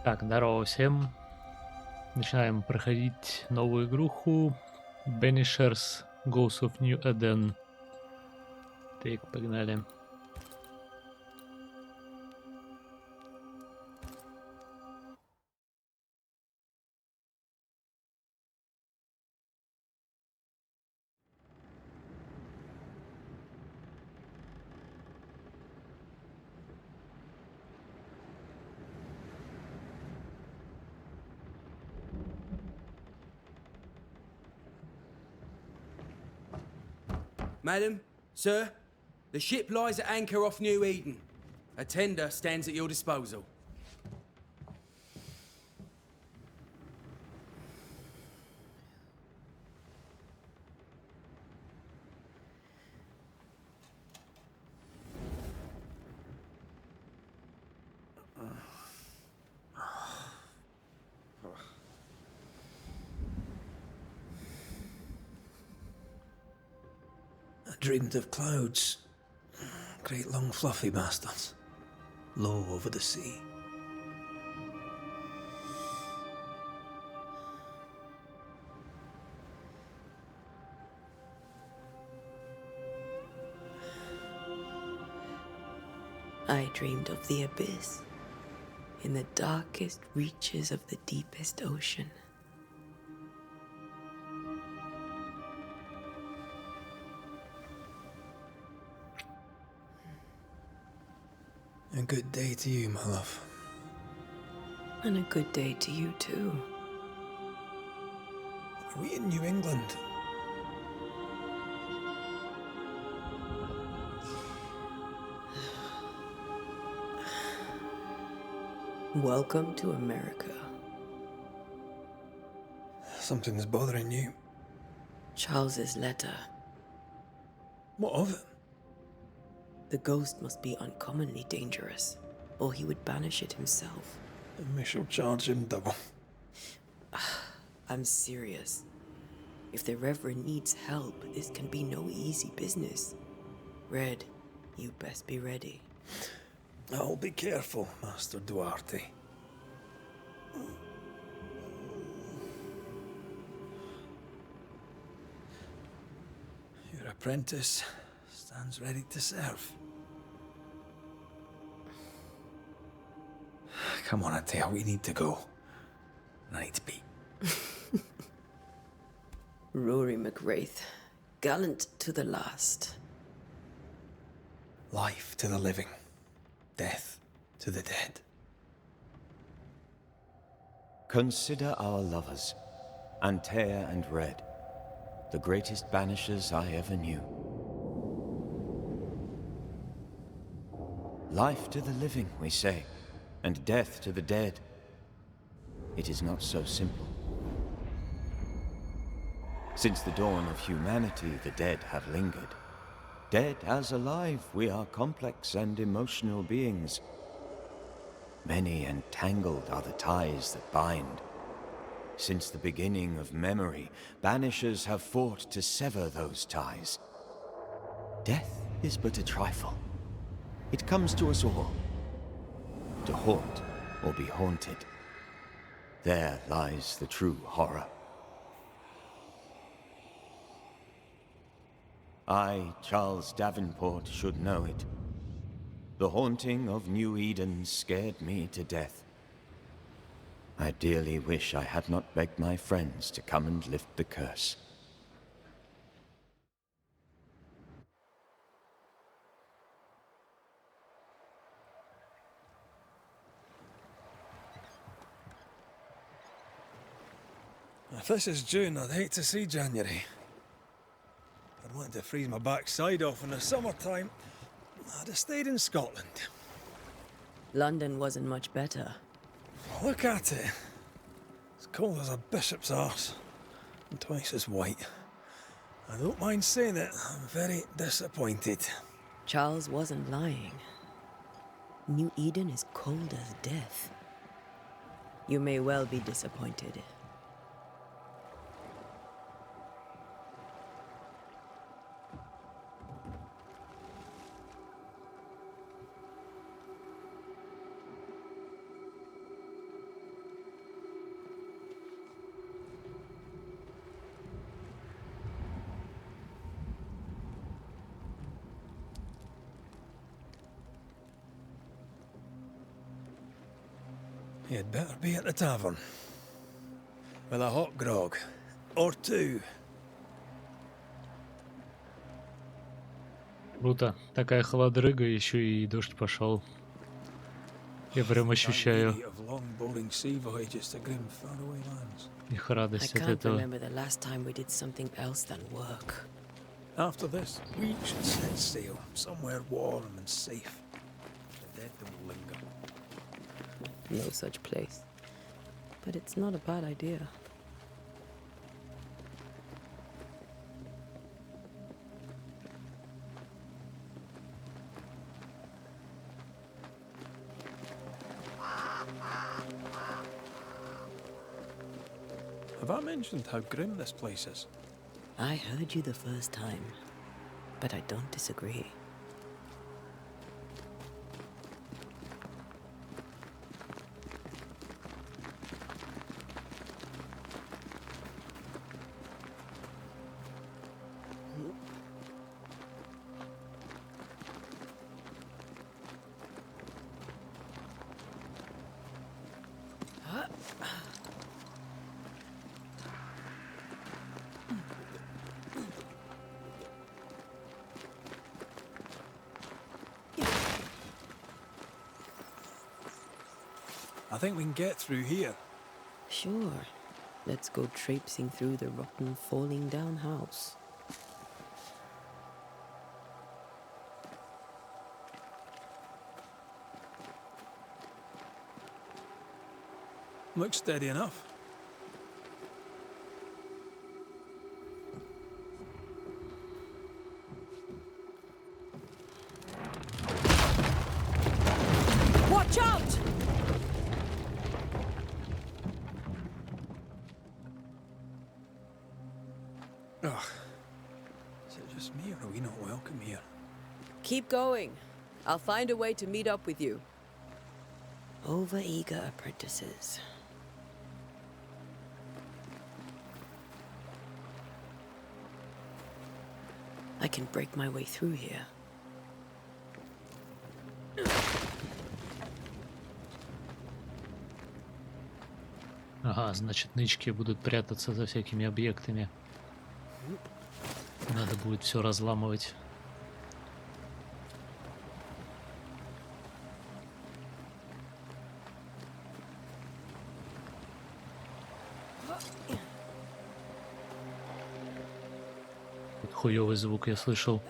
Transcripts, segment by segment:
Так, здорово всем. Начинаем проходить новую игруху Banishers Ghosts of New Eden. Так, погнали. Madam, sir, the ship lies at anchor off New Eden. A tender stands at your disposal. I dreamed of clouds. Great long fluffy bastards. Low over the sea. I dreamed of the abyss, in the darkest reaches of the deepest ocean. A good day to you, my love. And a good day to you too. Are we in New England? Welcome to America. Something's bothering you. Charles's letter. What of it? The ghost must be uncommonly dangerous, or he would banish it himself. And we shall charge him double. I'm serious. If the Reverend needs help, this can be no easy business. Red, you best be ready. I'll be careful, Master Duarte. Your apprentice stands ready to serve. Come on, Antea, we need to go. I need to be. Rory McWraith, gallant to the last. Life to the living, death to the dead. Consider our lovers, Antea and Red, the greatest banishers I ever knew. Life to the living, we say, and death to the dead. It is not so simple. Since the dawn of humanity, the dead have lingered. Dead as alive, we are complex and emotional beings. Many and tangled are the ties that bind. Since the beginning of memory, banishers have fought to sever those ties. Death is but a trifle. It comes to us all. To haunt or be haunted. There lies the true horror. I, Charles Davenport, should know it. The haunting of New Eden scared me to death. I dearly wish I had not begged my friends to come and lift the curse. If this is June, I'd hate to see January. I'd want to freeze my backside off in the summertime. I'd have stayed in Scotland. London wasn't much better. Look at it. As cold as a bishop's arse. And twice as white. I don't mind saying it, I'm very disappointed. Charles wasn't lying. New Eden is cold as death. You may well be disappointed. You'd better be at the tavern. With a hot grog. Or two. Круто. Такая холодрыга, еще и дождь пошел. Я прям ощущаю их I радость от can't этого. remember the last time we did something else than work. After this, we should set sail somewhere warm and safe. The dead don't linger. No such place. But it's not a bad idea. Have I mentioned how grim this place is? I heard you the first time, but I don't disagree. I think we can get through here. Sure. Let's go traipsing through the rotten, falling down house. Looks steady enough. Watch out! Ugh. Is it just me, or are we not welcome here? Keep going. I'll find a way to meet up with you. Over-eager apprentices. I can break my way through here. Ага, значит, нычки будут прятаться за всякими объектами. Надо будет все разламывать. Тут хуёвый звук я слышал.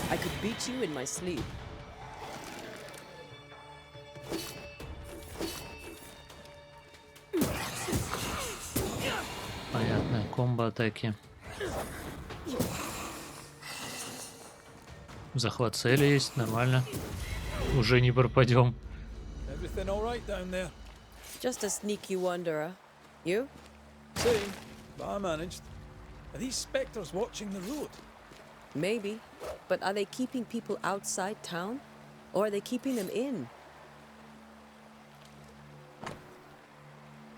I could beat you in my sleep. Понятно, комбо-атаки. Захват цели есть, нормально. Уже не пропадем. Everything all right down there? Just a sneaky wanderer. You? Same, but I managed. Are these spectres watching the road? Maybe. But are they keeping people outside town? Or are they keeping them in?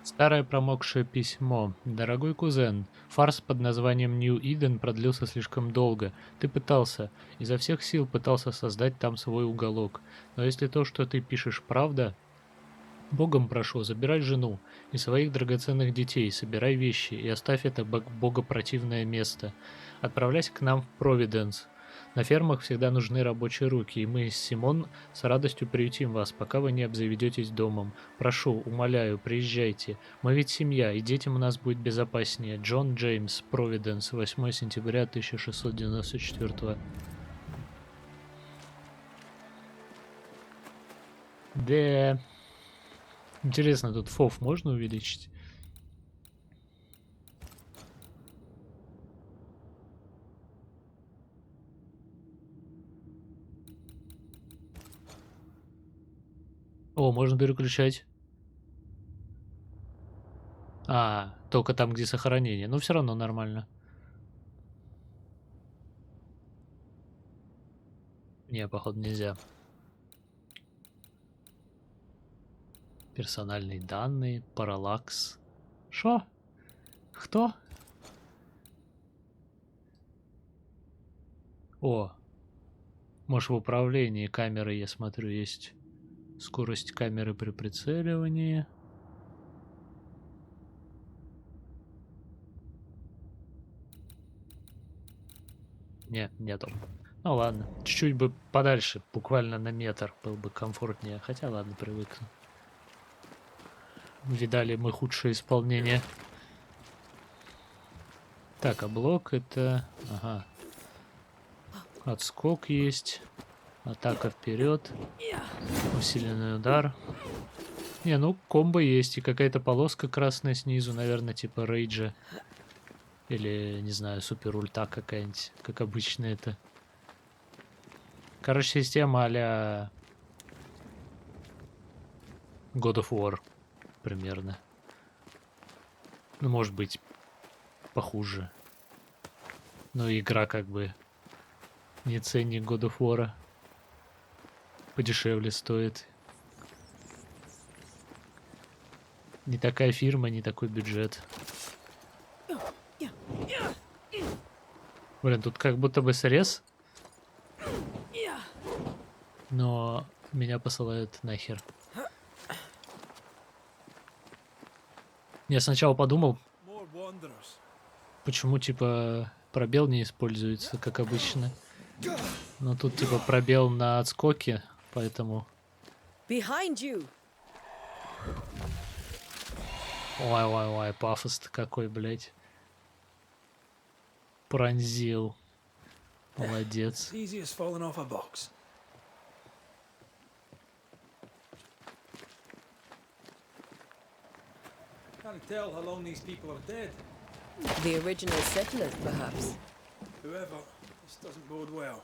Старое промокшее письмо. Дорогой кузен, фарс под названием New Eden продлился слишком долго. Ты пытался, изо всех сил пытался создать там свой уголок. Но если то, что ты пишешь, правда, Богом прошу, забирай жену и своих драгоценных детей, собирай вещи и оставь это богопротивное место. Отправляйся к нам в Провиденс. На фермах всегда нужны рабочие руки, и мы с Симон с радостью приютим вас, пока вы не обзаведетесь домом. Прошу, умоляю, приезжайте. Мы ведь семья, и детям у нас будет безопаснее. Джон Джеймс, Провиденс, 8 сентября 1694. Да. Интересно, тут фов можно увеличить? О, можно переключать. А, только там, где сохранение. Но все равно нормально. Не, походу, нельзя. Персональные данные, параллакс. Шо? Кто? О, может в управлении камеры, я смотрю, есть скорость камеры при прицеливании. Нету. Ну ладно, чуть-чуть бы подальше, буквально на метр, был бы комфортнее. Хотя ладно, привыкну. Видали мы худшее исполнение. Так, а блок это... Ага. Отскок есть. Атака вперед. Усиленный удар. Не, ну комбо есть. И какая-то полоска красная снизу, наверное, типа рейджа. Или, не знаю, супер ульта какая-нибудь. Как обычно это. Короче, система а-ля God of War. Примерно. Ну, может быть, похуже. Но игра как бы не ценник God of War. Подешевле стоит. Не такая фирма, не такой бюджет. Блин, тут как будто бы срез. Но меня посылают нахер. Я сначала подумал, почему типа пробел не используется, как обычно. Но тут типа пробел на отскоке, поэтому... Behind you. Ой, пафос-то какой, блядь. Пронзил. Молодец. It's easy as falling off a box. Can't tell how long these people are dead. The original settlers, perhaps. Whoever, this doesn't bode well.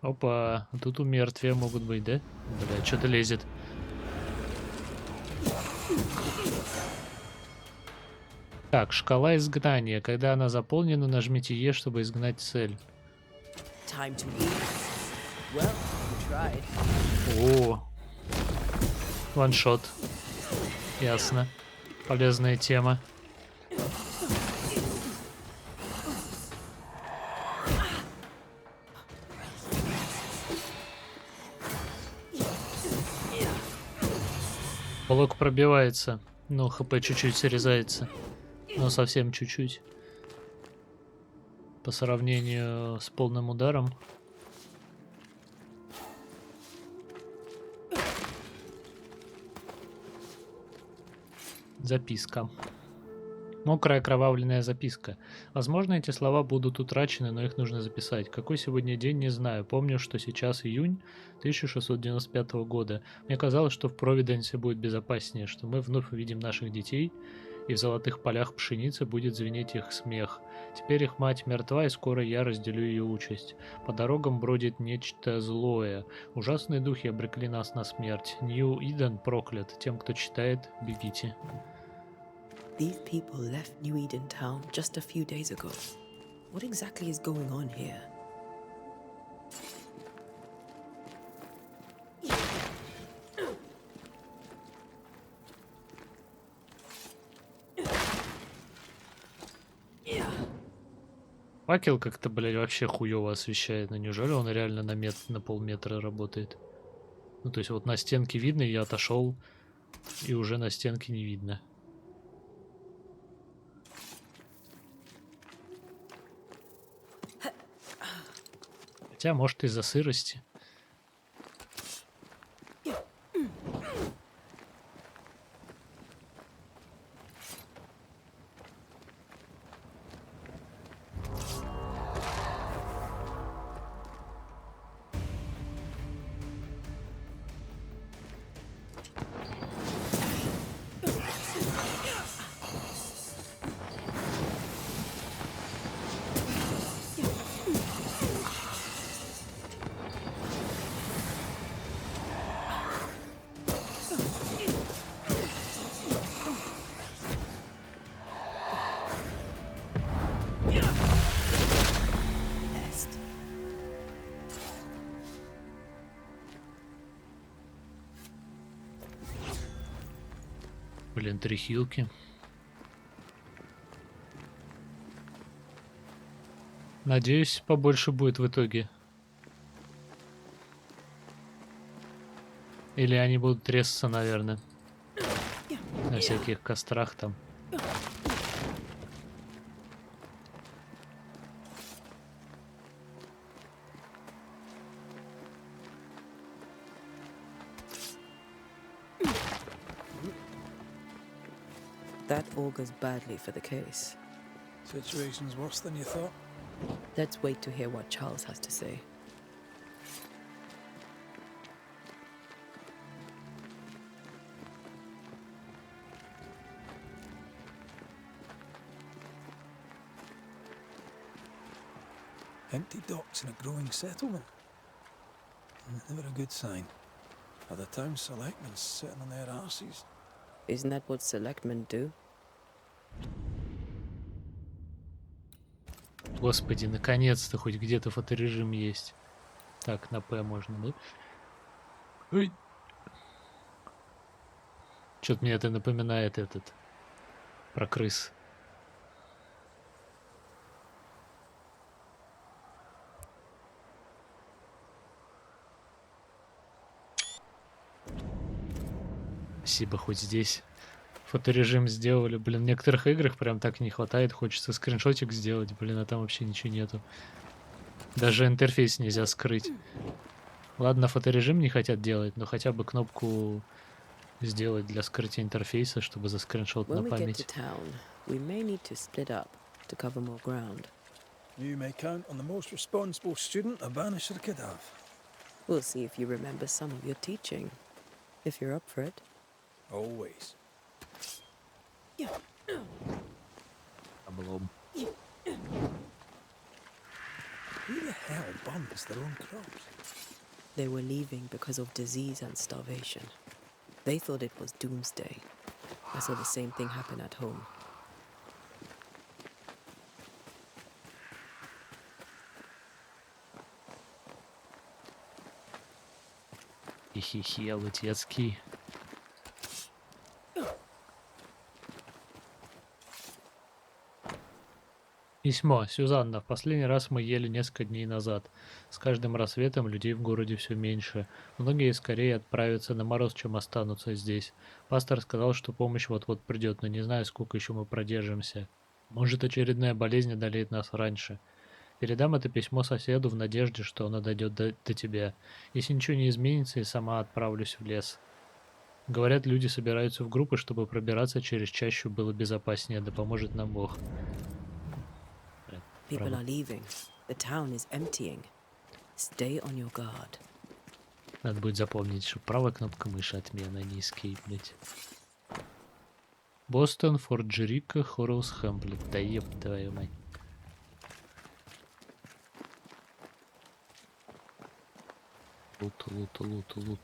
Опа, а тут у мертвия могут быть, да? Бля, что-то лезет. Так, шкала изгнания. Когда она заполнена, нажмите Е, чтобы изгнать цель. Time to eat. Well, you tried. О, ваншот. Ясно. Полезная тема. Блок пробивается. Ну, хп чуть-чуть срезается. Но совсем чуть-чуть. По сравнению с полным ударом. Записка. Мокрая окровавленная записка. Возможно, эти слова будут утрачены, но их нужно записать. Какой сегодня день, не знаю. Помню, что сейчас июнь 1695 года. Мне казалось, что в Провиденсе будет безопаснее, что мы вновь увидим наших детей, и в золотых полях пшеницы будет звенеть их смех. Теперь их мать мертва, и скоро я разделю ее участь. По дорогам бродит нечто злое. Ужасные духи обрекли нас на смерть. Нью-Иден проклят. Тем, кто читает, бегите. These people left New Eden town just a few days ago. What exactly is going on here? Факел как-то, блядь, вообще хуёво освещает. Но неужели он реально на полметра работает? Ну, то есть вот на стенке видно, я отошел, и уже на стенке не видно. Хотя, может, из-за сырости. Блин, 3 хилки. Надеюсь, побольше будет в итоге. Или они будут трясться, наверное. На всяких кострах там. That augurs badly for the case. Situation's worse than you thought. Let's wait to hear what Charles has to say. Empty docks in a growing settlement. Never a good sign. Are the town selectmen sitting on their arses? Isn't that what selectmen do? Господи, наконец-то хоть где-то фоторежим есть. Так, на П можно, да? Ой. Что-то мне это напоминает этот. Про крыс. Спасибо, хоть здесь фоторежим сделали. Блин, в некоторых играх прям так не хватает. Хочется скриншотик сделать, блин, а там вообще ничего нету. Даже интерфейс нельзя скрыть. Ладно, фоторежим не хотят делать, но хотя бы кнопку сделать для скрытия интерфейса, чтобы заскриншот на When we get to память. town, we may need to split up to cover more ground. You may count on the most responsible student a Banisher could have. We'll see if you remember some of your teaching. If you're up for it. Always. Облом. Who the hell burns their own crops? They were leaving because of disease and starvation. They thought it was doomsday. I saw the same thing happen at home. Хи-хи-хи, Лутецкий. Письмо. Сюзанна. В последний раз мы ели несколько дней назад. С каждым рассветом людей в городе все меньше. Многие скорее отправятся на мороз, чем останутся здесь. Пастор сказал, что помощь вот-вот придет, но не знаю, сколько еще мы продержимся. Может, очередная болезнь одолеет нас раньше. Передам это письмо соседу в надежде, что оно дойдет до тебя. Если ничего не изменится, я сама отправлюсь в лес. Говорят, люди собираются в группы, чтобы пробираться через чащу было безопаснее, да поможет нам Бог. People are leaving. The town is emptying. Stay on your guard. Надо будет запомнить, что правая кнопка мыши отмена, не эскейпнуть. Бостон, Форт Джерико, Хорроуз, Хэмплет. Да еб твою мать.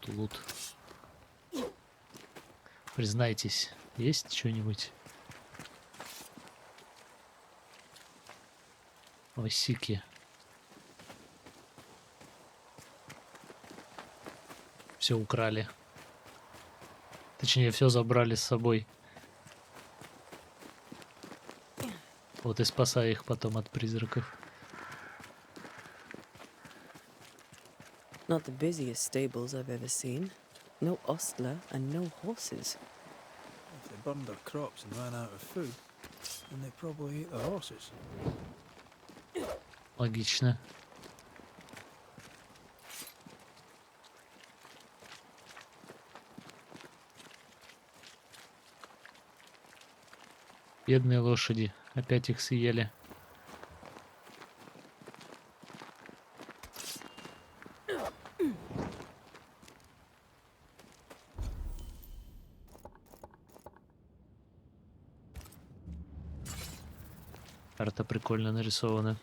Лут. Признайтесь, есть что-нибудь? Осики. Все украли. Точнее, все забрали с собой. Вот и спасая их потом от призраков. Not the busiest stables I've ever seen. No ostler and no horses. If they burned their crops and ran out of food, then they probably ate the horses. Логично. Бедные лошади. Опять их съели. Карта прикольно нарисована.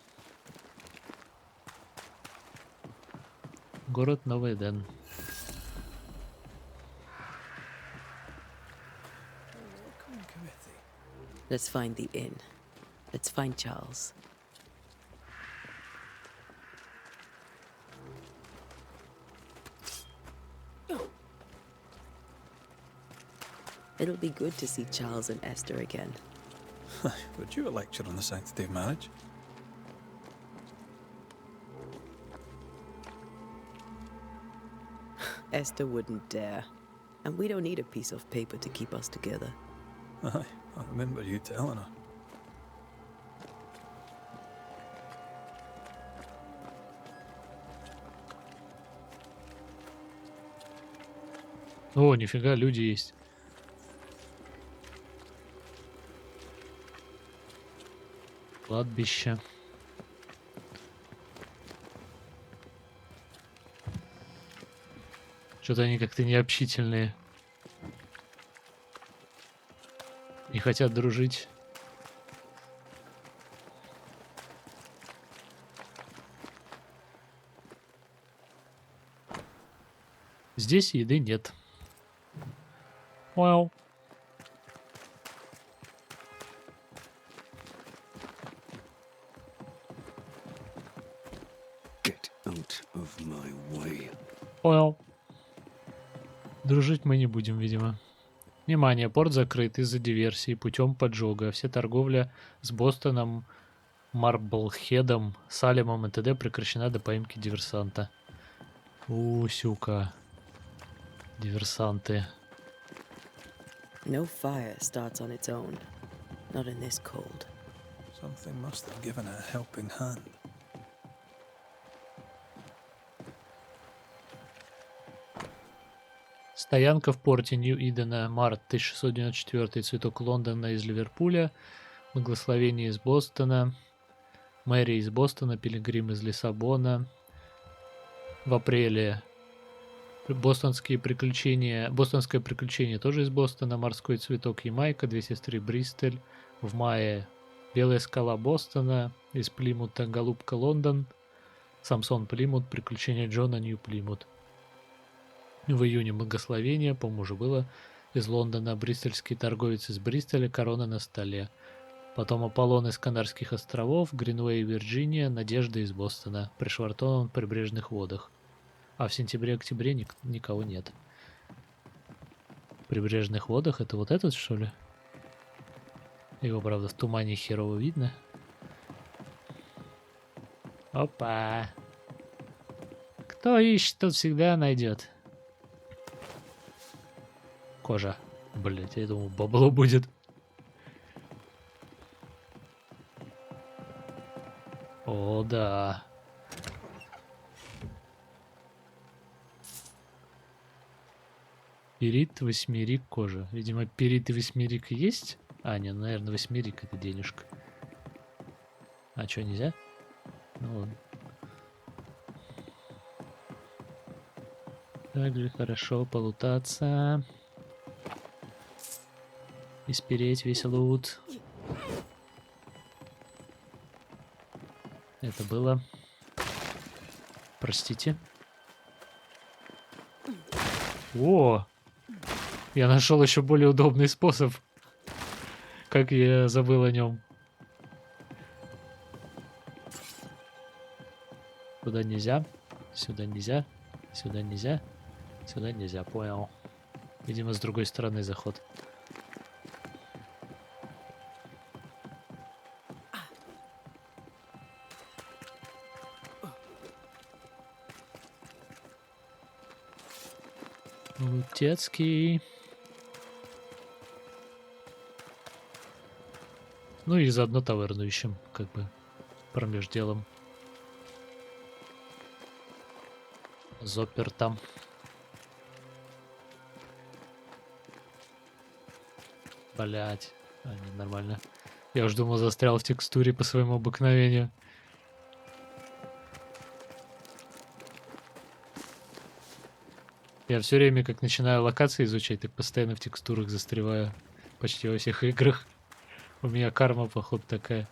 Город Новый Эден. Let's find the inn. Let's find Charles. It'll be good to see Charles and Esther again. Would you a lecture on the sanctity of marriage? Esther wouldn't dare. And we don't need a piece of paper to keep us together. Aye, I remember you telling her. О, нифига, люди есть. Кладбище. Что-то они как-то необщительные. Не хотят дружить. Здесь еды нет. Вау. Get out of my way. Понял. Дружить мы не будем, видимо. Внимание, порт закрыт из-за диверсии путем поджога. Все торговля с Бостоном, Марблхедом, Салемом и т.д. прекращена до поимки диверсанта. Сюка. Диверсанты. No fire starts on its own. Not in this cold. Something must have given it a helping hand. Стоянка в порте Нью-Идена, март 1694, цветок Лондона из Ливерпуля, благословение из Бостона, Мэри из Бостона, пилигрим из Лиссабона. В апреле бостонское приключение тоже из Бостона, морской цветок Ямайка, две сестры Бристоль. В мае белая скала Бостона, из Плимута голубка Лондон, Самсон Плимут, приключения Джона Нью-Плимут. В июне благословение, по-моему, уже было, из Лондона, бристольский торговец из Бристоля, корона на столе. Потом Аполлон из Канарских островов, Гринвей, Вирджиния, Надежда из Бостона, пришвартован в прибрежных водах. А в сентябре-октябре никого нет. В прибрежных водах это вот этот, что ли? Его, правда, в тумане херово видно. Опа! Кто ищет, тот всегда найдет. Кожа. Блять, я думал, бабло будет. О, да. Перит, восьмерик, кожа. Видимо, перит и восьмерик есть? А, нет, наверное, восьмерик это денежка. А что, нельзя? Ну ладно. Также хорошо полутаться. И спереть весь лут. Это было. Простите. О! Я нашел еще более удобный способ. Как я забыл о нем. Туда нельзя. Сюда нельзя. Сюда нельзя. Сюда нельзя. Понял. Видимо, с другой стороны заход. Лутецкий. Ну и заодно таверну ищем, как бы, промеж делом. Зопер там. Блять. А, не, нормально. Я уж думал, застрял в текстуре по своему обыкновению. Я все время, как начинаю локации изучать, так постоянно в текстурах застреваю. Почти во всех играх. У меня карма, походу, такая.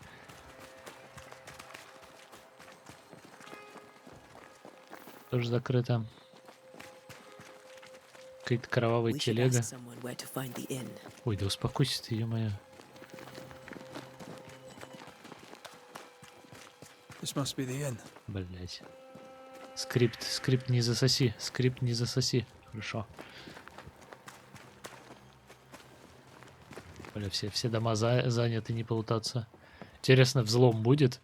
Тоже закрыто. Какая-то кровавая телега. Ой, да успокойся ты, ё-моё. This must be the inn. Блять. Скрипт не засоси. Скрипт не засоси. Хорошо. Бля, все дома заняты, не полутаться. Интересно, взлом будет,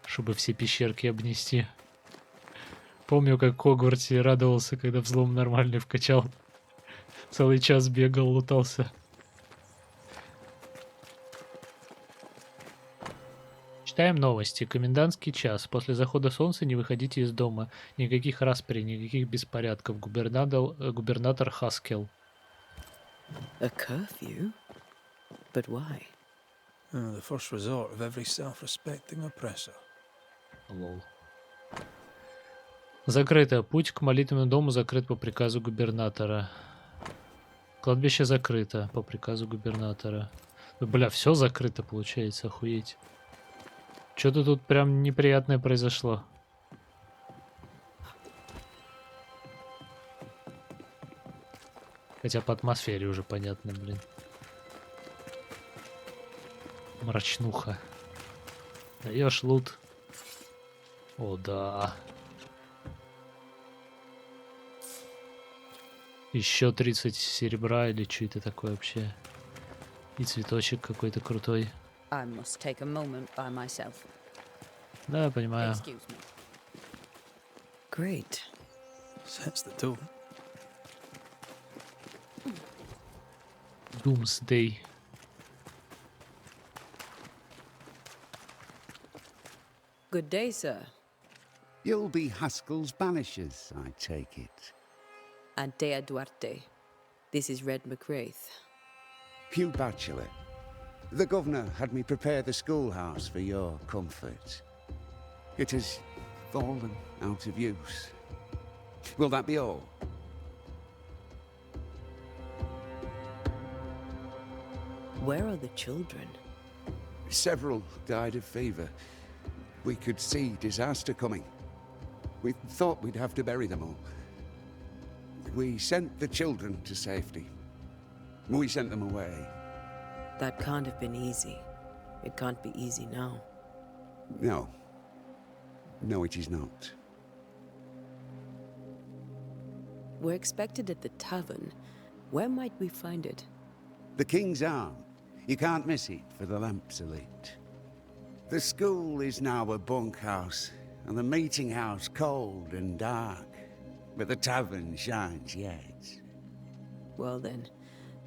чтобы все пещерки обнести. Помню, как в Хогвартсе радовался, когда взлом нормальный вкачал. Целый час бегал, лутался. Читаем новости. Комендантский час. После захода солнца не выходите из дома. Никаких распри, никаких беспорядков. Губернатор Хаскел. A curfew? But why? The first resort of every self-respecting oppressor. Лол. Закрыто. Путь к молитвенному дому закрыт по приказу губернатора. Кладбище закрыто по приказу губернатора. Бля, все закрыто получается, охуеть. Что-то тут прям неприятное произошло. Хотя по атмосфере уже понятно, блин. Мрачнуха. Даешь лут. О, да. Еще 30 серебра или что это такое вообще? И цветочек какой-то крутой. I must take a moment by myself. Да, понимаю. Excuse me. Great. Sets the tone. Doomsday. Good day, sir. You'll be Haskell's Banishers, I take it. Антея Дуарте. This is Red McWraith. Hugh Bachelor. The governor had me prepare the schoolhouse for your comfort. It has fallen out of use. Will that be all? Where are the children? Several died of fever. We could see disaster coming. We thought we'd have to bury them all. We sent the children to safety. We sent them away. That can't have been easy. It can't be easy now. No. No, it is not. We're expected at the tavern. Where might we find it? The King's Arm. You can't miss it, for the lamps are lit. The school is now a bunkhouse, and the meeting house cold and dark. But the tavern shines yet. Well then,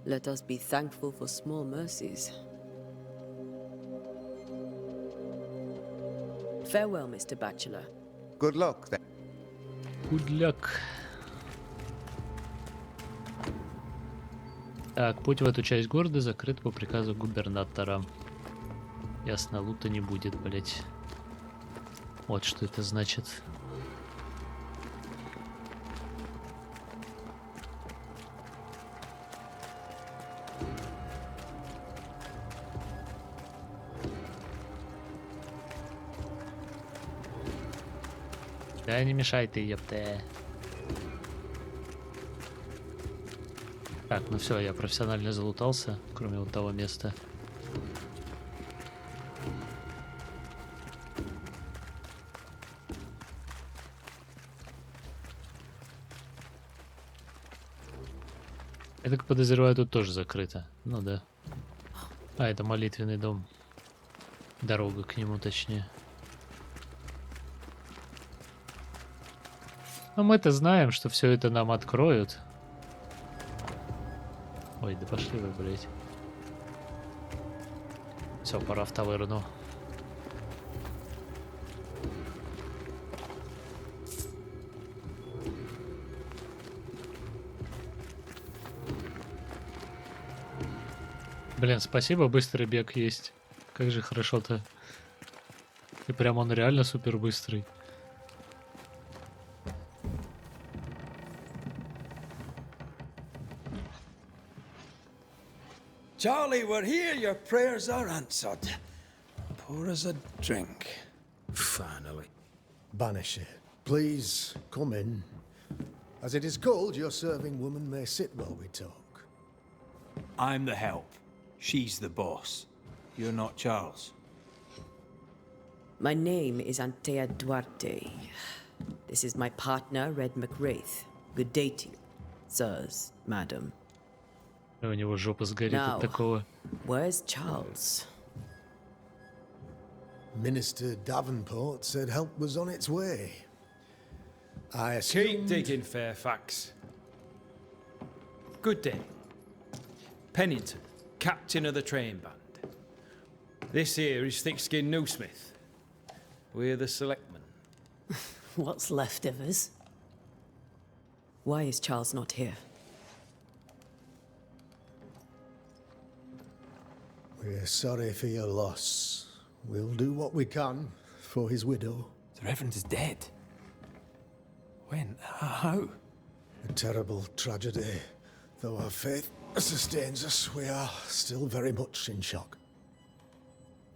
let us be thankful for small mercies. Farewell, Mr. Bachelor. Good luck, then. Good luck. Так, путь в эту часть города закрыт по приказу губернатора. Ясно, лута не будет, блять. Вот что это значит. Да не мешай ты, ёпте. Так, ну все, я профессионально залутался, кроме вот того места. Я так подозреваю, тут тоже закрыто. Ну да. А, это молитвенный дом. Дорога к нему, точнее. Но мы-то знаем, что все это нам откроют. Ой, да пошли вы, блять. Все, пора в таверну. Блин, спасибо, быстрый бег есть. Как же хорошо-то. И прям он реально супер быстрый. Charlie, we're here. Your prayers are answered. Pour us a drink. Finally. Banisher, please come in. As it is cold, your serving woman may sit while we talk. I'm the help. She's the boss. You're not Charles. My name is Anteya Duarte. This is my partner, Red McWraith. Good day to you, sirs, madam. У него жопа сгорит от Now, такого. where's Charles? Minister Davenport said help was on its way. I Keep assumed... digging, Fairfax. Good day. Pennington, captain of the train band. This here is thick-skinned Newsmith. We're the selectmen. What's left of us? Why is Charles not here? We're sorry for your loss. We'll do what we can for his widow. The Reverend is dead. When? How? A terrible tragedy. Though our faith sustains us, we are still very much in shock.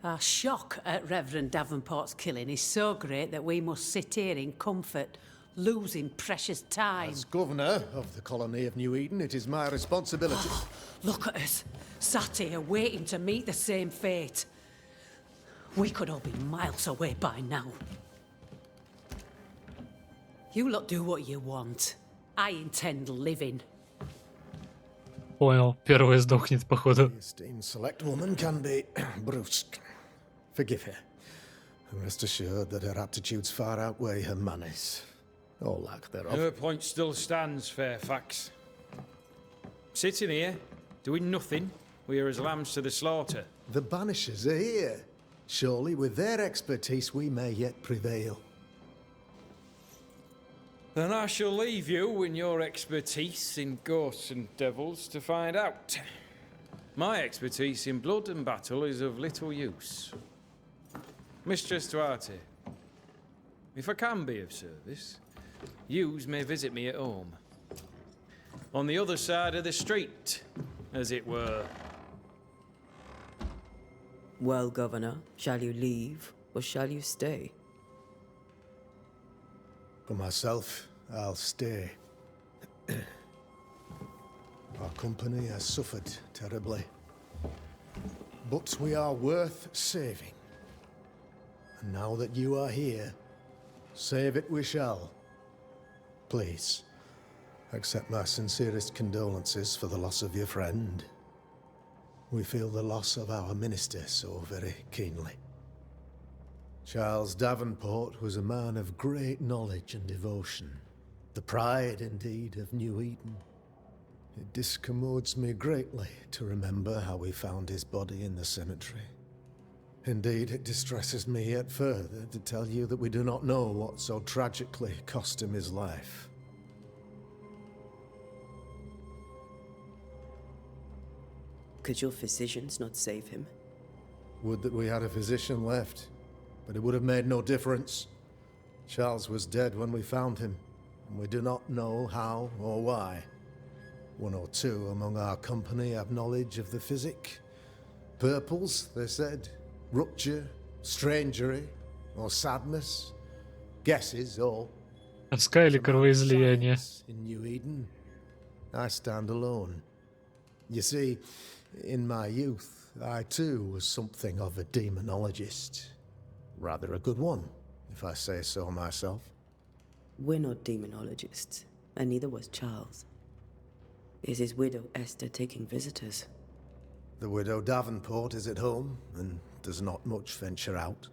Our shock at Reverend Davenport's killing is so great that we must sit here in comfort, losing precious time. As governor of the colony of New Eden, it is my responsibility. Look at us, sat here waiting to meet the same fate. We could all be miles away by now. You lot do what you want. I intend living. Понял, первая сдохнет, походу. The esteemed select woman can be brusque. Forgive her. And rest assured that her aptitudes far outweigh her manners. Or lack thereof. Her point still stands, Fairfax. Sitting here, doing nothing, we're as lambs to the slaughter. The Banishers are here. Surely with their expertise we may yet prevail. Then I shall leave you and your expertise in ghosts and devils to find out. My expertise in blood and battle is of little use. Mistress Duarte, if I can be of service, yous may visit me at home. On the other side of the street, as it were. Well, Governor, shall you leave or shall you stay? For myself, I'll stay. Our company has suffered terribly. But we are worth saving. And now that you are here, save it we shall. Please, accept my sincerest condolences for the loss of your friend. We feel the loss of our minister so very keenly. Charles Davenport was a man of great knowledge and devotion. The pride, indeed, of New Eden. It discommodes me greatly to remember how we found his body in the cemetery. Indeed, it distresses me yet further to tell you that we do not know what so tragically cost him his life. Could your physicians not save him? Would that we had a physician left, but it would have made no difference. Charles was dead when we found him, and we do not know how or why. One or two among our company have knowledge of the physic. Purples, they said, rupture, strangery, or sadness. Guesses, all. Тоска или кровоизлияние? In New Eden, I stand alone. You see, in my youth, I too was something of a demonologist. Rather a good one, if I say so myself. We're not demonologists, and neither was Charles. Is his widow Esther taking visitors? The widow Davenport is at home, and does not much venture out.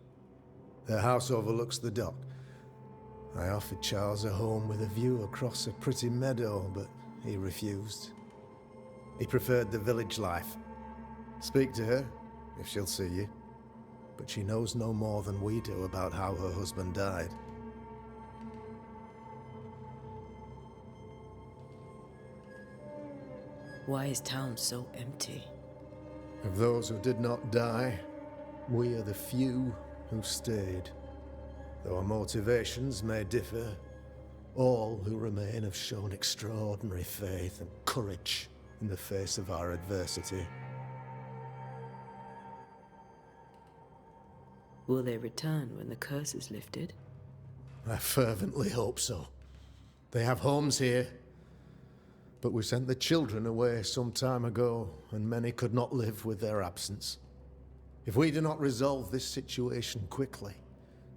Their house overlooks the dock. I offered Charles a home with a view across a pretty meadow, but he refused. He preferred the village life. Speak to her, if she'll see you. But she knows no more than we do about how her husband died. Why is town so empty? Of those who did not die, we are the few who stayed. Though our motivations may differ, all who remain have shown extraordinary faith and courage in the face of our adversity. Will they return when the curse is lifted? I fervently hope so. They have homes here. But we sent the children away some time ago, and many could not live with their absence. If we do not resolve this situation quickly,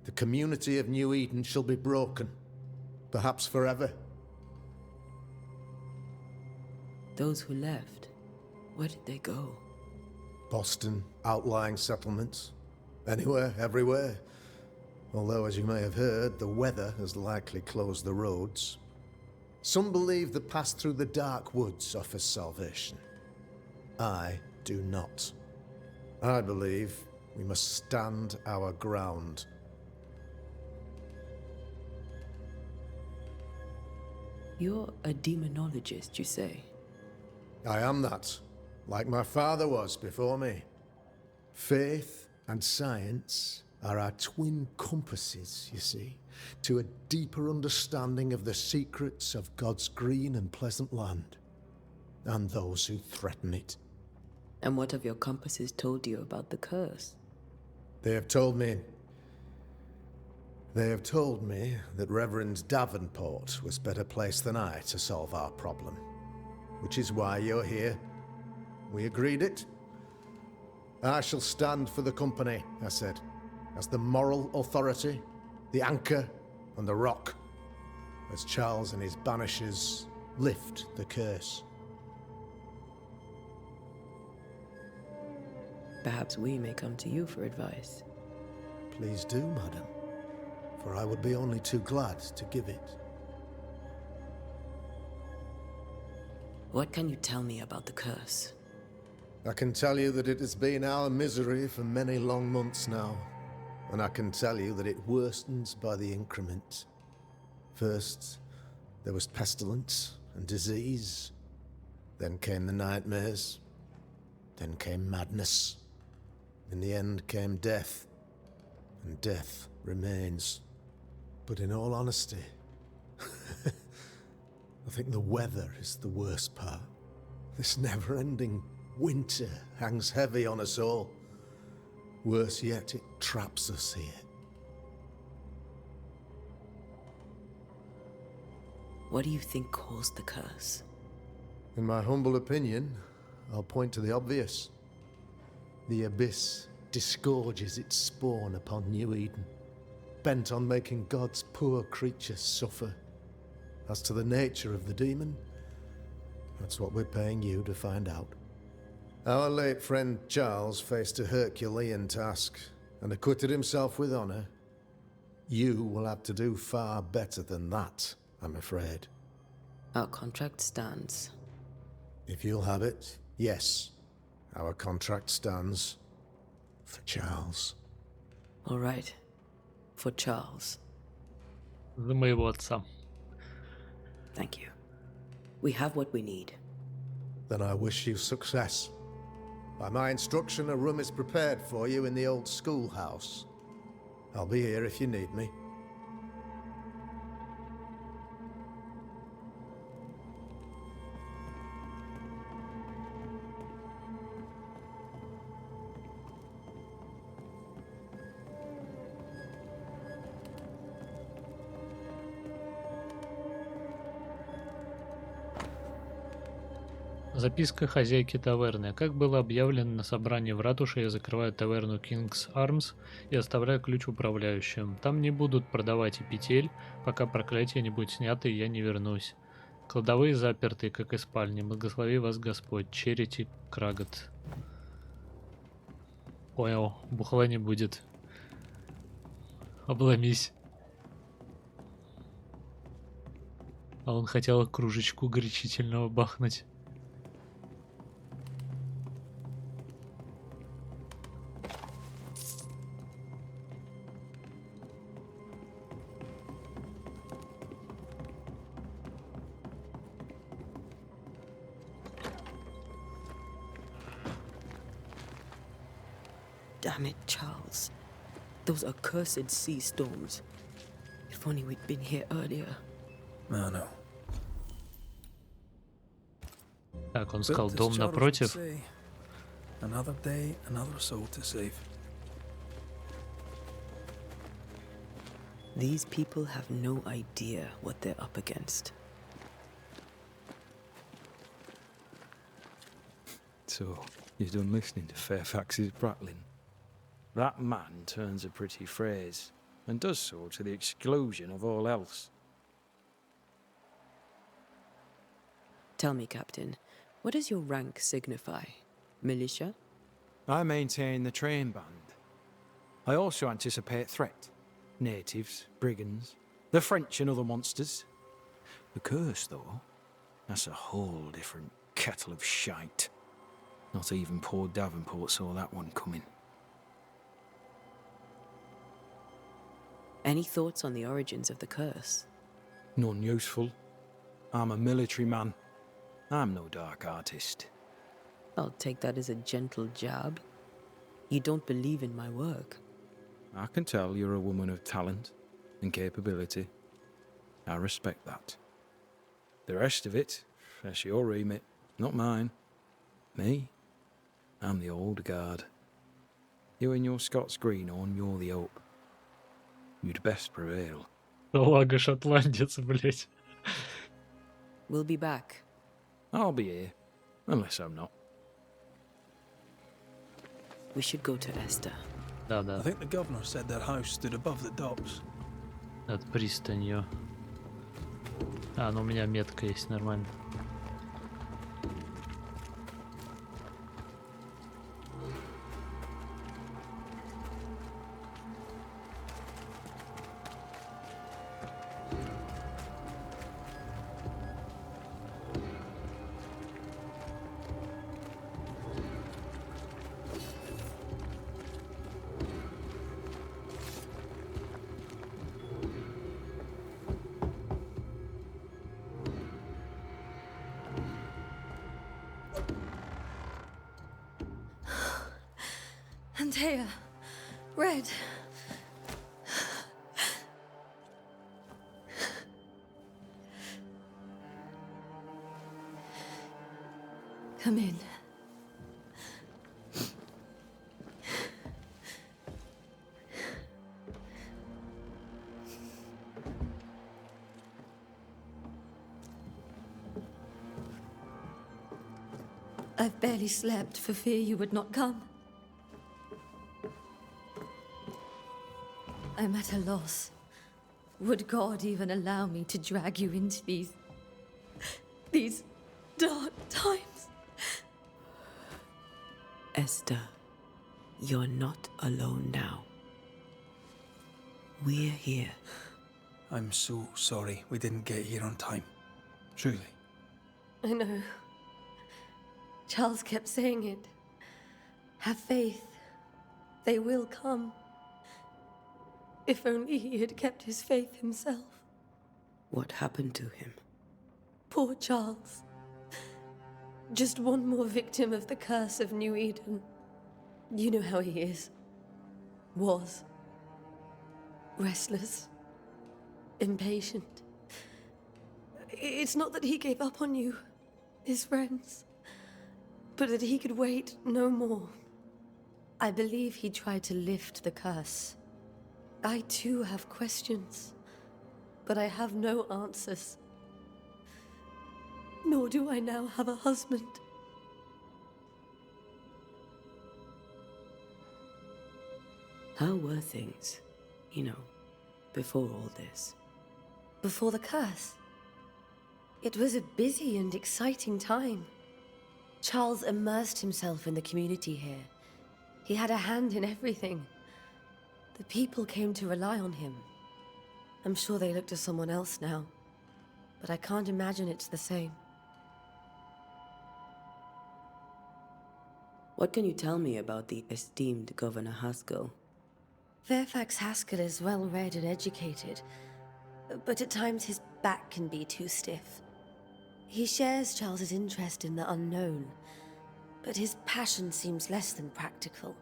the community of New Eden shall be broken, perhaps forever. Those who left, Where did they go? Boston, outlying settlements. Anywhere, everywhere. Although, as you may have heard, the weather has likely closed the roads. Some believe the path through the dark woods offers salvation. I do not. I believe we must stand our ground. You're a demonologist, you say? I am that, like my father was before me. Faith and science are our twin compasses, you see, to a deeper understanding of the secrets of God's green and pleasant land, and those who threaten it. And what have your compasses told you about the curse? They have told me that Reverend Davenport was better placed than I to solve our problem. Which is why you're here. We agreed it. I shall stand for the company, I said, as the moral authority, the anchor, and the rock, as Charles and his Banishers lift the curse. Perhaps we may come to you for advice. Please do, madam, for I would be only too glad to give it. What can you tell me about the curse? I can tell you that it has been our misery for many long months now, and I can tell you that it worstens by the increment. First, there was pestilence and disease. Then came the nightmares. Then came madness. In the end came death, and death remains. But in all honesty, I think the weather is the worst part. This never-ending winter hangs heavy on us all. Worse yet, it traps us here. What do you think caused the curse? In my humble opinion, I'll point to the obvious. The abyss disgorges its spawn upon New Eden, bent on making God's poor creatures suffer. As to the nature of the demon, that's what we're paying you to find out. Our late friend Charles faced a Herculean task and acquitted himself with honor. You will have to do far better than that, I'm afraid. Our contract stands. If you'll have it, yes. Our contract stands for Charles. All right. For Charles. За моего отца. Thank you. We have what we need. Then I wish you success. By my instruction, a room is prepared for you in the old schoolhouse. I'll be here if you need me. Записка хозяйки таверны. Как было объявлено на собрании в ратуше, я закрываю таверну King's Arms и оставляю ключ управляющим. Там не будут продавать и петель, пока проклятие не будет снято и я не вернусь. Кладовые заперты, как и спальни. Благослови вас Господь. Черити Крагот. Понял, бухла не будет. Обломись. А он хотел кружечку горячительного бахнуть. Damn it, Charles. Those accursed sea storms. If only we'd been here earlier. I know. Так, он сказал, But as дом Charles would напротив. say, another day, another soul to save. These people have no idea what they're up against. So, you're done listening to Fairfax's prattling. That man turns a pretty phrase, and does so to the exclusion of all else. Tell me, Captain, What does your rank signify? Militia? I maintain the train band. I also anticipate threat. Natives, brigands, the French and other monsters. The curse, though, that's a whole different kettle of shite. Not even poor Davenport saw that one coming. Any thoughts on the origins of the curse? None useful. I'm a military man. I'm no dark artist. I'll take that as a gentle jab. You don't believe in my work. I can tell you're a woman of talent and capability. I respect that. The rest of it, that's your remit, not mine. Me? I'm the old guard. You and your Scots greenhorn, you're the hope. You'd best prevail. Салага шотландец, блять. We'll be back. I'll be here, unless I'm not. We should go to Esther. I Да-да, think the governor said their house stood above the docks. над пристанью. А, ну у меня метка есть, нормально. Антея. Red. Come in. I've barely slept for fear you would not come. I'm at a loss. Would God even allow me to drag you into these dark times? Esther, you're not alone now. We're here. I'm so sorry we didn't get here on time. Truly. I know. Charles kept saying it. Have faith. They will come. If only he had kept his faith himself. What happened to him? Poor Charles. Just one more victim of the curse of New Eden. You know how he is. Was. Restless. Impatient. It's not that he gave up on you, his friends, but that he could wait no more. I believe he tried to lift the curse. I too have questions, but I have no answers. Nor do I now have a husband. How were things, before all this? Before the curse? It was a busy and exciting time. Charles immersed himself in the community here. He had a hand in everything. The people came to rely on him. I'm sure they look to someone else now, but I can't imagine it's the same. What can you tell me about the esteemed Governor Haskell? Fairfax Haskell is well-read and educated, but at times his back can be too stiff. He shares Charles's interest in the unknown, but his passion seems less than practical.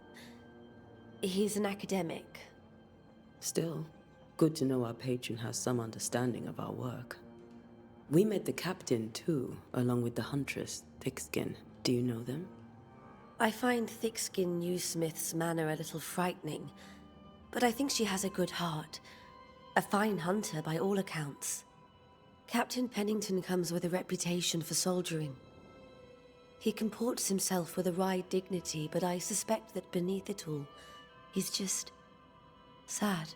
He's an academic. Still, good to know our patron has some understanding of our work. We met the captain too, along with the huntress, Thickskin. Do you know them? I find Thickskin Newsmith's manner a little frightening, but I think she has a good heart. A fine hunter by all accounts. Captain Pennington comes with a reputation for soldiering. He comports himself with a wry dignity, but I suspect that beneath it all, he's just sad.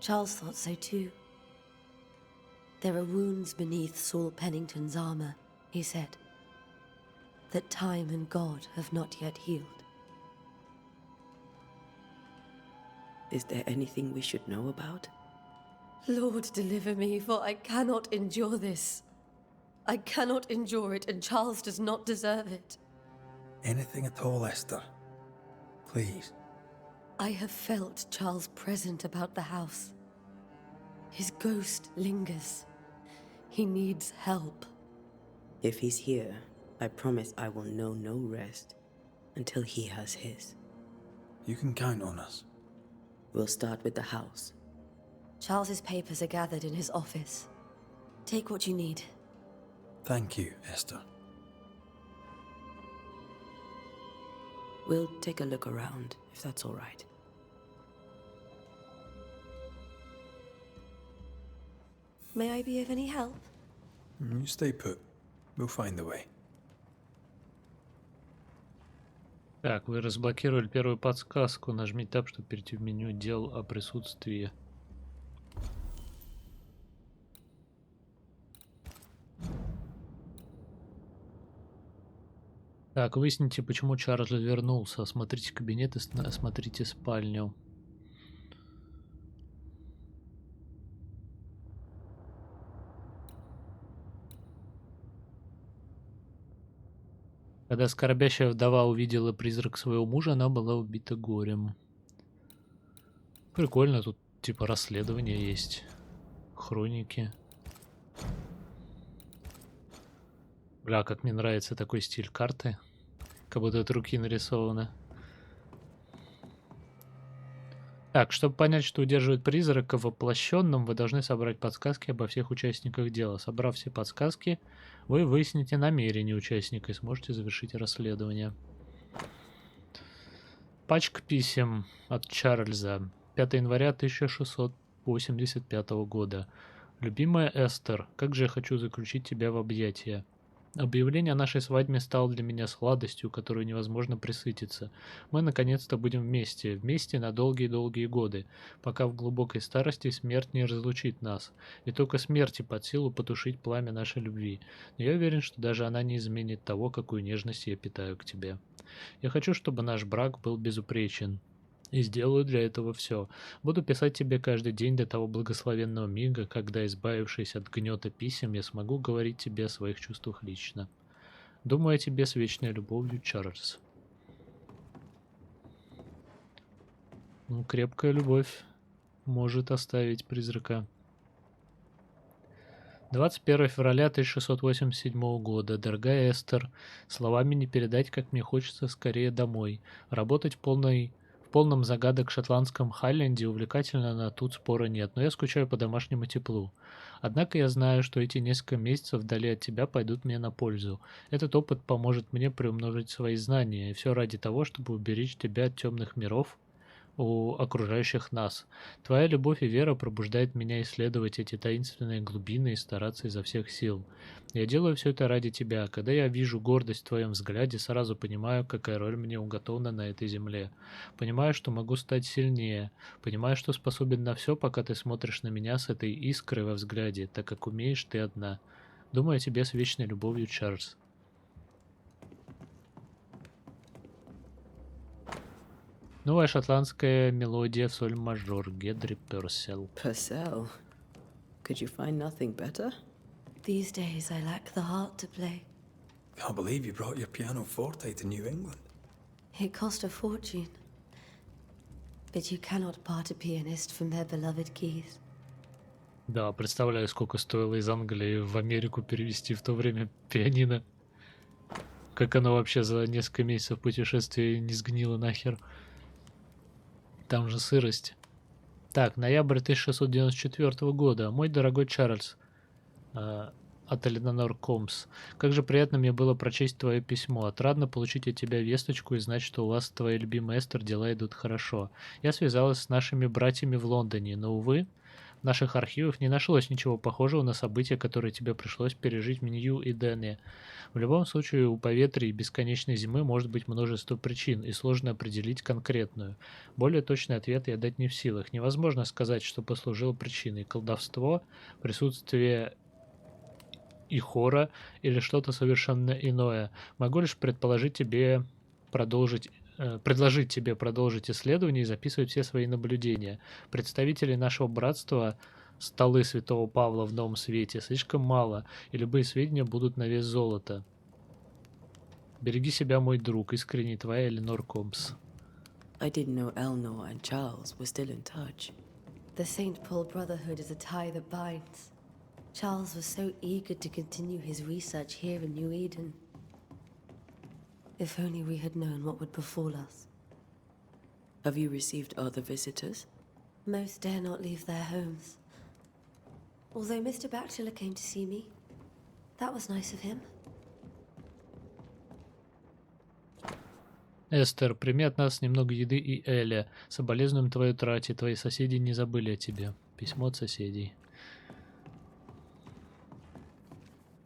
Charles thought so too. There are wounds beneath Saul Pennington's armor, he said. that time and God have not yet healed. Is there anything we should know about? Lord, deliver me, for I cannot endure this. I cannot endure it, and Charles does not deserve it. Anything at all, Esther. Please. I have felt Charles present about the house. His ghost lingers. He needs help. If he's here, I promise I will know no rest until he has his. You can count on us. We'll start with the house. Charles's papers are gathered in his office. Take what you need. Thank you, Esther. We'll take a look around, if that's all right. May I be of any help? You stay put. We'll find the way. Так, вы разблокировали первую подсказку. Нажмите Tab, чтобы перейти в меню дел о присутствии. Так, выясните, почему Чарльз вернулся. Осмотрите кабинет и осмотрите спальню. Когда скорбящая вдова увидела призрак своего мужа, она была убита горем. Прикольно, тут типа расследования есть. Хроники. Бля, как мне нравится такой стиль карты. Как будто от руки нарисовано. Так, чтобы понять, что удерживает призрака в воплощенном, вы должны собрать подсказки обо всех участниках дела. Собрав все подсказки, вы выясните намерение участника и сможете завершить расследование. Пачка писем от Чарльза. 5 января 1685 года. Любимая Эстер, как же я хочу заключить тебя в объятия. Объявление о нашей свадьбе стало для меня сладостью, которую невозможно пресытиться. Мы наконец-то будем вместе, вместе на долгие-долгие годы, пока в глубокой старости смерть не разлучит нас. И только смерти под силу потушить пламя нашей любви. Но я уверен, что даже она не изменит того, какую нежность я питаю к тебе. Я хочу, чтобы наш брак был безупречен. И сделаю для этого все. Буду писать тебе каждый день до того благословенного мига, когда, избавившись от гнета писем, я смогу говорить тебе о своих чувствах лично. Думаю о тебе с вечной любовью, Чарльз. Ну, крепкая любовь может оставить призрака. 21 февраля 1687 года. Дорогая Эстер, словами не передать, как мне хочется скорее домой. Работать в полном загадок шотландском Хайленде увлекательно, но тут спора нет, но я скучаю по домашнему теплу. Однако я знаю, что эти несколько месяцев вдали от тебя пойдут мне на пользу. Этот опыт поможет мне приумножить свои знания, и все ради того, чтобы уберечь тебя от темных миров у окружающих нас. Твоя любовь и вера пробуждает меня исследовать эти таинственные глубины и стараться изо всех сил. Я делаю все это ради тебя. Когда я вижу гордость в твоем взгляде, сразу понимаю, какая роль мне уготована на этой земле. Понимаю, что могу стать сильнее. Понимаю, что способен на все, пока ты смотришь на меня с этой искрой во взгляде, так как умеешь ты одна. Думаю о тебе с вечной любовью, Чарльз. Новая шотландская мелодия в соль мажор. Гедри Персел. Purcell? Could you find nothing better? These days I lack the heart to play. Can't believe you brought your pianoforte to New England. It cost a fortune. But you cannot part a pianist from their beloved keys. Да, представляю, сколько стоило из Англии в Америку перевести в то время пианино. Как оно вообще за несколько месяцев путешествия не сгнило нахер. Там же сырость. Так, ноябрь 1694 года. Мой дорогой Чарльз. От Эленор Комс. Как же приятно мне было прочесть твое письмо. Отрадно получить от тебя весточку и знать, что у вас, твоя любимая Эстер, дела идут хорошо. Я связалась с нашими братьями в Лондоне, но, увы, в наших архивах не нашлось ничего похожего на события, которые тебе пришлось пережить в Нью-Идене. В любом случае, у поветрия и бесконечной зимы может быть множество причин, и сложно определить конкретную. Более точный ответ я дать не в силах. Невозможно сказать, что послужило причиной. Колдовство, присутствие и хора или что-то совершенно иное. Могу лишь предложить тебе продолжить исследование и записывать все свои наблюдения. Представителей нашего братства столы Святого Павла в Новом Свете слишком мало, и любые сведения будут на вес золота. Береги себя, мой друг, искренне твоя Эленор Комс. I didn't know Eleanor and Charles were still in touch. The St. Paul Brotherhood is a tie that binds. Charles was so eager to continue his research here in New Eden. If only we had known what would befall us. Have you received other visitors? Most dare not leave their homes. Although Mr. Bachelor came to see me. That was nice of him. Эстер, прими от нас немного еды и Эля. Соболезнуем твоей утрате. Твои соседи не забыли о тебе. Письмо от соседей.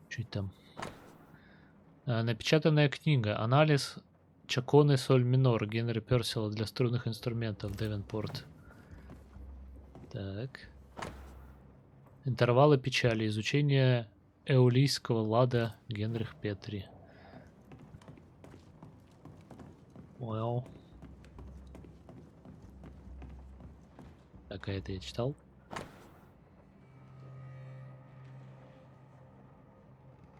Чуть там. Напечатанная книга. Анализ Чаконы соль минор Генри Персела для струнных инструментов. Девенпорт. Так. Интервалы печали. Изучение эолийского лада Генрих Петри. Well. Так, это я читал.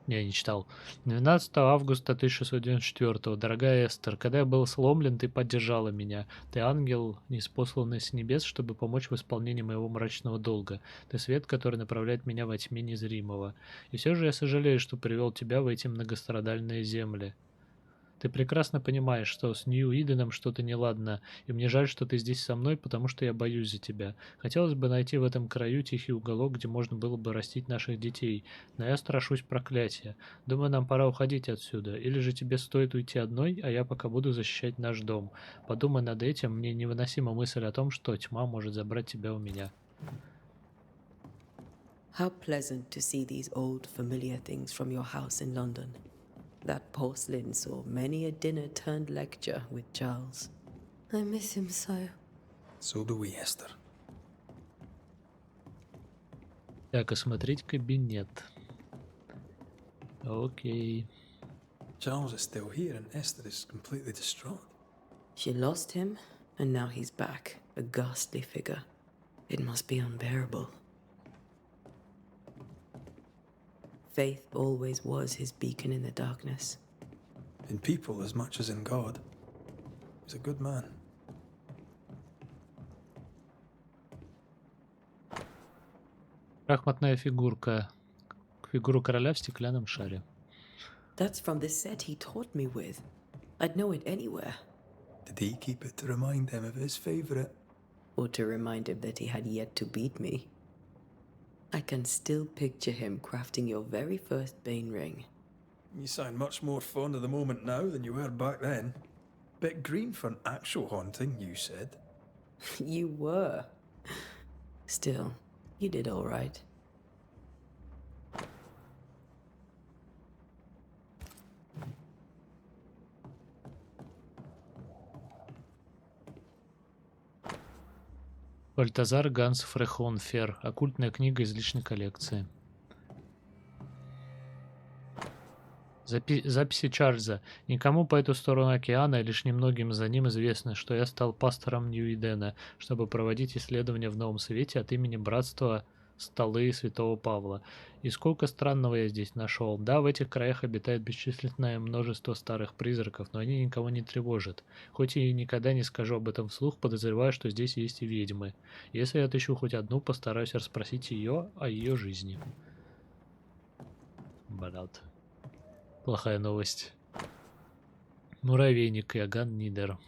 Не читал. 12 августа 1694. Дорогая Эстер, когда я был сломлен, ты поддержала меня. Ты ангел, ниспосланный с небес, чтобы помочь в исполнении моего мрачного долга. Ты свет, который направляет меня во тьме незримого. И все же я сожалею, что привел тебя в эти многострадальные земли. Ты прекрасно понимаешь, что с Нью-Иденом что-то неладно, и мне жаль, что ты здесь со мной, потому что я боюсь за тебя. Хотелось бы найти в этом краю тихий уголок, где можно было бы растить наших детей, но я страшусь проклятия. Думаю, нам пора уходить отсюда, или же тебе стоит уйти одной, а я пока буду защищать наш дом. Подумай над этим, мне невыносима мысль о том, что тьма может забрать тебя у меня. How pleasant to see these old familiar things from your house in London. That porcelain saw many a dinner-turned-lecture with Charles. I miss him so. So do we, Esther. Так, осмотреть кабинет. Окей. Charles is still here and Esther is completely distraught. She lost him, and now he's back, a ghastly figure. It must be unbearable. Faith always was his beacon in the darkness. In people as much as in God. He's a good man. Шахматная фигурка. Фигуру короля в стеклянном шаре. That's from the set he taught me with. I'd know it anywhere. Did he keep it to remind him of his favorite? Or to remind him that he had yet to beat me. I can still picture him crafting your very first Bane ring. You sound much more fond of the moment now than you were back then. Bit green for an actual haunting, you said. You were. Still, you did all right. Бальтазар Ганс Фрехонфер. Оккультная книга из личной коллекции. Записи Чарльза. Никому по эту сторону океана, лишь немногим за ним известно, что я стал пастором Нью-Идена, чтобы проводить исследования в Новом Свете от имени Братства Столы Святого Павла. И сколько странного я здесь нашел. Да, в этих краях обитает бесчисленное множество старых призраков, но они никого не тревожат. Хоть и никогда не скажу об этом вслух, подозреваю, что здесь есть и ведьмы. Если я отыщу хоть одну, постараюсь расспросить ее о ее жизни. Блядь. Плохая новость. Муравейник Иоганн Нидер.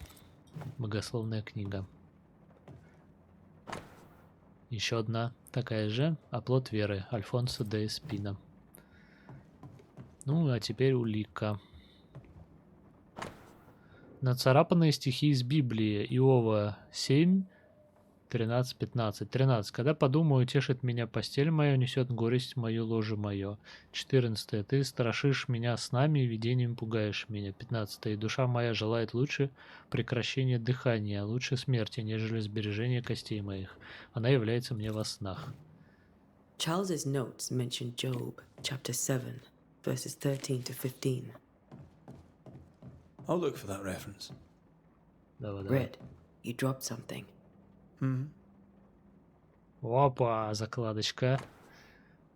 Богословная книга. Еще одна такая же. Оплот веры. Альфонсо де Эспина. Ну, а теперь улика. Нацарапанные стихи из Библии. Иова 7, 13, 15. 13. Когда подумаю, тешит меня постель моя, несет горесть мою ложе мое. 14. Ты страшишь меня снами и видением пугаешь меня. 15. И душа моя желает лучше прекращения дыхания, лучше смерти, нежели сбережения костей моих. Она является мне во снах. Charles's notes mention Job, chapter 7, verses 13 to 15. I'll look for that reference. Red, you dropped something. Опа, закладочка.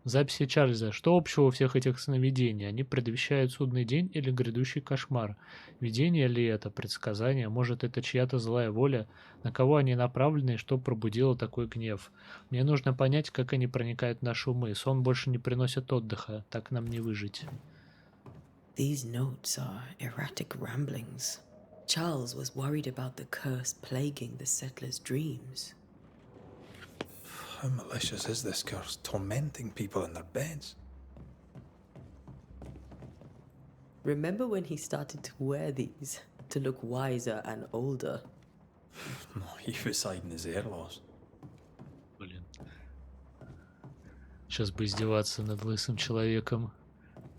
Записи Чарльза. Что общего у всех этих сновидений? Они предвещают судный день или грядущий кошмар? Видение ли это? Предсказание? Может, это чья-то злая воля? На кого они направлены и что пробудило такой гнев? Мне нужно понять, как они проникают в наши умы. Сон больше не приносит отдыха. Так нам не выжить. These notes are erratic ramblings. Charles was worried about the curse plaguing the settlers' dreams. How malicious is this curse, tormenting people in their beds? Remember when he started to wear these to look wiser and older? No, he was hiding his hair loss. Блин. Сейчас бы издеваться над лысым человеком.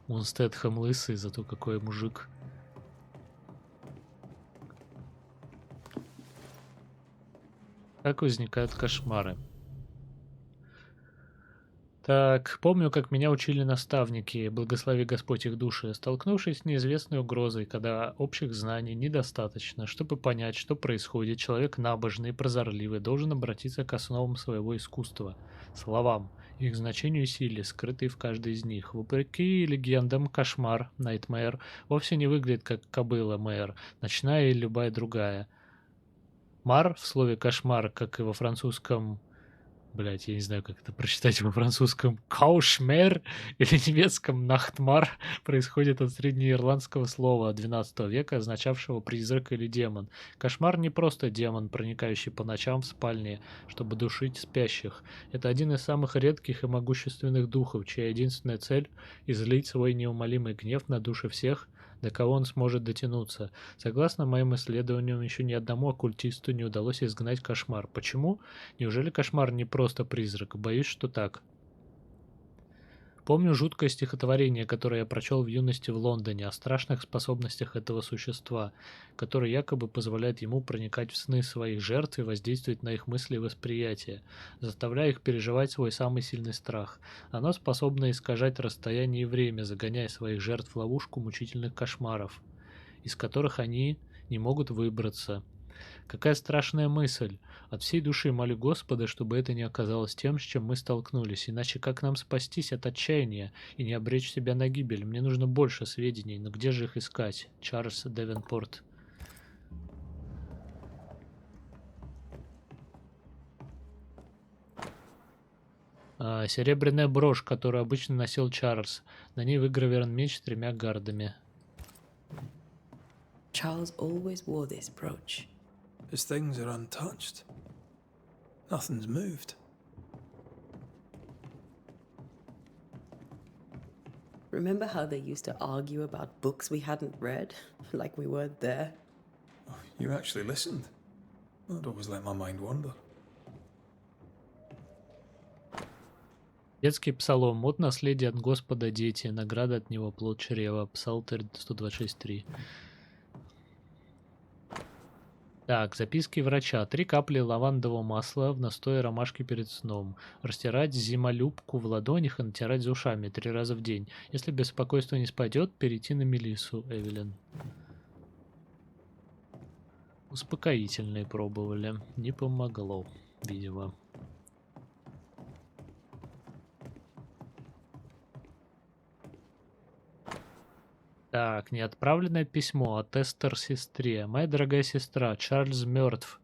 Он Стэтхэм лысый, зато какой мужик. Как возникают кошмары? Так, помню, как меня учили наставники, благослови Господь их души, столкнувшись с неизвестной угрозой, когда общих знаний недостаточно, чтобы понять, что происходит, человек набожный и прозорливый должен обратиться к основам своего искусства, словам, их значению и силе, скрытой в каждой из них. Вопреки легендам, кошмар, nightmare, вовсе не выглядит как кобыла мэр, ночная или любая другая. Мар в слове кошмар, как и во французском... Блять, я не знаю, как это прочитать во французском. Каушмер или немецком нахтмар происходит от среднеирландского слова XII века, означавшего призрак или демон. Кошмар не просто демон, проникающий по ночам в спальне, чтобы душить спящих. Это один из самых редких и могущественных духов, чья единственная цель – излить свой неумолимый гнев на души всех, до кого он сможет дотянуться. Согласно моим исследованиям, еще ни одному оккультисту не удалось изгнать кошмар. Почему? Неужели кошмар не просто призрак? Боюсь, что так. Помню жуткое стихотворение, которое я прочел в юности в Лондоне, о страшных способностях этого существа, которые якобы позволяют ему проникать в сны своих жертв и воздействовать на их мысли и восприятие, заставляя их переживать свой самый сильный страх. Оно способно искажать расстояние и время, загоняя своих жертв в ловушку мучительных кошмаров, из которых они не могут выбраться. Какая страшная мысль! От всей души молю Господа, чтобы это не оказалось тем, с чем мы столкнулись, иначе как нам спастись от отчаяния и не обречь себя на гибель? Мне нужно больше сведений, но где же их искать? Чарльз Девенпорт. Серебряная брошь, которую обычно носил Чарльз. На ней выгравирован меч с 3 гардами. Charles always wore this brooch. His things are untouched. Nothing's moved. Remember how they used to argue about books we hadn't read, like we weren't there? Oh, you actually listened. I'd always let my mind wander. Детский псалом. От наследия от Господа дети, награда от Него плод чрева. Псалтырь 126.3. Так, записки врача. 3 капли лавандового масла в настое ромашки перед сном. Растирать зимолюбку в ладонях и натирать за ушами 3 раза в день. Если беспокойство не спадет, перейти на мелиссу. Эвелин. Успокоительные пробовали. Не помогло, видимо. Так, неотправленное письмо от Эстер сестре. Моя дорогая сестра, Чарльз мертв.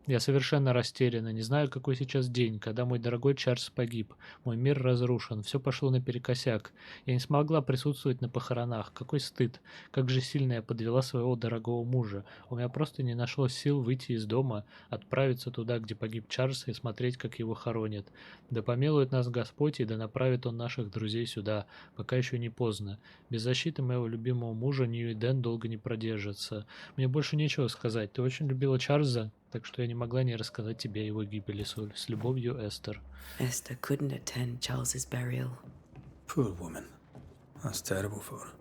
Я совершенно растеряна, не знаю, какой сейчас день, когда мой дорогой Чарльз погиб. Мой мир разрушен, все пошло наперекосяк. Я не смогла присутствовать на похоронах. Какой стыд. Как же сильно я подвела своего дорогого мужа. У меня просто не нашлось сил выйти из дома, отправиться туда, где погиб Чарльз, и смотреть, как его хоронят. Да помилует нас Господь, и да направит Он наших друзей сюда, пока еще не поздно. Без защиты моего любимого мужа Нью и Дэн долго не продержатся. Мне больше нечего сказать. Ты очень любила Чарльза? Так что я не могла не рассказать тебе о его гибели. С любовью, Эстер. Esther couldn't attend Charles's burial. Poor woman. That's terrible for her.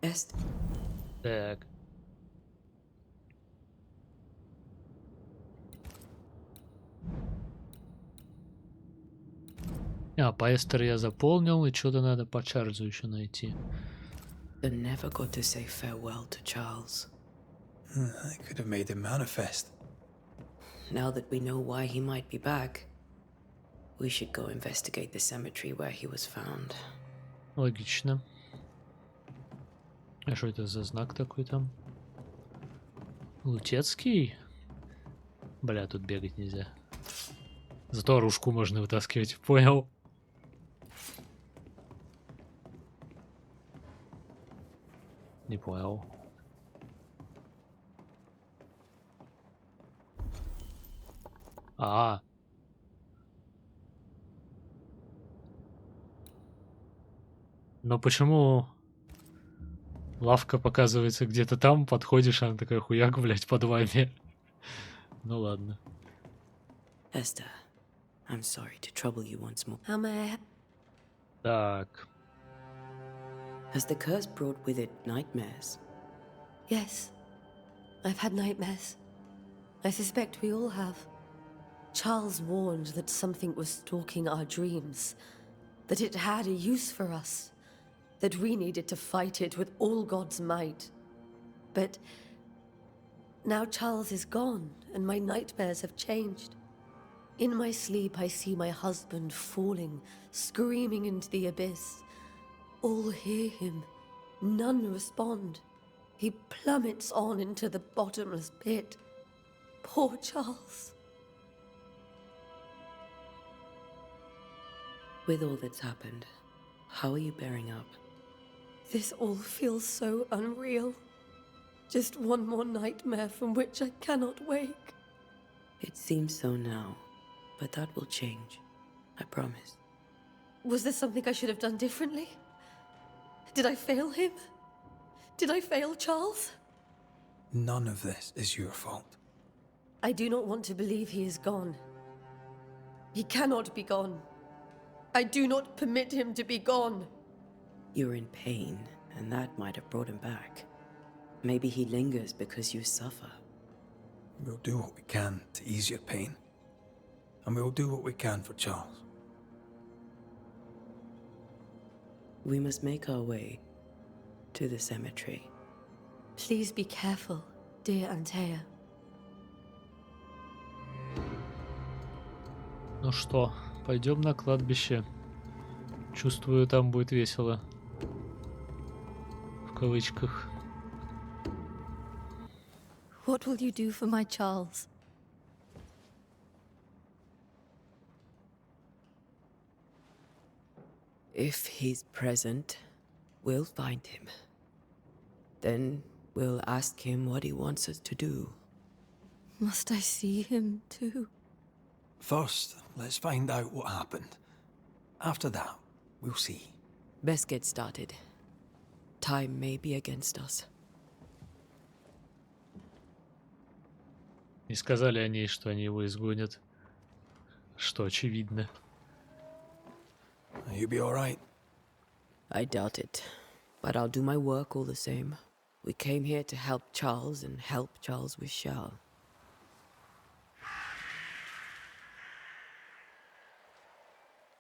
Esther. Так. А, Пайстер я заполнил, и что-то надо по Чарльзу еще найти. I never got to say farewell to Charles. I could have made him manifest. Now that we know why he might be back, we should go investigate the cemetery where he was found. Логично. А что это за знак такой там? Лутецкий? Бля, тут бегать нельзя. Зато оружку можно вытаскивать, понял? Не понял. А. Но почему лавка показывается где-то там, подходишь, она такая хуяк, блядь, под вами. Ну ладно. Esther, I'm sorry to trouble you once more. How may I... Так. Has the curse brought with it nightmares? Yes. I've had nightmares. I suspect we all have. Charles warned that something was stalking our dreams, that it had a use for us, that we needed to fight it with all God's might. But now Charles is gone, and my nightmares have changed. In my sleep, I see my husband falling, screaming into the abyss. All hear him. None respond. He plummets on into the bottomless pit. Poor Charles. With all that's happened, how are you bearing up? This all feels so unreal. Just one more nightmare from which I cannot wake. It seems so now, but that will change. I promise. Was there something I should have done differently? Did I fail him? Did I fail Charles? None of this is your fault. I do not want to believe he is gone. He cannot be gone. I do not permit him to be gone. You're in pain, and that might have brought him back. Maybe he lingers because you suffer. We'll do what we can to ease your pain. And we'll do what we can for Charles. We must make our way to the cemetery. Please be careful, dear Антея. Ну что, пойдем на кладбище. Чувствую, там будет весело. В кавычках. What will you do for my Charles? If he's present, we'll find him. Then we'll ask him what he wants us to do. Must I see him too? First, let's find out what happened. After that, we'll see. Best get started. Time may be against us. Не сказали они, что они его изгонят. Что очевидно. You be all right? I doubt it. But I'll do my work all the same. We came here to help Charles, and help Charles we shall.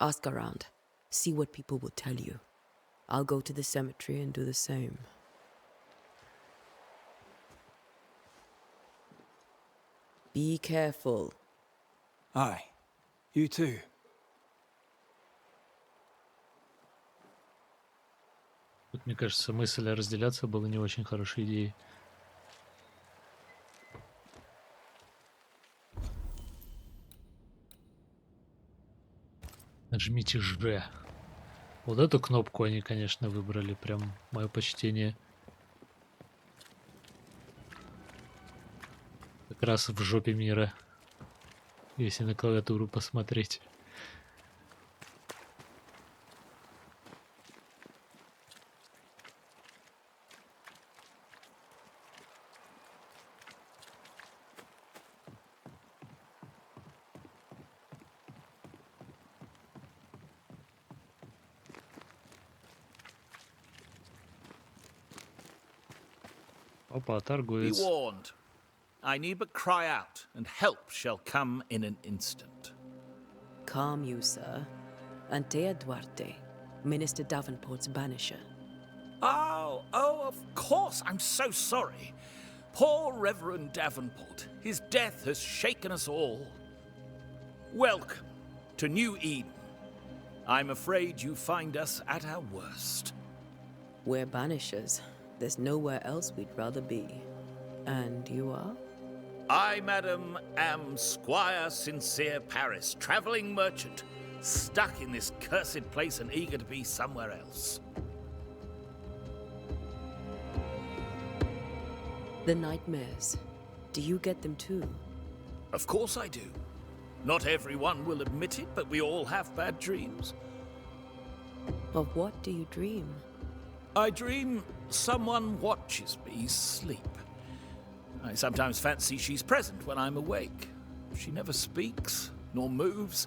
Ask around. See what people will tell you. I'll go to the cemetery and do the same. Be careful. Aye. You too. Тут, мне кажется, мысль разделяться была не очень хорошей идеей. Нажмите «Ж». Вот эту кнопку они, конечно, выбрали. Прям мое почтение. Как раз в жопе мира. Если на клавиатуру посмотреть. Опа, Be торговец. warned. I need but cry out, and help shall come in an instant. Calm you, sir. Антея Дуарте, Minister Davenport's banisher. Oh, of course. I'm so sorry. Poor Reverend Davenport. His death has shaken us all. Welcome to New Eden. I'm afraid you find us at our worst. We're banishers. There's nowhere else we'd rather be. And you are? I, madam, am Squire Sincere Paris, travelling merchant, stuck in this cursed place and eager to be somewhere else. The nightmares. Do you get them too? Of course I do. Not everyone will admit it, but we all have bad dreams. Of what do you dream? I dream someone watches me sleep. I sometimes fancy she's present when I'm awake. She never speaks, nor moves.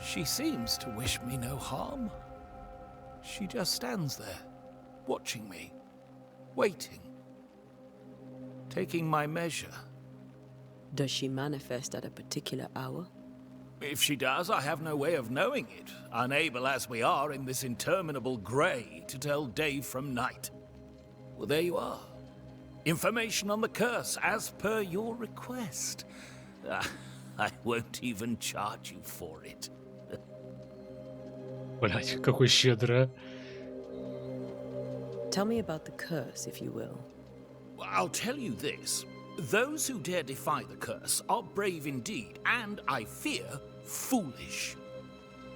She seems to wish me no harm. She just stands there, watching me, waiting, taking my measure. Does she manifest at a particular hour? If she does, I have no way of knowing it, unable as we are in this interminable grey to tell day from night. Well, there you are. Information on the curse, as per your request. I won't even charge you for it. Блять, какой щедрый, а. Tell me about the curse, if you will. I'll tell you this. Those who dare defy the curse are brave indeed, and, I fear, foolish.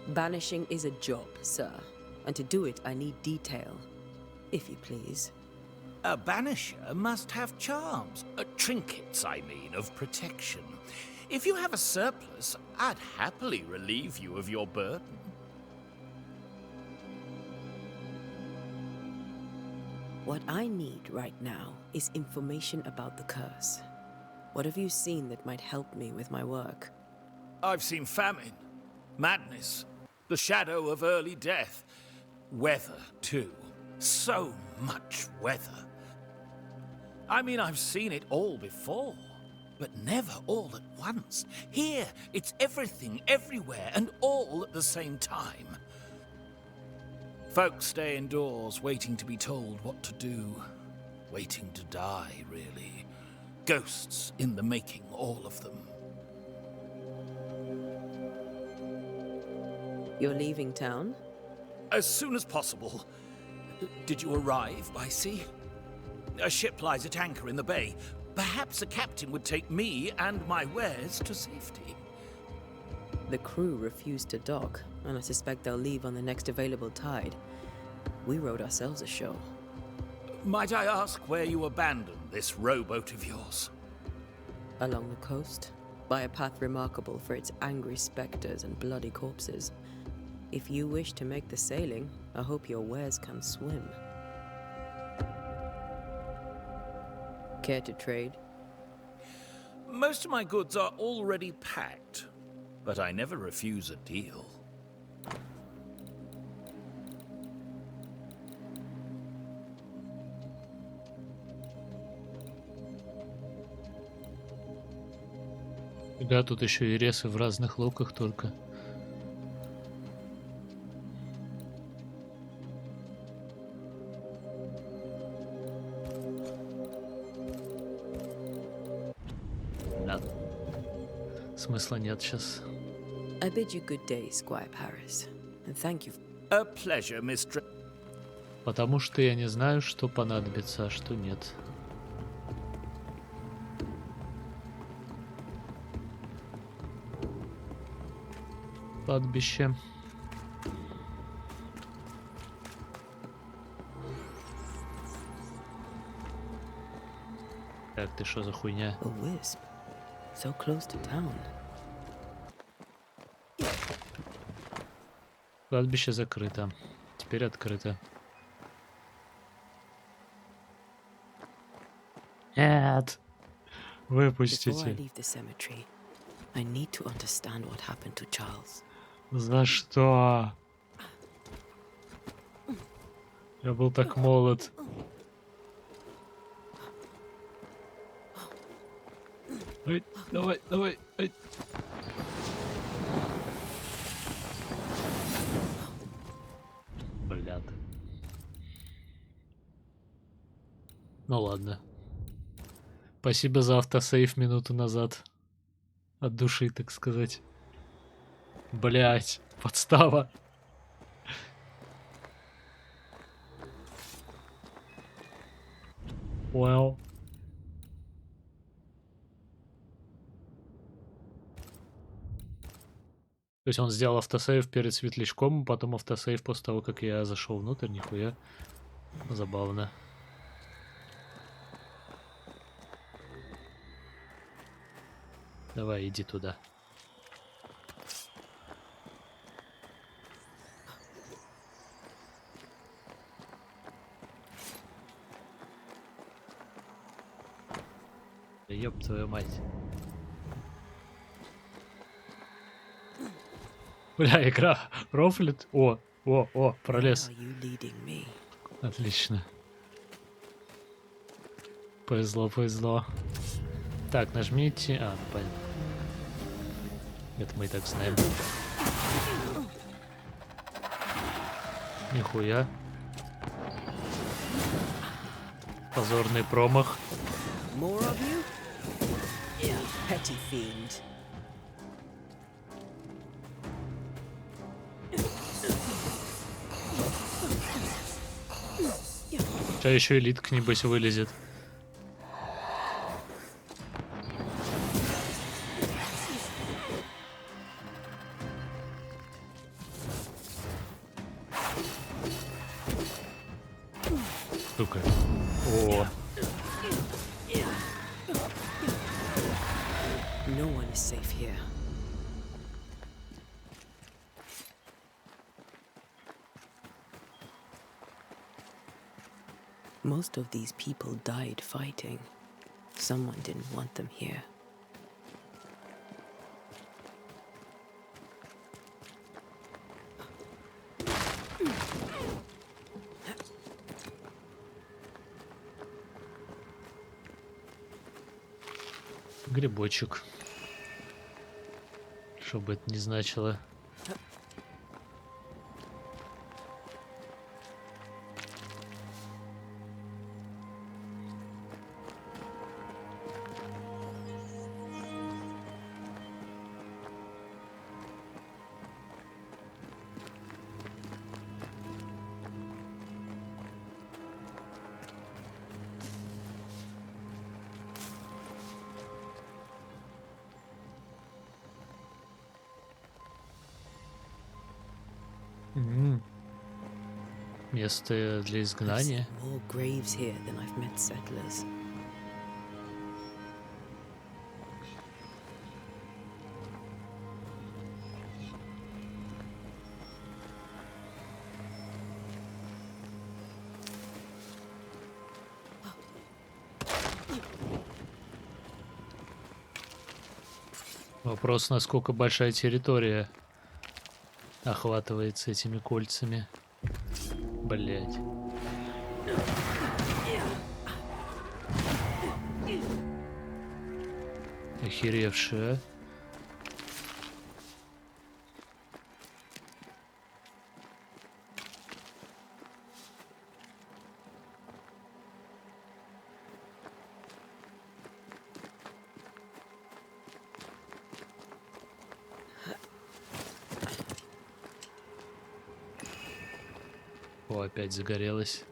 Banishing is a job, sir. And to do it, I need detail. If you please. A banisher must have charms. Trinkets, I mean, of protection. If you have a surplus, I'd happily relieve you of your burden. What I need right now is information about the curse. What have you seen that might help me with my work? I've seen famine, madness, the shadow of early death. Weather, too. So much weather. I mean, I've seen it all before, but never all at once. Here, it's everything, everywhere, and all at the same time. Folks stay indoors, waiting to be told what to do. Waiting to die, really. Ghosts in the making, all of them. You're leaving town? As soon as possible. Did you arrive by sea? A ship lies at anchor in the bay. Perhaps a captain would take me and my wares to safety. The crew refused to dock, and I suspect they'll leave on the next available tide. We rode ourselves ashore. Might I ask where you abandoned this rowboat of yours? Along the coast, by a path remarkable for its angry specters and bloody corpses. If you wish to make the sailing, I hope your wares can swim. Care to trade? Most of my goods are already packed, but I never refuse a deal. Да, тут еще и ресы в разных локах только. Да. Смысла нет сейчас. I bid you good day, Squire Paris, and thank you. A pleasure, Mistress. Потому что я не знаю, что понадобится, а что нет. Кладбище. Так, ты что за хуйня? A wisp, so close to town. Кладбище закрыто. Теперь открыто. Нет. Before I Выпустите. leave the cemetery, I need to understand what happened to Charles. За что? Я был так молод. Ой, давай, давай. Ой. Ну ладно. Спасибо за автосейв минуту назад. От души, так сказать. Блять, подстава. Понял. То есть он сделал автосейв перед светлячком, потом автосейв после того, как я зашел внутрь, нихуя. Забавно. Давай, иди туда. Да ёб твою мать. Бля, игра рофлит. О, пролез. Отлично. Повезло, повезло. Так, нажмите. А, ну понятно. Это мы и так знаем. Нихуя. Позорный промах. More of you? Petty fiend. Сейчас еще элитка, небось, вылезет. Сука. О. No one is safe here. Most of these people died fighting. Someone didn't want them here. Грибочек. Что бы это ни значило. Место для изгнания. More graves here than I've met settlers. Вопрос, насколько большая территория охватывается этими кольцами. Блять. Охеревшая. О, опять загорелась.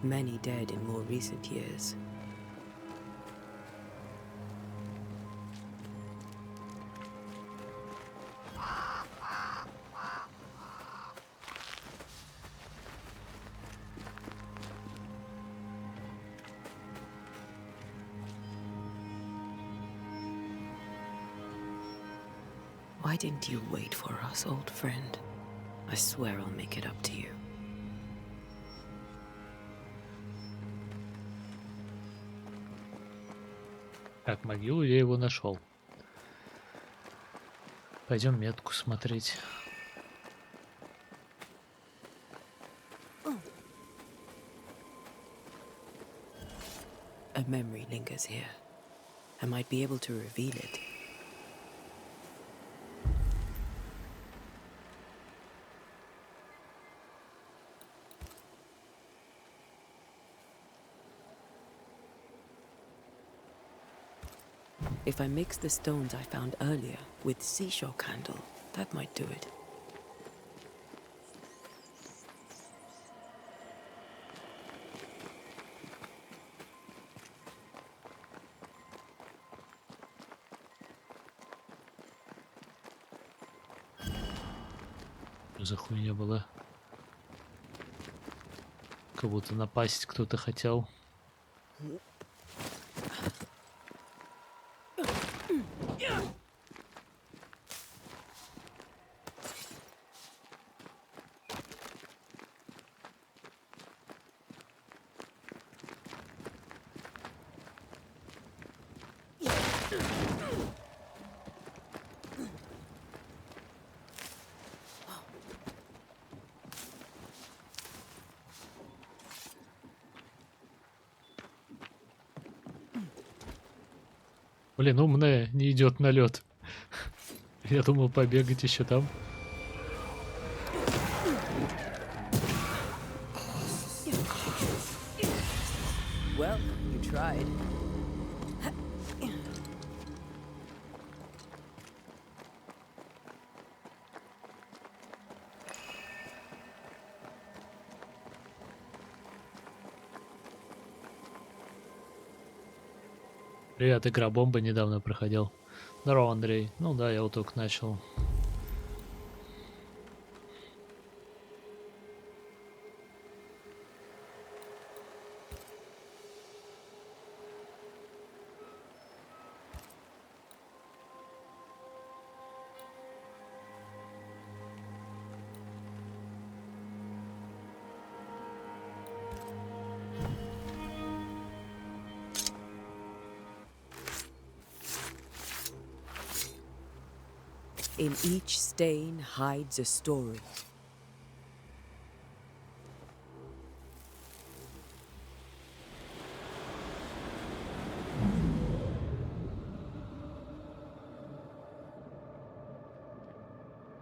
Many dead in more recent years. Why didn't you wait for us, old friend? I swear I'll make it up to you. Так, могилу я его нашел. Пойдем метку смотреть. A memory lingers here. I might be able to reveal it. If I mix the stones I found earlier with seashore candle, that might do it. Что за хуйня была? Как будто напасть кто-то хотел. Блин, умная, не идет на лед. Я думал побегать еще там. Well, you tried. Привет, игра бомба недавно проходил. Здорово, Андрей. Ну да, я вот только начал. In each stain hides a story.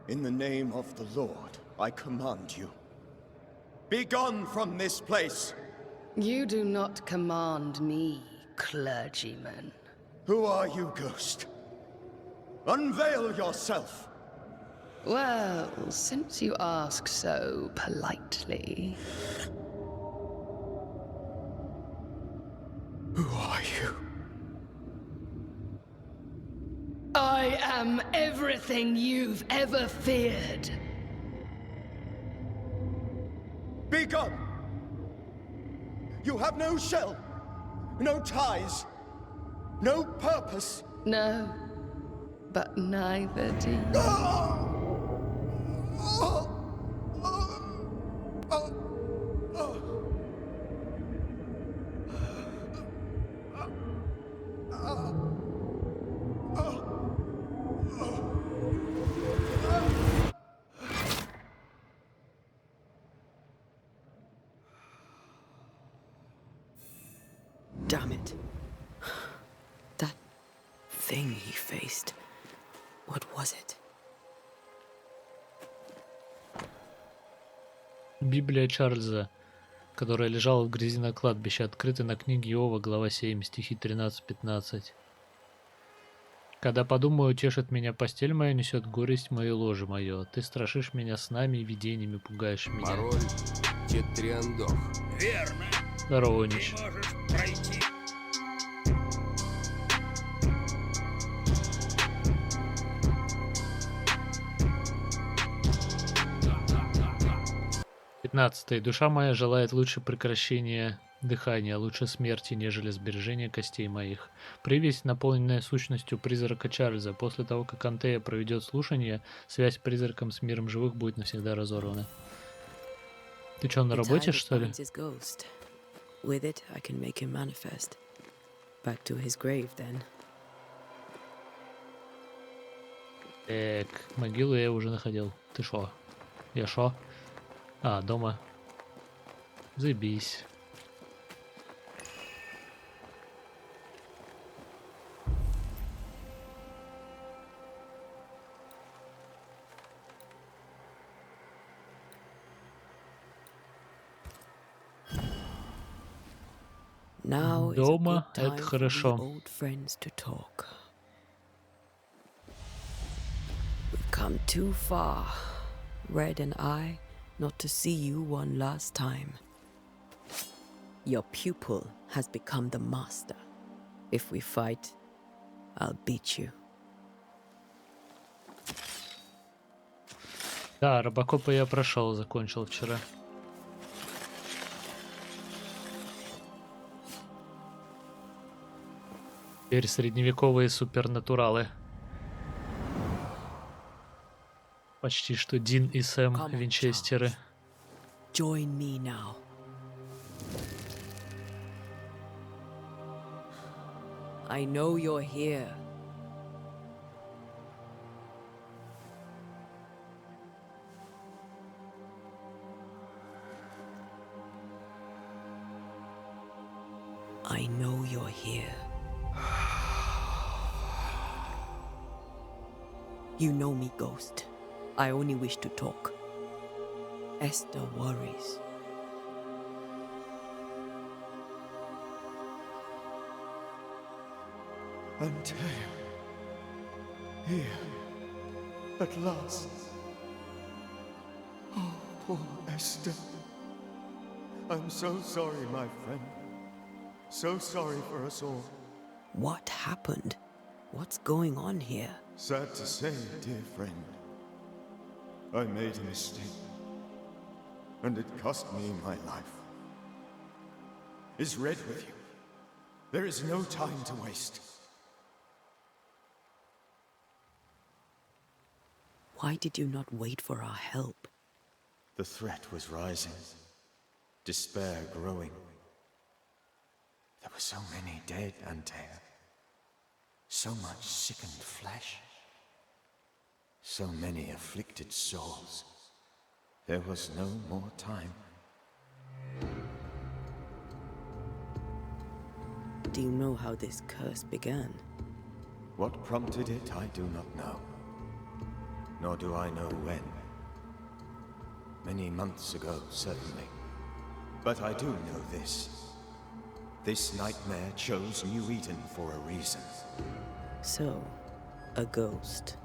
In the name of the Lord, I command you. Be gone from this place! You do not command me, clergyman. Who are you, ghost? Unveil yourself! Well, since you ask so politely... Who are you? I am everything you've ever feared. Be gone! You have no shell, no ties, no purpose. No, but neither do you. Damn it. That thing he faced. What was it? Библия Чарльза, которая лежала в грязи на кладбище, открыта на книге Иова, глава 7, стихи 13-15. Когда подумаю, тешит меня постель моя, несет горесть мою ложе мое. Ты страшишь меня снами и видениями, пугаешь меня. Пароль Тетриандох. Верно. Здорово, Нич. Ты можешь пройти. Пятнадцатый. Душа моя желает лучше прекращения дыхания, лучше смерти, нежели сбережения костей моих. Привязь, наполненная сущностью призрака Чарльза. После того, как Антея проведет слушание, связь с призраком с миром живых будет навсегда разорвана. Ты что, на работе, что ли? With it, I can make him manifest. Back to his grave, then. Могилу я уже находил. Ты шо? Я шо? А, дома. Заебись. Now is a Дома good это time for we хорошо. old friends to talk. We've come too far, Red and I, not to see you one last time. Your pupil has become the master. If we fight, I'll beat you. Да, Робокопа я прошел, закончил вчера. Теперь средневековые супернатуралы. Почти что Дин и Сэм Винчестеры. Join me now. I know you're here. I know you're here. You know me, Ghost. I only wish to talk. Esther worries. Антея. Here. At last. Oh, poor Esther. I'm so sorry, my friend. So sorry for us all. What happened? What's going on here? Sad to say, dear friend. I made a mistake. And it cost me my life. Is Red with you? There is no time to waste. Why did you not wait for our help? The threat was rising. Despair growing. There were so many dead, Antея. So much sickened flesh. So many afflicted souls. There was no more time. Do you know how this curse began? What prompted it, I do not know. Nor do I know when. Many months ago, certainly. But I do know this. This nightmare chose New Eden for a reason. So, a ghost.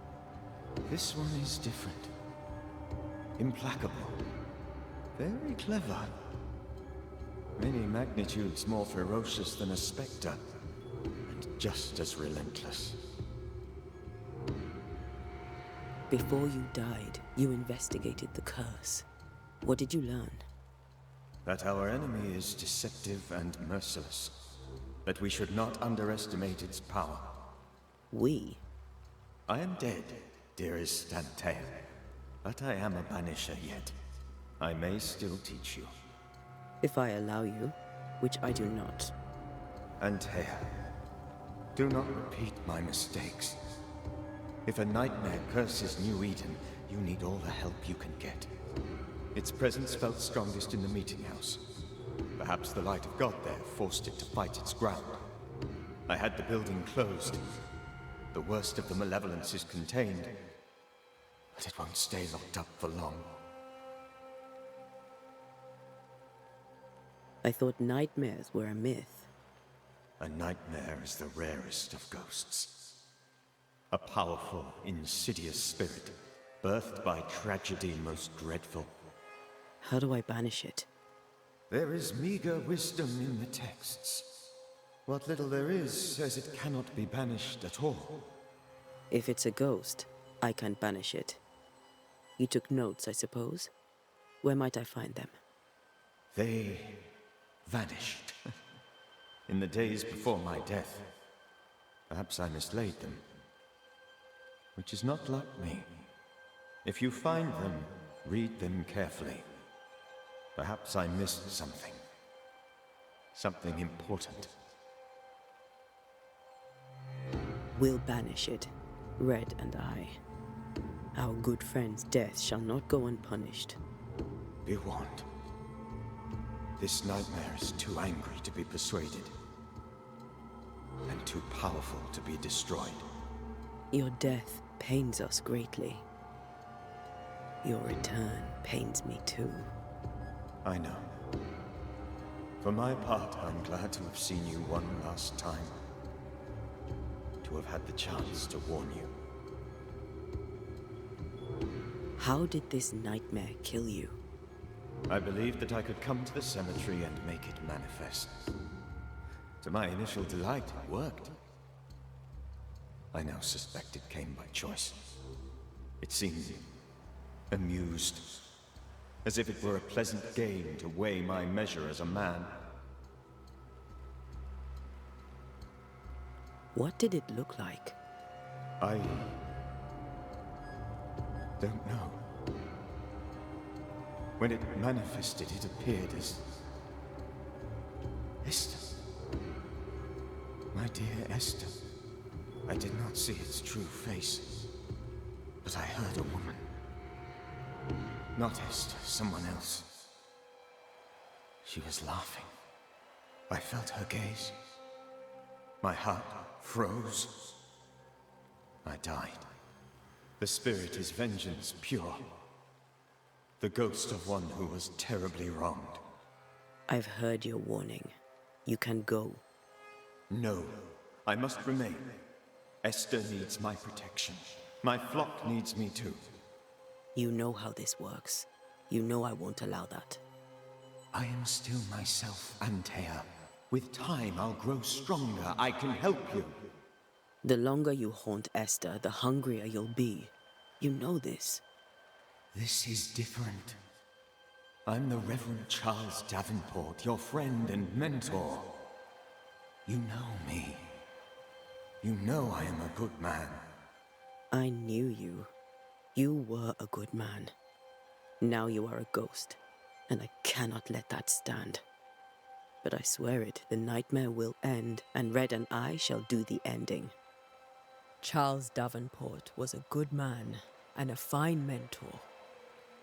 This one is different. Implacable. Very clever. Many magnitudes more ferocious than a spectre. And just as relentless. Before you died, you investigated the curse. What did you learn? That our enemy is deceptive and merciless. That we should not underestimate its power. We? I am dead, dearest Antея. But I am a banisher yet. I may still teach you. If I allow you, which I do not. Antея, do not repeat my mistakes. If a nightmare curses New Eden, you need all the help you can get. Its presence felt strongest in the meeting house. Perhaps the light of God there forced it to fight its ground. I had the building closed. The worst of the malevolence is contained, but it won't stay locked up for long. I thought nightmares were a myth. A nightmare is the rarest of ghosts. A powerful, insidious spirit, birthed by tragedy most dreadful. How do I banish it? There is meager wisdom in the texts. What little there is says it cannot be banished at all. If it's a ghost, I can't banish it. You took notes, I suppose? Where might I find them? They vanished. In the days before my death. Perhaps I mislaid them. Which is not like me. If you find them, read them carefully. Perhaps I missed something. Something important. We'll banish it, Red and I. Our good friend's death shall not go unpunished. Be warned. This nightmare is too angry to be persuaded, and too powerful to be destroyed. Your death pains us greatly. Your return pains me too. I know. For my part, I'm glad to have seen you one last time. To have had the chance to warn you. How did this nightmare kill you? I believed that I could come to the cemetery and make it manifest. To my initial delight, it worked. I now suspect it came by choice. It seemed amused, as if it were a pleasant game to weigh my measure as a man. What did it look like? I don't know. When it manifested, it appeared as Esther. My dear Esther. I did not see its true face, but I heard a woman. Not Esther, someone else. She was laughing. I felt her gaze. My heart froze. I died. The spirit is vengeance pure. The ghost of one who was terribly wronged. I've heard your warning. You can go. No, I must remain. Esther needs my protection. My flock needs me too. You know how this works. You know I won't allow that. I am still myself, Антея. With time, I'll grow stronger. I can help you. The longer you haunt Esther, the hungrier you'll be. You know this. This is different. I'm the Reverend Charles Davenport, your friend and mentor. You know me. You know I am a good man. I knew you. You were a good man. Now you are a ghost, and I cannot let that stand. But I swear it, the nightmare will end, and Red and I shall do the ending. Charles Davenport was a good man and a fine mentor.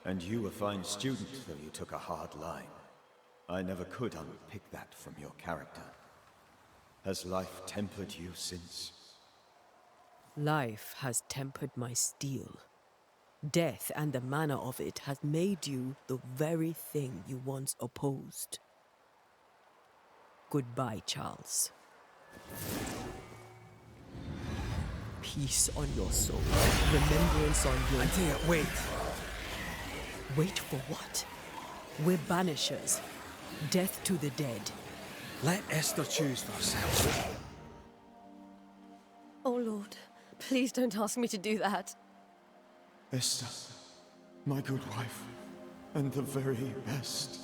And you a fine student, though you took a hard line. I never could unpick that from your character. Has life tempered you since? Life has tempered my steel. Death and the manner of it has made you the very thing you once opposed. Goodbye, Charles. Peace on your soul. Remembrance on your... Антея, wait! Wait for what? We're banishers. Death to the dead. Let Esther choose for herself. Oh, Lord, please don't ask me to do that. Esther, my good wife, and the very best.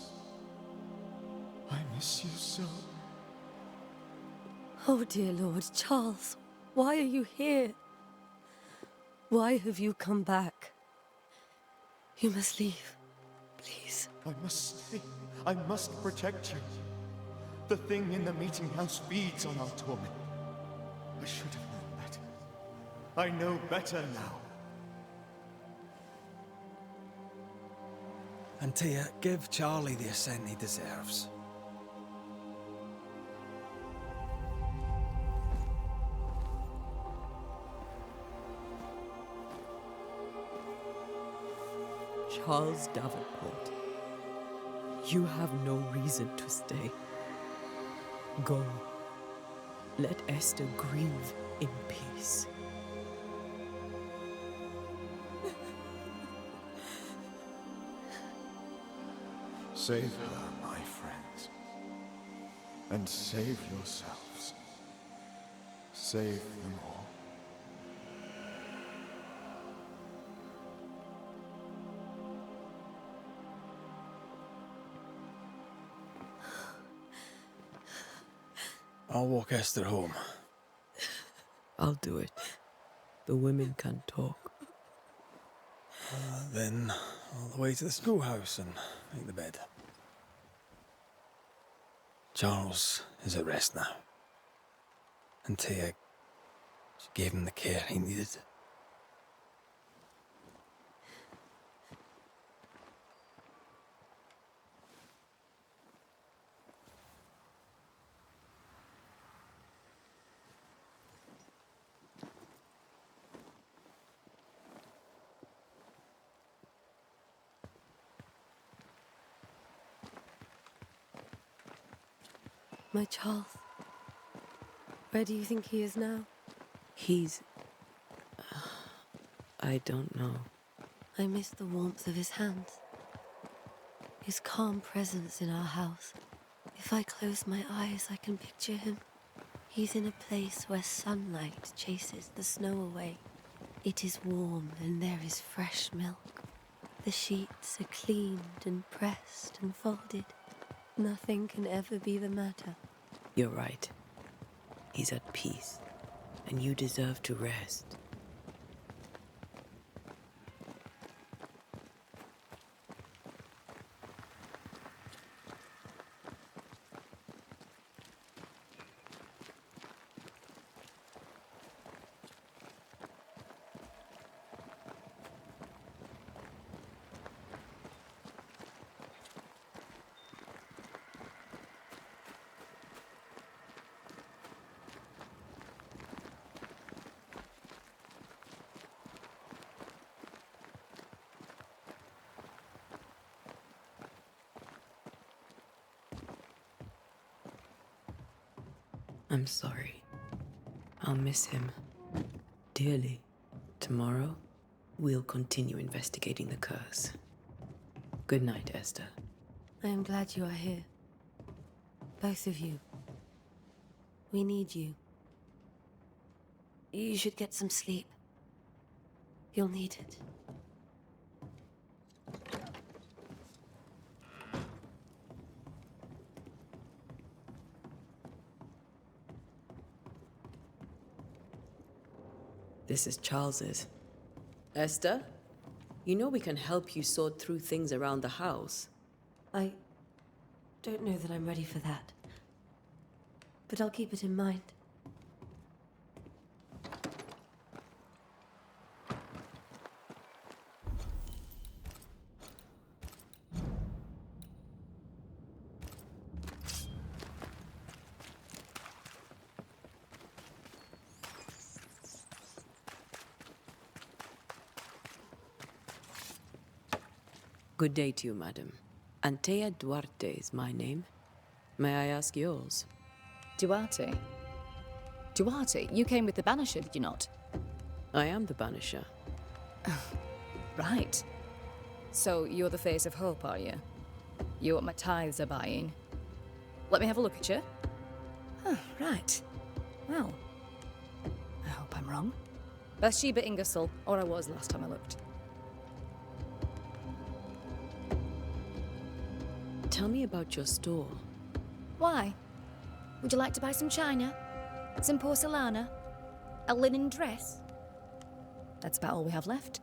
I miss you so. Oh, dear Lord, Charles, why are you here? Why have you come back? You must leave, please. I must stay. I must protect you. The thing in the meeting house feeds on our torment. I should have known better. I know better now. Антея, give Charlie the ascent he deserves. Charles Davenport, you have no reason to stay. Go. Let Esther grieve in peace. Save her, my friends. And save yourselves. Save them all. I'll walk Esther home. I'll do it. The women can talk. Then all the way to the schoolhouse and make the bed. Charles is at rest now. Антея, she gave him the care he needed. My Charles. Where do you think he is now? He's... I don't know. I miss the warmth of his hands. His calm presence in our house. If I close my eyes, I can picture him. He's in a place where sunlight chases the snow away. It is warm and there is fresh milk. The sheets are cleaned and pressed and folded. Nothing can ever be the matter. You're right. He's at peace, and you deserve to rest. I'm sorry. I'll miss him dearly. Tomorrow, we'll continue investigating the curse. Good night, Esther. I am glad you are here. Both of you. We need you. You should get some sleep. You'll need it. This is Charles's. Esther, you know we can help you sort through things around the house. I don't know that I'm ready for that. But I'll keep it in mind. Good day to you, madam. Anteya Duarte is my name. May I ask yours? Duarte? Duarte? You came with the Banisher, did you not? I am the Banisher. Right. So you're the face of hope, are you? You're what my tithes are buying. Let me have a look at you. Oh, right. Well, I hope I'm wrong. Bathsheba Ingersoll, or I was last time I looked. Tell me about your store. Why? Would you like to buy some china? Some porcelana? A linen dress? That's about all we have left.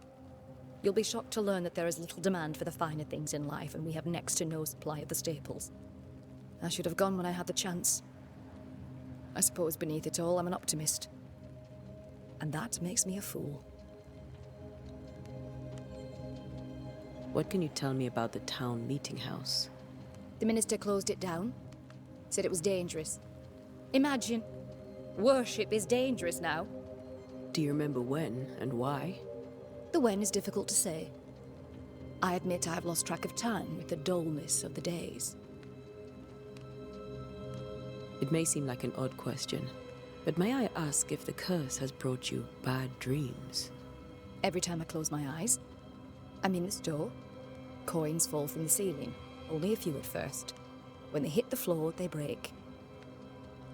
You'll be shocked to learn that there is little demand for the finer things in life, and we have next to no supply of the staples. I should have gone when I had the chance. I suppose beneath it all, I'm an optimist. And that makes me a fool. What can you tell me about the town meeting house? The minister closed it down. Said it was dangerous. Imagine. Worship is dangerous now. Do you remember when and why? The when is difficult to say. I admit I have lost track of time with the dullness of the days. It may seem like an odd question, but may I ask if the curse has brought you bad dreams? Every time I close my eyes, I'm in the store. Coins fall from the ceiling. Only a few at first. When they hit the floor, they break.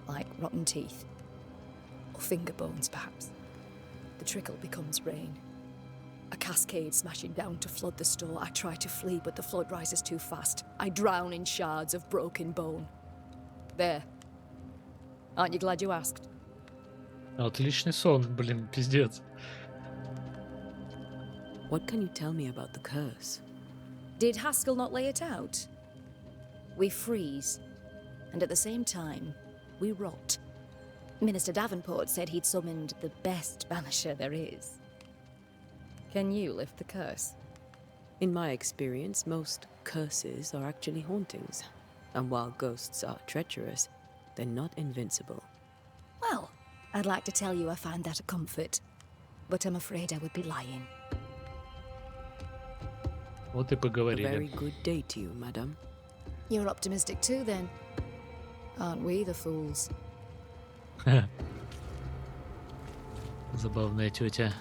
Like rotten teeth. Or finger bones, perhaps. The trickle becomes rain. A cascade smashing down to flood the store. I try to flee, but the flood rises too fast. I drown in shards of broken bone. There. Aren't you glad you asked? Отличный сон, блин, пиздец. What can you tell me about the curse? Did Haskell not lay it out? We freeze, and at the same time, we rot. Minister Davenport said he'd summoned the best banisher there is. Can you lift the curse? In my experience, most curses are actually hauntings. And while ghosts are treacherous, they're not invincible. Well, I'd like to tell you I find that a comfort, but I'm afraid I would be lying. Вот и A поговорили. very good day to you, madam. You're optimistic too, then. Aren't we the fools? Забавная тетя.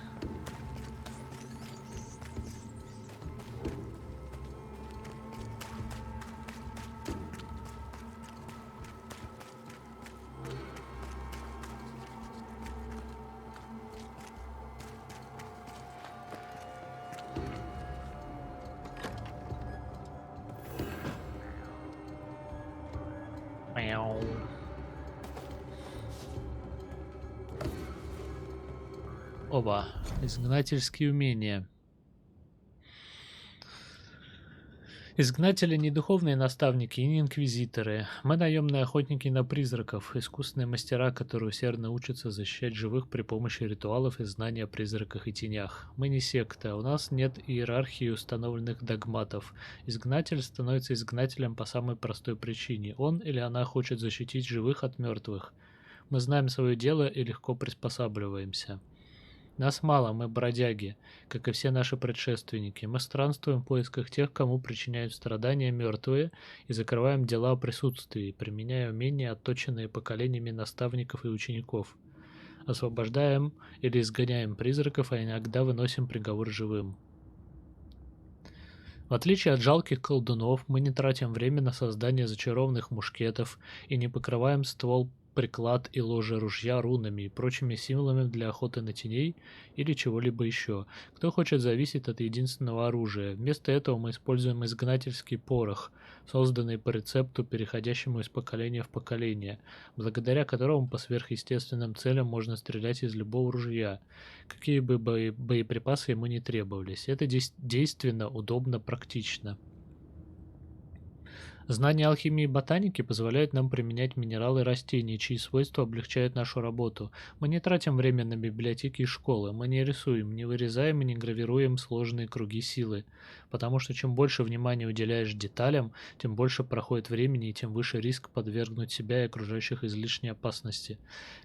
Оба. Изгнательские умения. Изгнатели не духовные наставники и не инквизиторы. Мы наемные охотники на призраков, искусные мастера, которые усердно учатся защищать живых при помощи ритуалов и знаний о призраках и тенях. Мы не секта, у нас нет иерархии установленных догматов. Изгнатель становится изгнателем по самой простой причине. Он или она хочет защитить живых от мертвых. Мы знаем свое дело и легко приспосабливаемся. Нас мало, мы бродяги, как и все наши предшественники. Мы странствуем в поисках тех, кому причиняют страдания мертвые, и закрываем дела о присутствии, применяя умения, отточенные поколениями наставников и учеников. Освобождаем или изгоняем призраков, а иногда выносим приговор живым. В отличие от жалких колдунов, мы не тратим время на создание зачарованных мушкетов и не покрываем ствол, приклад и ложе ружья рунами и прочими символами для охоты на теней или чего-либо еще. Кто хочет зависеть от единственного оружия. Вместо этого мы используем изгнательский порох, созданный по рецепту, переходящему из поколения в поколение, благодаря которому по сверхъестественным целям можно стрелять из любого ружья, какие бы боеприпасы ему не требовались. Это действенно, удобно, практично. Знания алхимии и ботаники позволяют нам применять минералы и растения, чьи свойства облегчают нашу работу. Мы не тратим время на библиотеки и школы, мы не рисуем, не вырезаем и не гравируем сложные круги силы, потому что чем больше внимания уделяешь деталям, тем больше проходит времени и тем выше риск подвергнуть себя и окружающих излишней опасности.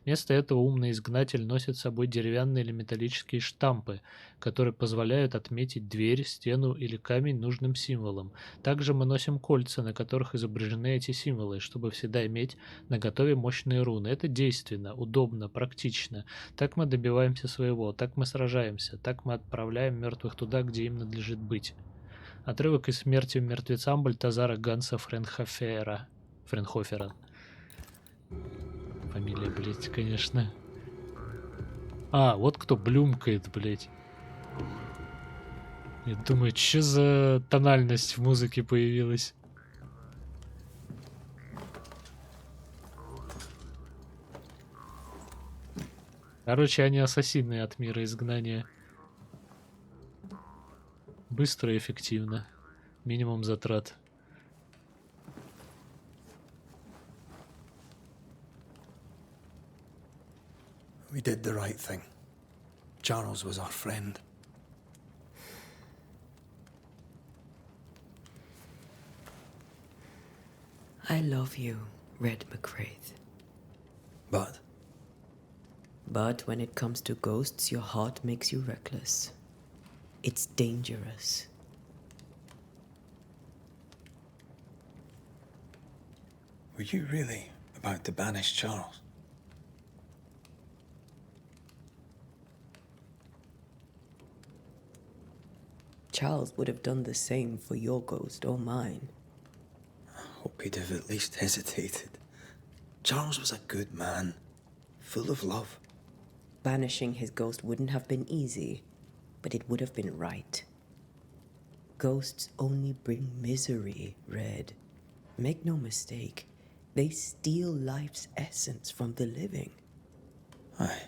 Вместо этого умный изгнатель носит с собой деревянные или металлические штампы, которые позволяют отметить дверь, стену или камень нужным символом. Также мы носим кольца, на которых изображены эти символы, чтобы всегда иметь наготове мощные руны. Это действенно, удобно, практично. Так мы добиваемся своего, так мы сражаемся, так мы отправляем мертвых туда, где им надлежит быть. Отрывок из «Смерти мертвецам» Бальтазара Ганса Френхофера. Фамилия, блять, конечно. А, вот кто блюмкает, блять. Я думаю, что за тональность в музыке появилась? Короче, они ассасины от мира изгнания. Быстро и эффективно. Минимум затрат. We did the right thing. Charles was our friend. I love you, Red McCraith. But when it comes to ghosts, your heart makes you reckless. It's dangerous. were you really about to banish Charles? Charles would have done the same for your ghost or mine. I hope he'd have at least hesitated. Charles was a good man, full of love. Banishing his ghost wouldn't have been easy, but it would have been right. Ghosts only bring misery, Red. Make no mistake, they steal life's essence from the living. Aye.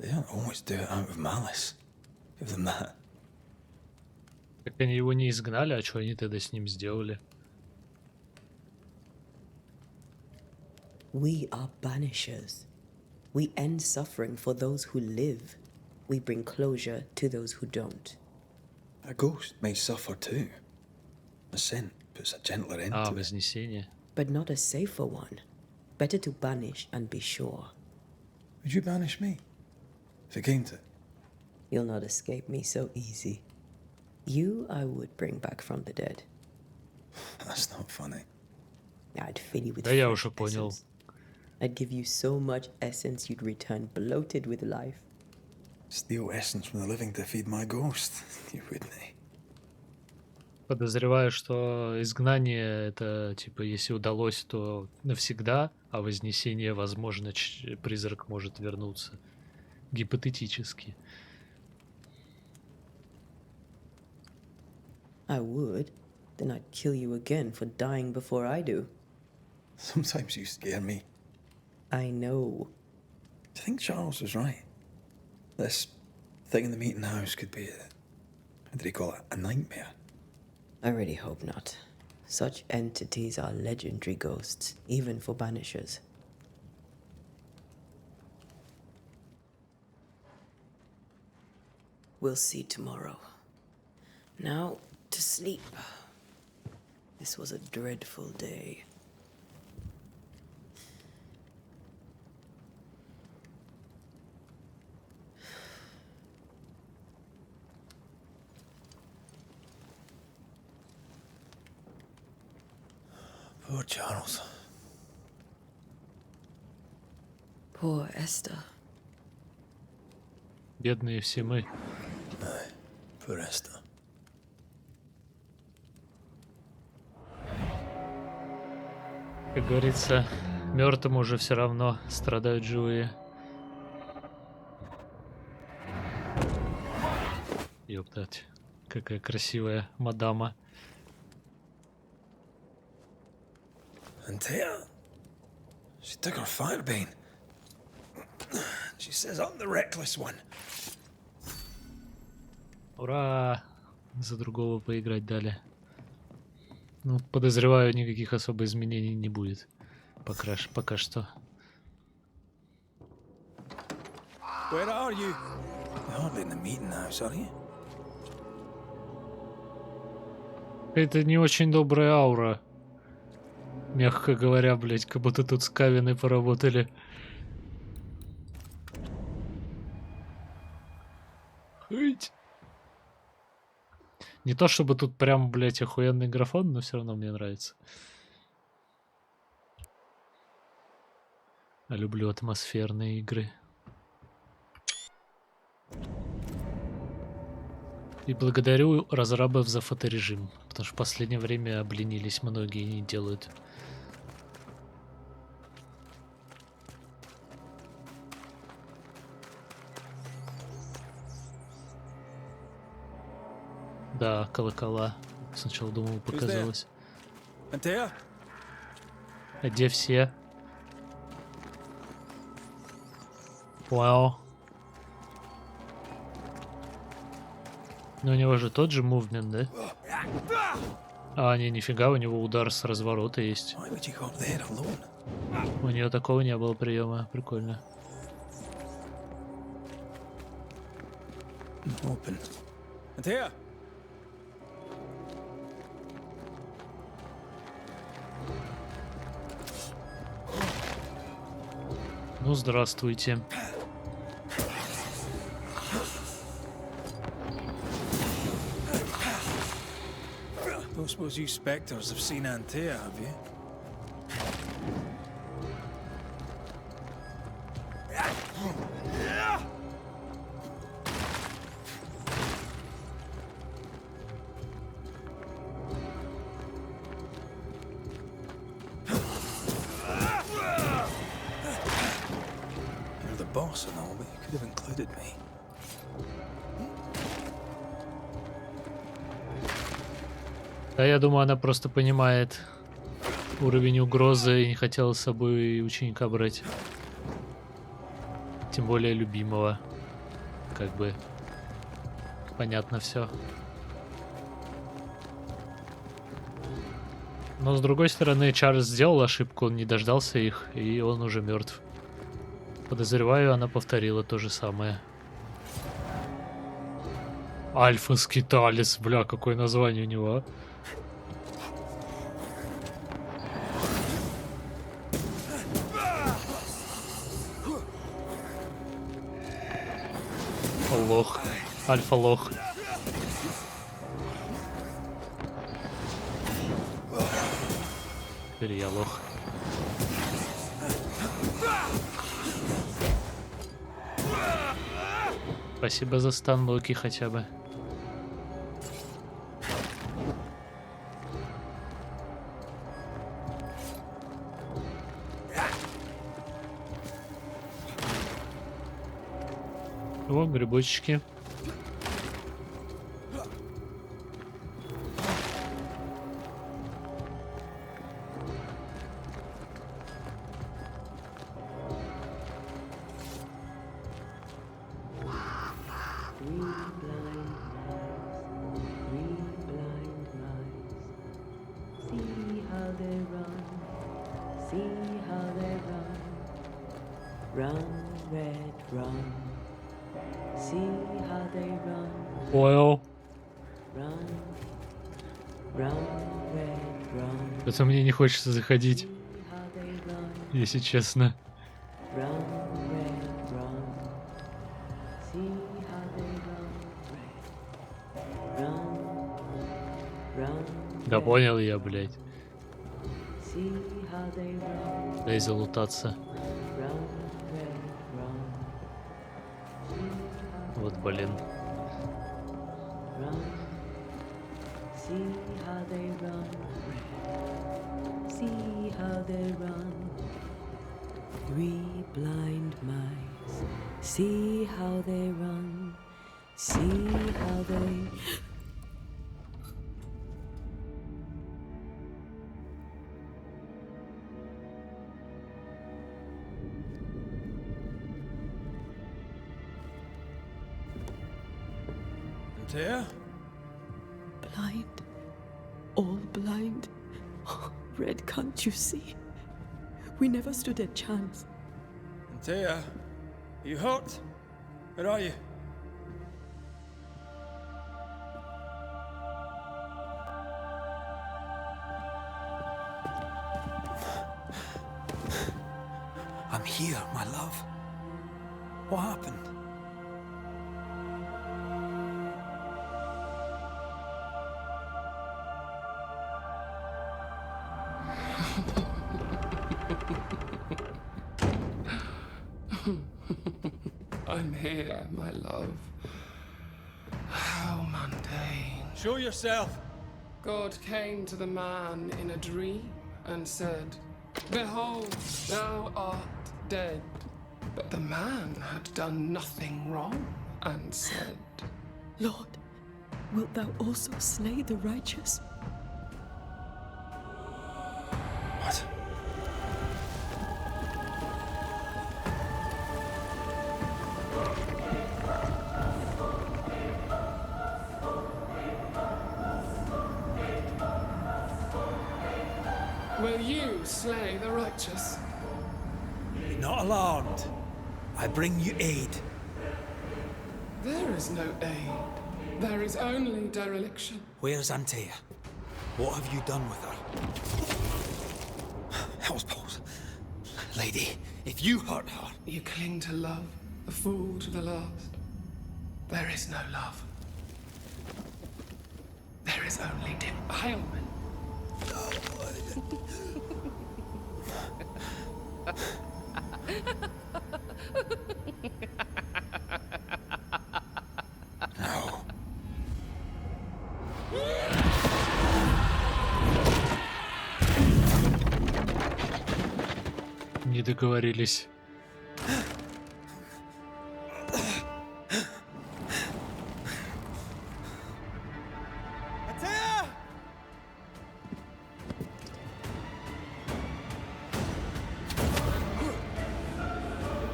They don't always do it out of malice. Give them that. Так они его не изгнали, а что они тогда с ним сделали? We are banishers. We end suffering for those who live. We bring closure to those who don't. A ghost may suffer too. A sin puts a gentler end to it. Вознесение. But not a safer one. Better to banish and be sure. Would you banish me? If it came to it? You'll not escape me so easy. You I would bring back from the dead. That's not funny. I'd fill you with Да я fresh уже понял. essence. I'd give you so much essence you'd return bloated with life. Steal essence from the living to feed my ghost. You wouldn't. Подозреваю, что изгнание это типа если удалось, то навсегда, а вознесение возможно, призрак может вернуться. Гипотетически. I would. Then I'd kill you again for dying before I do. Sometimes you scare me. I know. Do you think Charles was right? This thing in the meeting house could be how did he call it? A nightmare? I really hope not. Such entities are legendary ghosts, even for Banishers. We'll see tomorrow. Now, to sleep. This was a dreadful day. Poor Charles. Poor Esther. Бедные все мы. Aye, poor Esther. Как говорится, мертвым уже все равно страдают живые. Ёптать, какая красивая мадама. Антея? She took her firebane. She says I'm the reckless one. Ура! За другого поиграть дали. Ну, подозреваю, никаких особо изменений не будет. Пока что. Where are you? You're hardly in the meeting house, are you? Это не очень добрая аура. Мягко говоря, блять, как будто тут с Кавиной поработали. Хыть. Не то чтобы тут прям, блять, охуенный графон, но все равно мне нравится. Я люблю атмосферные игры. И благодарю разрабов за фоторежим, потому что в последнее время обленились многие и не делают. Да, колокола. Сначала думал, показалось. Антея? А где все? Вау. Но у него же тот же мувмент, да? А, не, нифига, у него удар с разворота есть. У нее такого не было приема, прикольно. Антея? Ну, здравствуйте. Don't suppose you spectres have seen Antея, have you? You're the boss and all, but you could have included me. Да, я думаю, она просто понимает уровень угрозы и не хотела с собой ученика брать. Тем более любимого. Как бы понятно все. Но с другой стороны, Чарльз сделал ошибку, он не дождался их, и он уже мертв. Подозреваю, она повторила то же самое. Альфа-скиталис, бля, какое название у него, а? Лох. Альфа-лох. Теперь я лох. Спасибо за стан Локи хотя бы. О, грибочки. Понял. Это мне не хочется заходить, если честно. Да понял я, блядь. Дай залутаться. Вот, блин. Three blind mice, see how they run, see how they... Антея? Blind, all blind. Oh, Red, can't you see? We never stood a chance. Антея, are you hurt? Where are you? I'm here, my love. What happened? I'm here, my love. How mundane. Show yourself! God came to the man in a dream and said, "Behold, thou art dead." But the man had done nothing wrong and said, Lord, wilt thou also slay the righteous? What? Will you slay the righteous? Be not alarmed. I bring you aid. There is no aid. There is only dereliction. Where's Antея? What have you done with her? Hell's balls. Lady, if you hurt her... You cling to love, a fool to the last. There is no love. There is only defilement. No. Не договорились.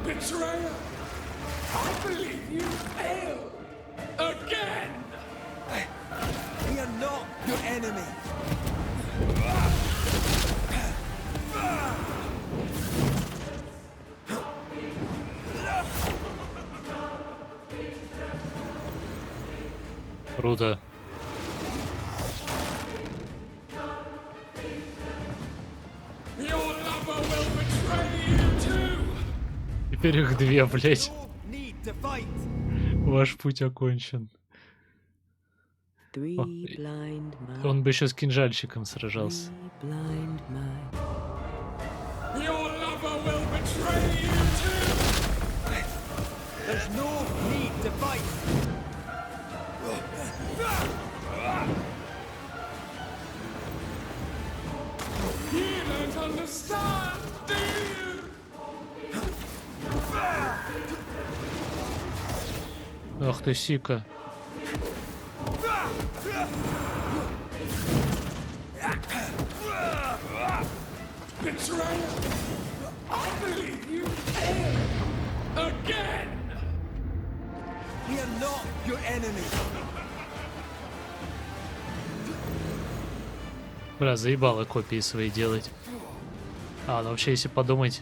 Betrayer! I believe you fail again! We are not your enemy. Круто. Your lover will betray you too! Теперь их две, блять. Need to fight. Ваш путь окончен. О, он бы еще с кинжальщиком сражался. Your lover will betray you too! There's no need to fight. You don't understand, do you? Ах ты, сика. Betrayal! I believe you again! We are not your enemy. Бля, заебало копии свои делать. А, ну вообще, если подумать...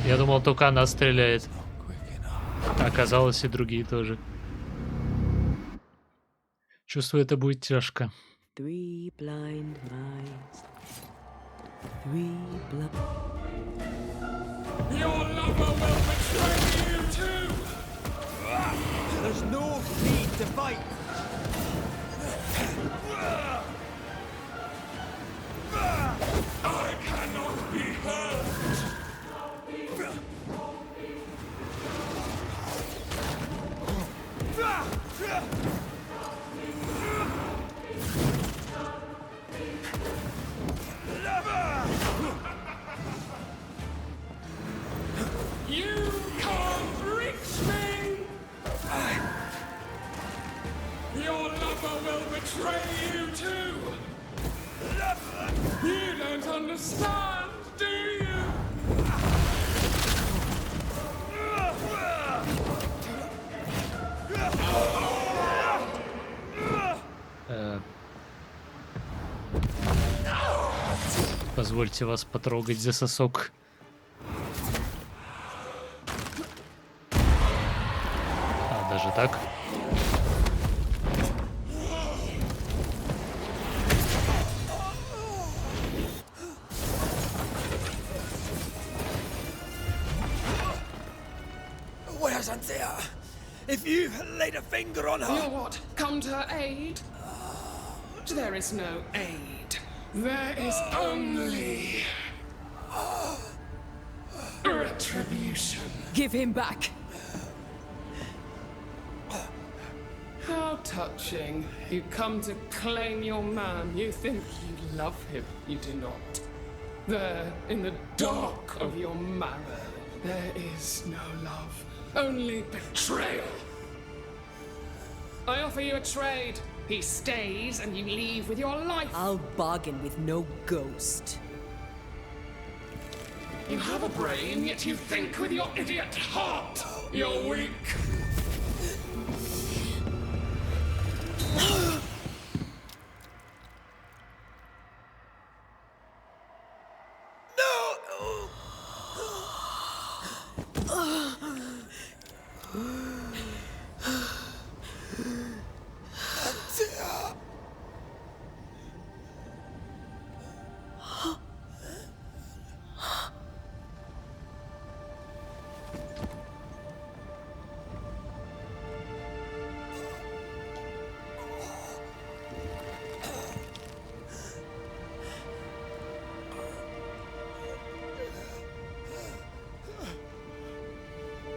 Я думал, только она стреляет. Оказалось, и другие тоже. Чувствую, это будет тяжко. Three blind mice. Three blind... Your lover will betray you too! There's no need to fight. I cannot be hurt! You can't reach me! Your lover will betray you too! You don't understand, do you? Позвольте вас потрогать за сосок. А, даже так? Where's Антея? If you've laid a finger on her... You what? Come to her aid? There is no aid. There is only... retribution. Give him back. How touching. You come to claim your man. You think you love him. You do not. There, in the dark of your marrow, there is no love. Only betrayal. I offer you a trade. He stays and you leave with your life. I'll bargain with no ghost. You have a brain, yet you think with your idiot heart. You're weak.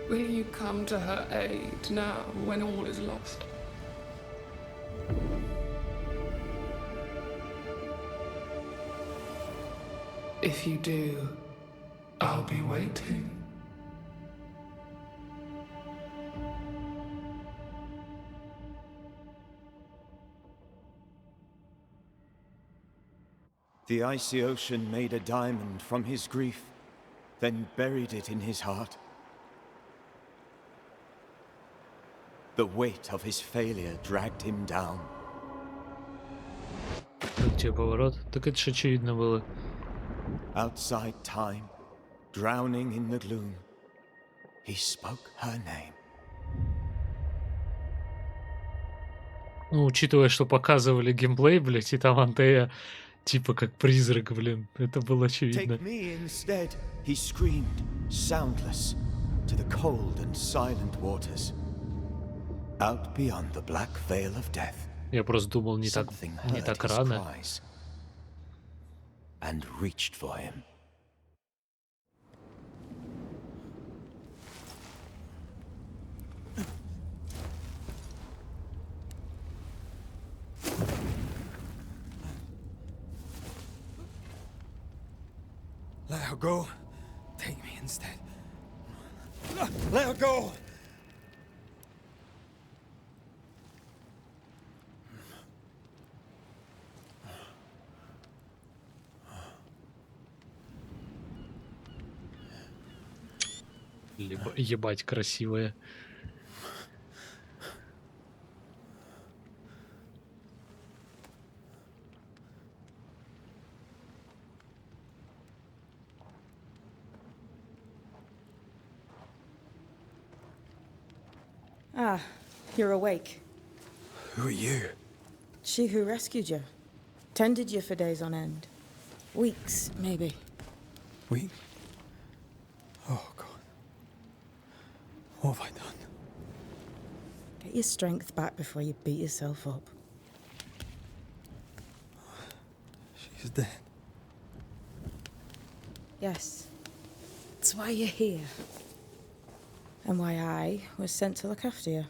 Will you come to her aid now, when all is lost? If you do, I'll be waiting. The icy ocean made a diamond from his grief, then buried it in his heart. The weight of his failure dragged him down. Как тебе поворот? Так это же очевидно было. Outside time, drowning in the gloom, he spoke her name. Ну, учитывая, что показывали геймплей, блядь, и там Антея Типа как призрак, блин. Это было очевидно. Take me instead, he screamed, soundless, to the cold and silent waters. Out beyond the black veil of death. Я просто думал, не так рано. And reached for him. Let her go. Take me instead. Let her go! Либо ебать красивая. Ah, you're awake. Who are you? She who rescued you. Tended you for days on end. Weeks, maybe. Weeks? Oh, God. What have I done? Get your strength back before you beat yourself up. She's dead. Yes. That's why you're here. And why I was sent to look after you.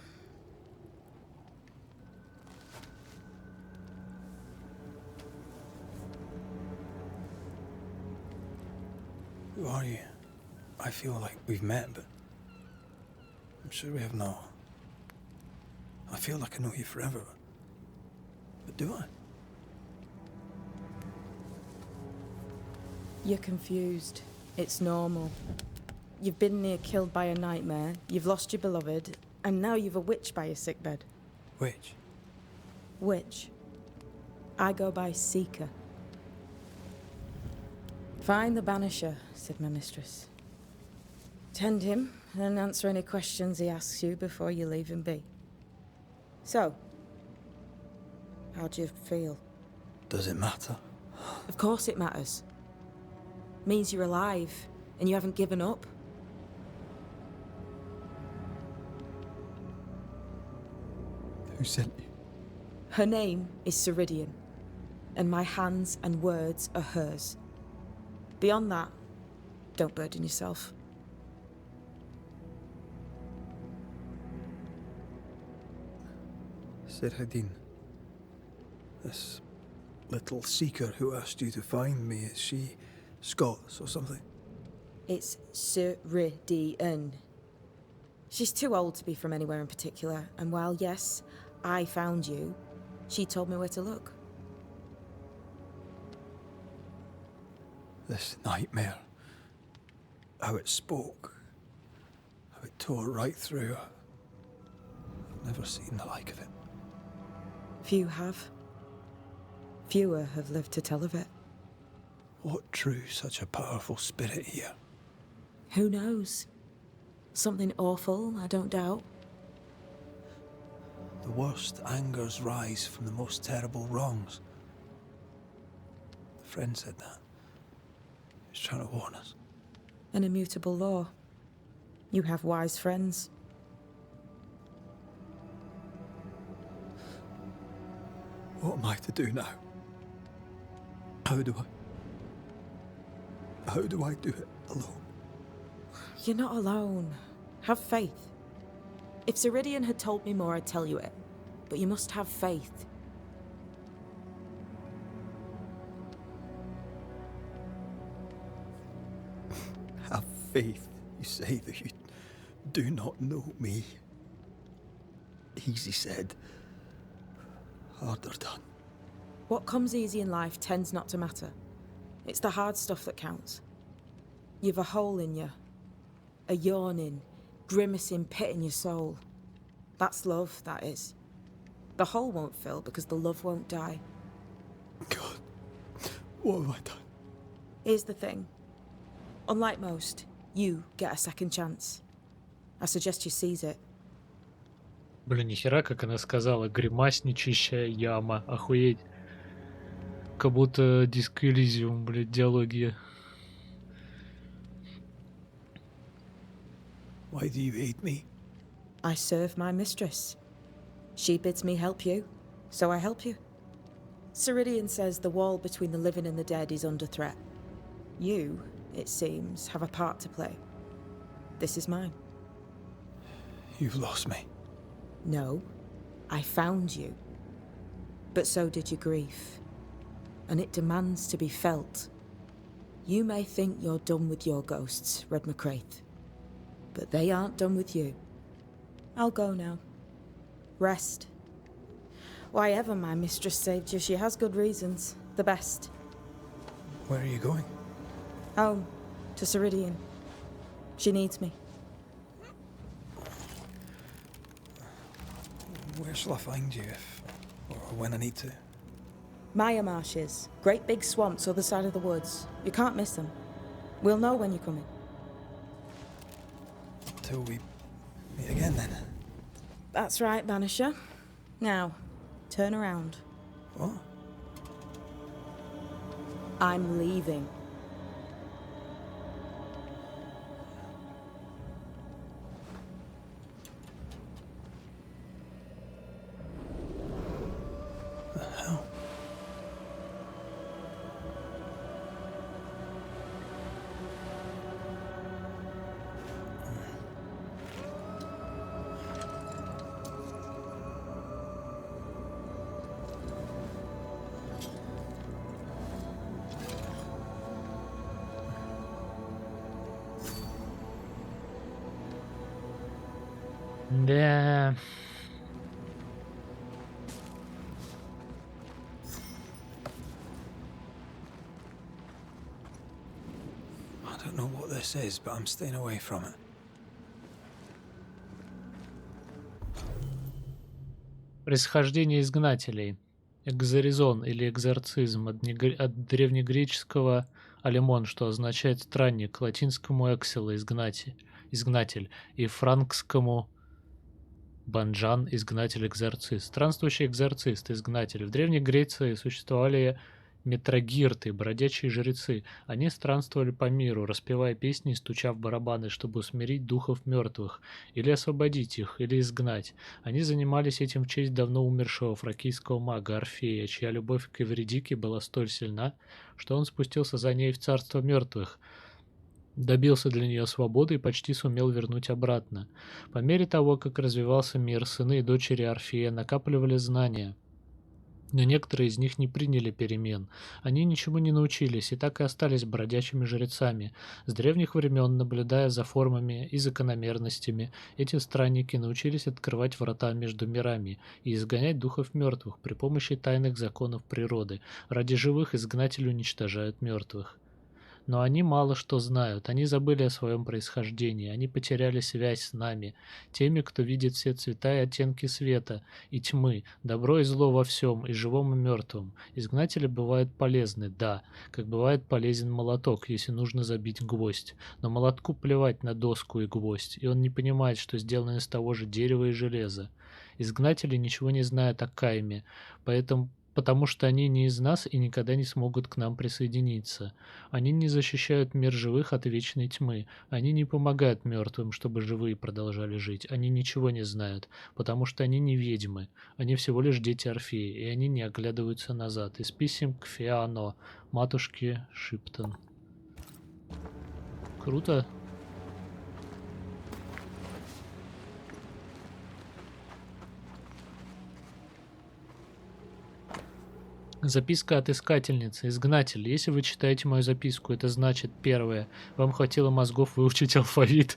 Who are you? I feel like we've met, but I'm sure we have not. I feel like I know you forever, but do I? You're confused. It's normal. You've been near killed by a nightmare, you've lost your beloved, and now you've a witch by your sickbed. Witch? Witch. I go by Seeker. Find the Banisher, said my mistress. Tend him, and answer any questions he asks you before you leave him be. So, how do you feel? Does it matter? Of course it matters. Means you're alive, and you haven't given up. Who sent you? Her name is Ceridian, and my hands and words are hers. Beyond that, don't burden yourself. Ceridian. This little seeker who asked you to find me, is she Scots or something? It's Ceridian. She's too old to be from anywhere in particular, and while, yes, I found you, she told me where to look. This nightmare. How it spoke. How it tore right through her. I've never seen the like of it. Few have. Fewer have lived to tell of it. What drew such a powerful spirit here? Who knows? Something awful, I don't doubt. The worst angers rise from the most terrible wrongs. A friend said that. He was trying to warn us. An immutable law. You have wise friends. What am I to do now? How do I do it alone? You're not alone. Have faith. If Ceridian had told me more, I'd tell you it. But you must have faith. Have faith, you say, that you do not know me. Easy said, harder done. What comes easy in life tends not to matter. It's the hard stuff that counts. You've a hole in you. A yawning, grimacing pit in your soul. That's love, that is. The hole won't fill because the love won't die. God, what have I done? Here's the thing. Unlike most, you get a second chance. I suggest you seize it. Блин, нихера, как она сказала, гримасничащая яма, охуеть. Как будто Диско Элизиум, блядь, диалоги. Why do you hate me? I serve my mistress. She bids me help you, so I help you. Ceridian says the wall between the living and the dead is under threat. You, it seems, have a part to play. This is mine. You've lost me. No, I found you. But so did your grief. And it demands to be felt. You may think you're done with your ghosts, Red McCraith. But they aren't done with you. I'll go now. Rest. Why ever my mistress saved you, she has good reasons. The best. Where are you going? Home. To Ceridian. She needs me. Where shall I find you if, or when I need to? Maya marshes. Great big swamps other side of the woods. You can't miss them. We'll know when you're coming. Till we meet again then. That's right, Banisher. Now, turn around. What? I'm leaving. The hell? Да. I don't know what this is, but I'm staying away from it. Происхождение изгнателей. Экзоризон или экзорцизм от древнегреческого алимон, что означает странник, латинскому эксела изгнатель и франкскому банджан изгнатель-экзорцист. Странствующий экзорцист, изгнатель. В Древней Греции существовали метрогирты, бродячие жрецы. Они странствовали по миру, распевая песни и стуча в барабаны, чтобы усмирить духов мертвых, или освободить их, или изгнать. Они занимались этим в честь давно умершего фракийского мага Орфея, чья любовь к Эвридике была столь сильна, что он спустился за ней в царство мертвых, добился для нее свободы и почти сумел вернуть обратно. По мере того, как развивался мир, сыны и дочери Орфея накапливали знания. Но некоторые из них не приняли перемен. Они ничему не научились и так и остались бродячими жрецами. С древних времен, наблюдая за формами и закономерностями, эти странники научились открывать врата между мирами и изгонять духов мертвых при помощи тайных законов природы. Ради живых изгнатели уничтожают мертвых. Но они мало что знают, они забыли о своем происхождении, они потеряли связь с нами, теми, кто видит все цвета и оттенки света и тьмы, добро и зло во всем, и живом, и мертвом. Изгнатели бывают полезны, да, как бывает полезен молоток, если нужно забить гвоздь. Но молотку плевать на доску и гвоздь, и он не понимает, что сделано из того же дерева и железа. Изгнатели ничего не знают о Кайме, потому что они не из нас и никогда не смогут к нам присоединиться. Они не защищают мир живых от вечной тьмы. Они не помогают мертвым, чтобы живые продолжали жить. Они ничего не знают, потому что они не ведьмы. Они всего лишь дети Орфея, и они не оглядываются назад. Из писем к Фиано, матушке Шиптон. Круто. Записка от искательницы. Изгнатель. Если вы читаете мою записку, это значит: первое, вам хватило мозгов выучить алфавит.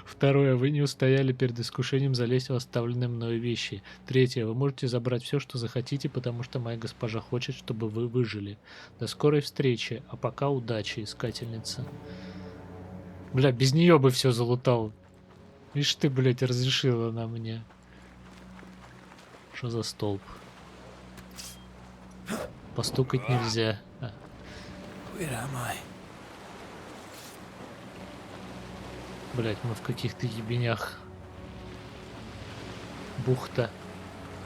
Второе, вы не устояли перед искушением залезть в оставленные мною вещи. Третье, вы можете забрать все, что захотите, потому что моя госпожа хочет, чтобы вы выжили. До скорой встречи, а пока удачи, искательница. Бля, без нее бы все залутал. Видишь ты, блядь, разрешила она мне. Что за столб? Постукать нельзя. Блять, мы в каких-то ебенях. Бухта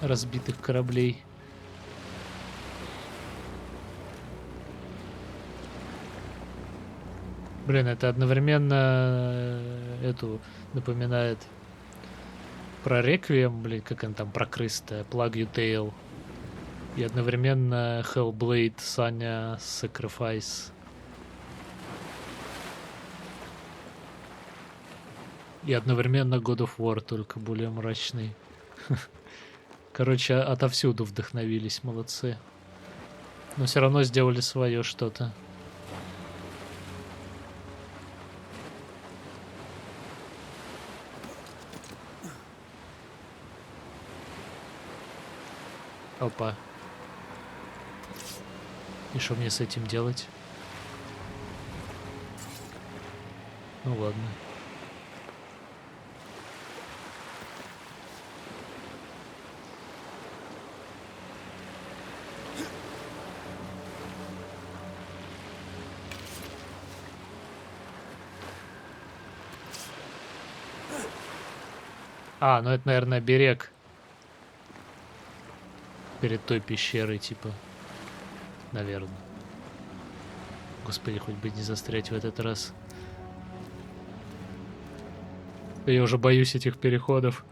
разбитых кораблей. Блин, это одновременно эту напоминает про Реквием, блин, как он там, про крыс-то, Plague You Tale. И одновременно Hellblade, Саня, Sacrifice. И одновременно God of War, только более мрачный. Короче, отовсюду вдохновились, молодцы. Но все равно сделали свое что-то. Опа. И что мне с этим делать? Ну ладно. А, ну это, наверное, берег. Перед той пещерой, типа. Наверное. Господи, хоть бы не застрять в этот раз. Я уже боюсь этих переходов.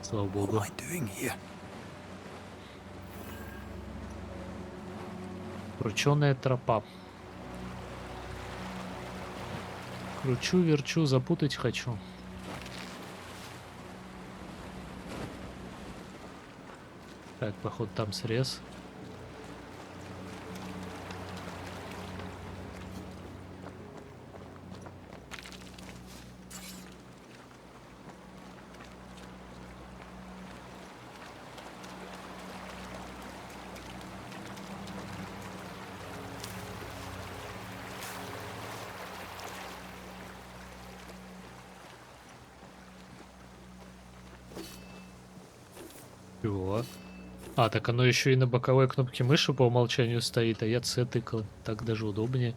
Слава богу. Крученая тропа. Кручу, верчу, запутать хочу. Так, походу там срез. Чего? А, так оно еще и на боковой кнопке мыши по умолчанию стоит, а я C тыкал. Так даже удобнее.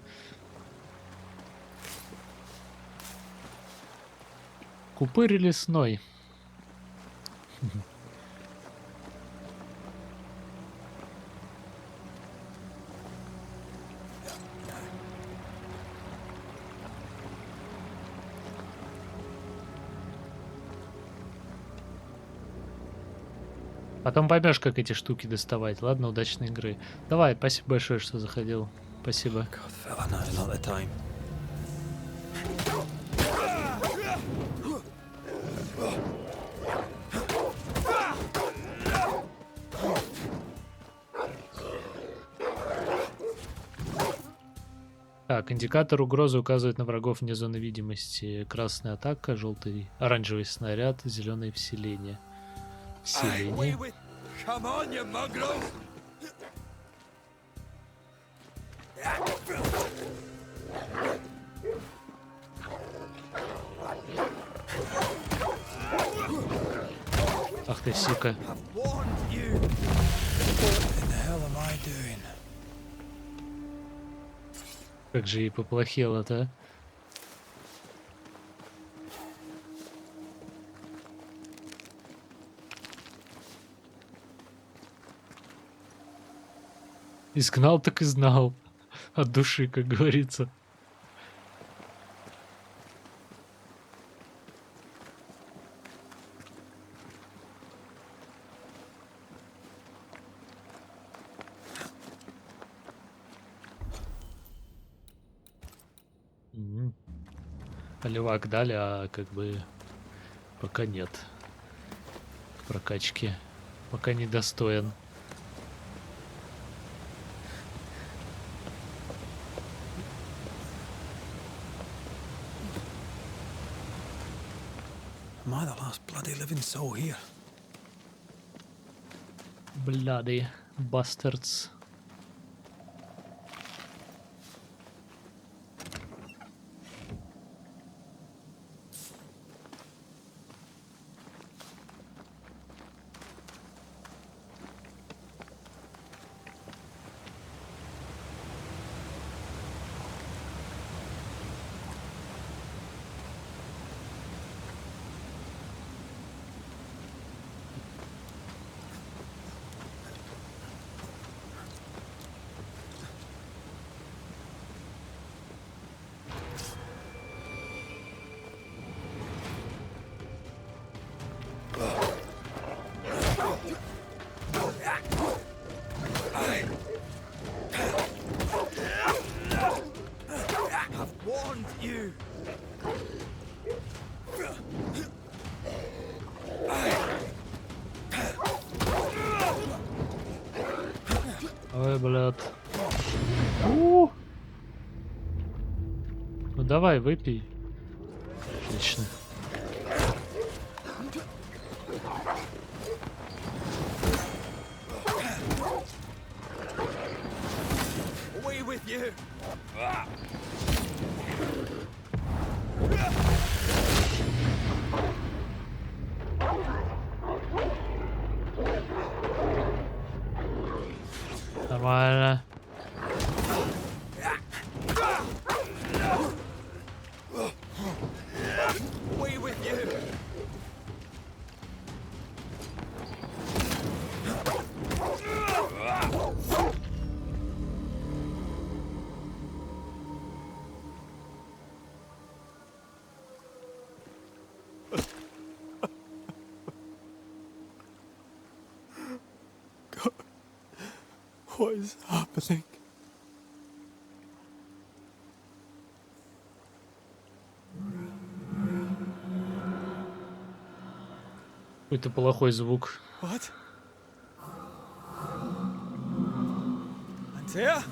Купырь лесной. Потом поймешь, как эти штуки доставать. Ладно, удачной игры. Давай, спасибо большое, что заходил. Спасибо. Так, индикатор угрозы указывает на врагов вне зоны видимости. Красная атака, желтый, оранжевый снаряд, зеленое вселение. Вселение. Ах ты, сука. Как же ей поплохело-то, а? Изгнал, так и знал. От души, как говорится. Левак дали, а как бы пока нет прокачки. Пока не достоин. Am I the last bloody living soul here? Bloody bastards. Ой, блядь. Ну давай, выпей. Отлично. We with you. Нормально. We with you. What is happening? Какой-то плохой звук. What? Антея?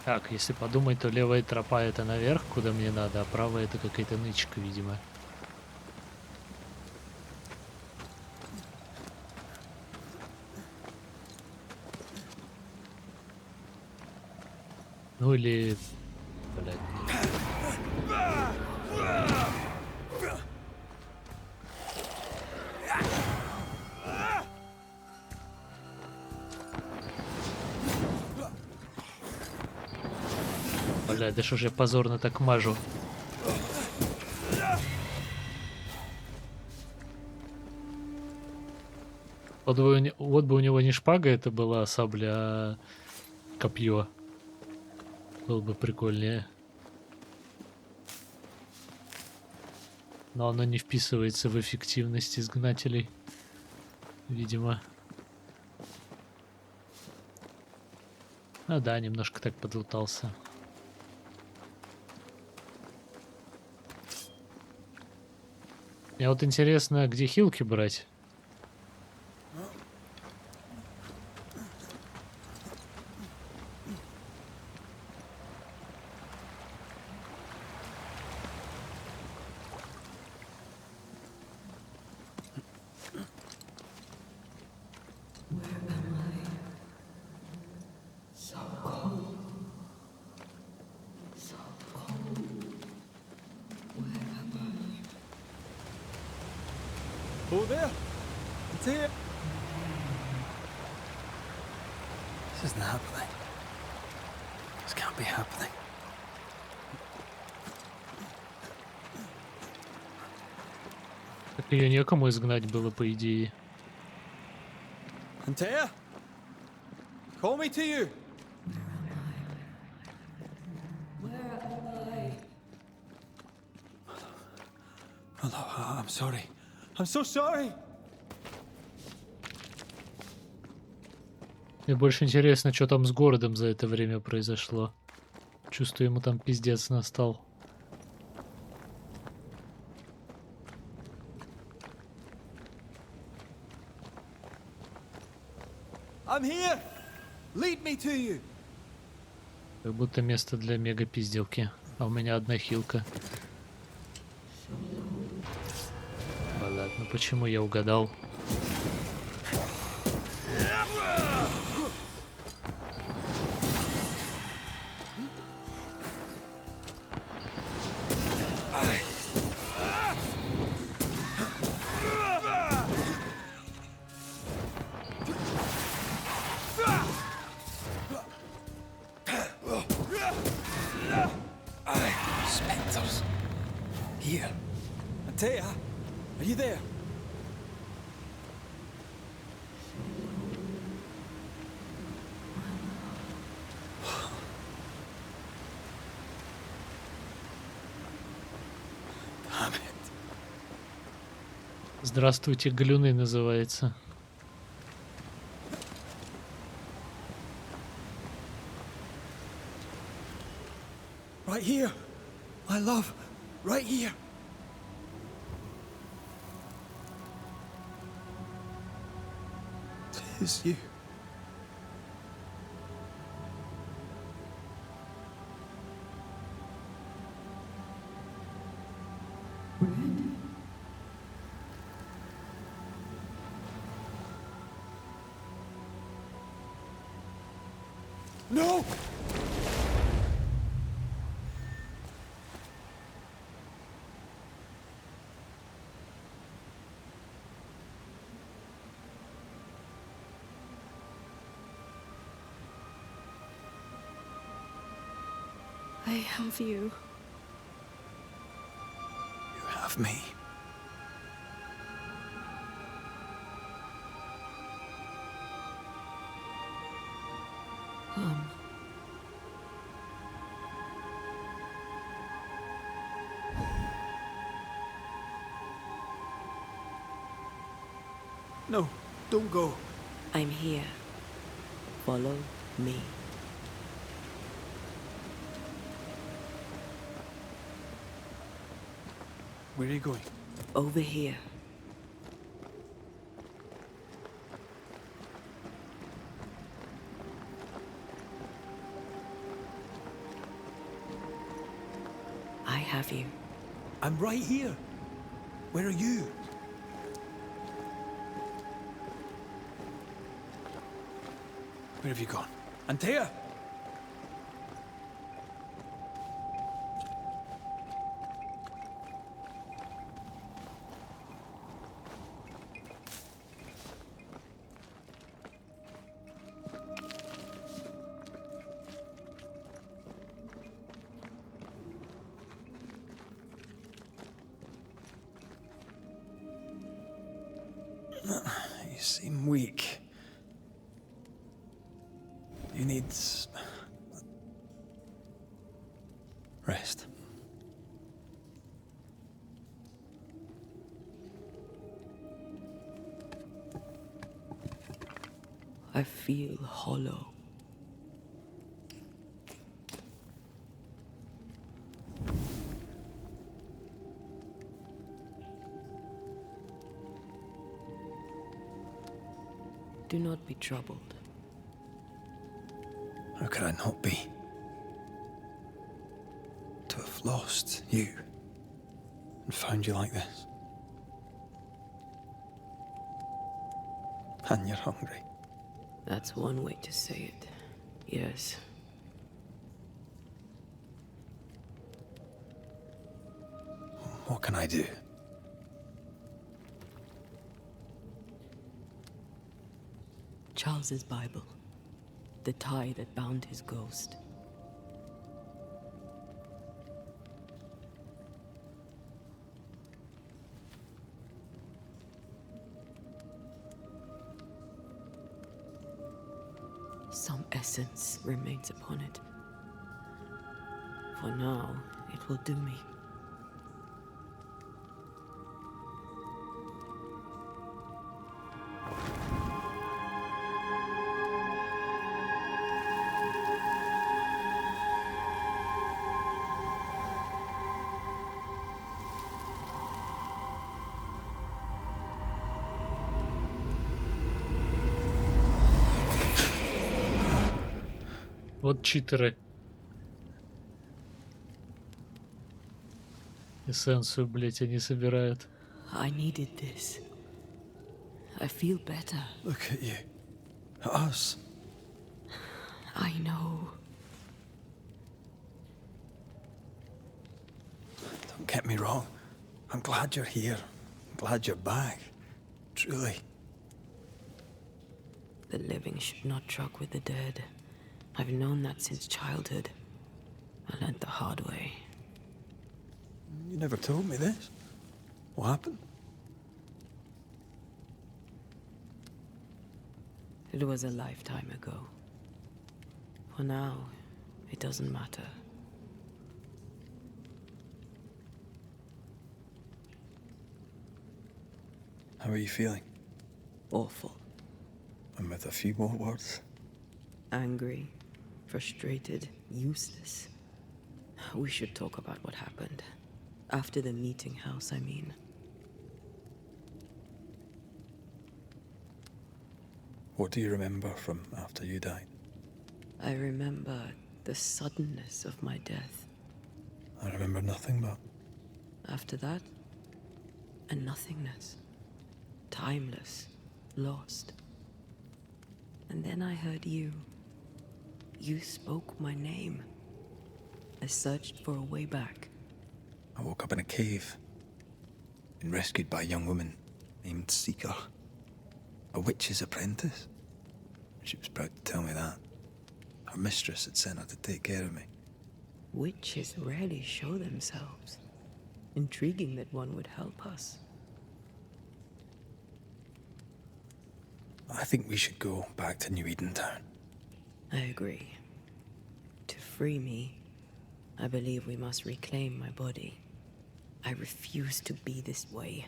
Так, если подумать, то левая тропа это наверх, куда мне надо, а правая это какая-то нычка, видимо. Ну или... Блядь. Бля, да что ж я позорно так мажу. Вот бы у него не шпага это была, а сабля, а копье. Было бы прикольнее. Но оно не вписывается в эффективность изгнателей. Видимо. А да, немножко так подлутался. Мне вот интересно, где хилки брать? Who there? Антея? This isn't happening. This can't be happening. Так ее некому изгнать было, по идее. Антея? Call me to you. Hello, I'm sorry. I'm so sorry. Мне больше интересно, что там с городом за это время произошло. Чувствую, ему там пиздец настал. I'm here. Lead me to you. Как будто место для мега-пизделки. А у меня одна хилка. Ладно, почему я угадал? Spectres. Here. Антея, are you there? Здравствуйте, галюны называется. Right here. My love. Right here. Tis you. No! I have you. You have me. No, don't go. I'm here. Follow me. Where are you going? Over here. I have you. I'm right here. Where are you? Where have you gone? Антея! You seem weak. You need rest. I feel hollow. Do not be troubled. How could I not be? To have lost you and found you like this. And you're hungry. That's one way to say it. Yes. What can I do? Charles's Bible. The tie that bound his ghost. Some essence remains upon it. For now, it will do me. Вот читеры. Эссенцию, блять, они собирают. I needed this. I feel better. Look at you. At us. I know. Don't get me wrong. I'm glad you're here. I'm glad you're back. Truly. The living should not truck with the dead. I've known that since childhood. I learned the hard way. You never told me this. What happened? It was a lifetime ago. For now, it doesn't matter. How are you feeling? Awful. And with a few more words? Angry, frustrated, useless. We should talk about what happened. After the meeting house, I mean. What do you remember from after you died? I remember the suddenness of my death. I remember nothing but... After that, a nothingness. Timeless, lost. And then I heard you. You spoke my name. I searched for a way back. I woke up in a cave. Been rescued by a young woman named Seeker. A witch's apprentice. She was proud to tell me that. Her mistress had sent her to take care of me. Witches rarely show themselves. Intriguing that one would help us. I think we should go back to New Eden Town. I agree. To free me, I believe we must reclaim my body. I refuse to be this way.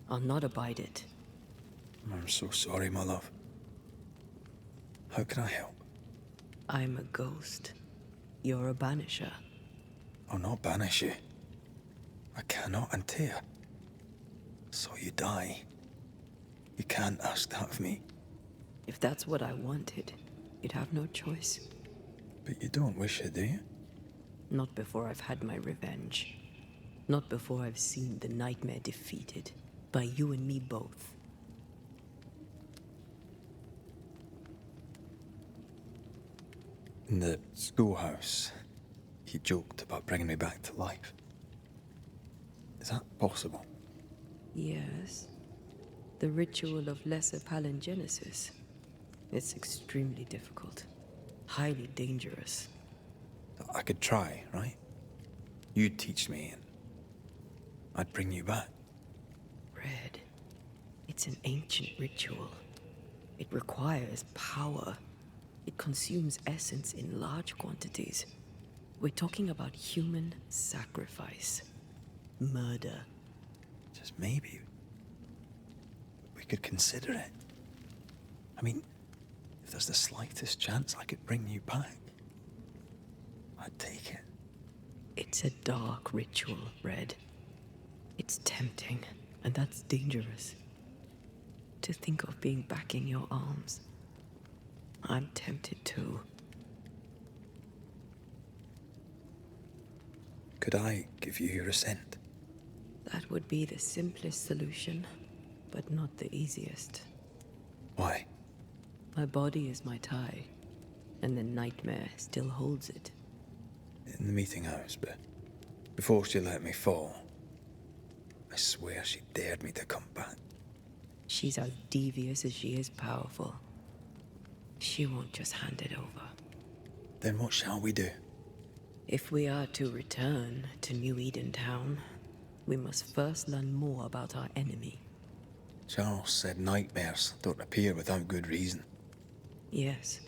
I'll not abide it. I'm so sorry, my love. How can I help? I'm a ghost. You're a banisher. I'll not banish you. I cannot, Антея. So you die. You can't ask that of me. If that's what I wanted, you'd have no choice. But you don't wish it, do you? Not before I've had my revenge. Not before I've seen the nightmare defeated. By you and me both. In the schoolhouse, he joked about bringing me back to life. Is that possible? Yes. The ritual of lesser palingenesis. It's extremely difficult. Highly dangerous. I could try, right? You'd teach me and I'd bring you back. Red. It's an ancient ritual. It requires power. It consumes essence in large quantities. We're talking about human sacrifice. Murder. Just maybe we could consider it. I mean, if there's the slightest chance I could bring you back, I'd take it. It's a dark ritual, Red. It's tempting, and that's dangerous. To think of being back in your arms. I'm tempted too. Could I give you your assent? That would be the simplest solution, but not the easiest. Why? My body is my tie, and the nightmare still holds it. In the meeting house, but before she let me fall, I swear she dared me to come back. She's as devious as she is powerful. She won't just hand it over. Then what shall we do? If we are to return to New Eden Town, we must first learn more about our enemy. Charles said nightmares don't appear without good reason. Yes,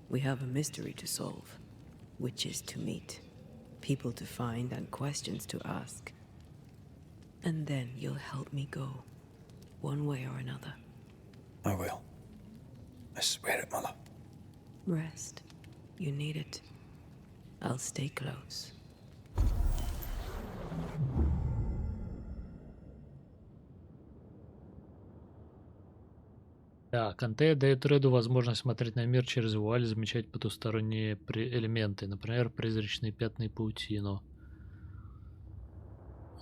we have a mystery to solve. Witches to meet, people to find, and questions to ask. And then you'll help me go, one way or another. I will. I swear it, my love. Rest. You need it. I'll stay close. Так, Антея дает Реду возможность смотреть на мир через вуаль, замечать потусторонние элементы, например, призрачные пятна и паутину.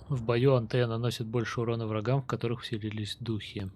В бою Антея наносит больше урона врагам, в которых вселились духи.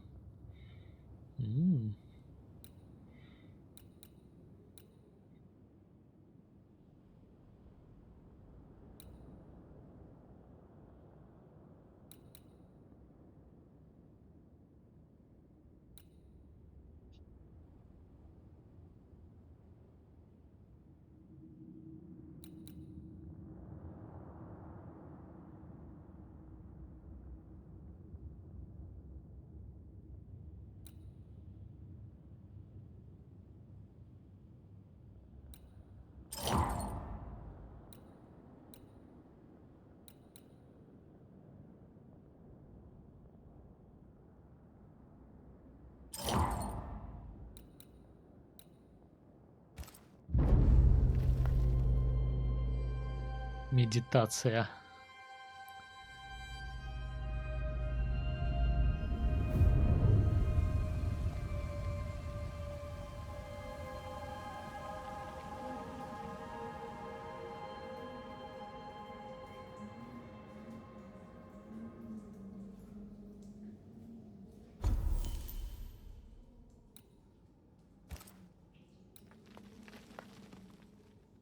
Медитация.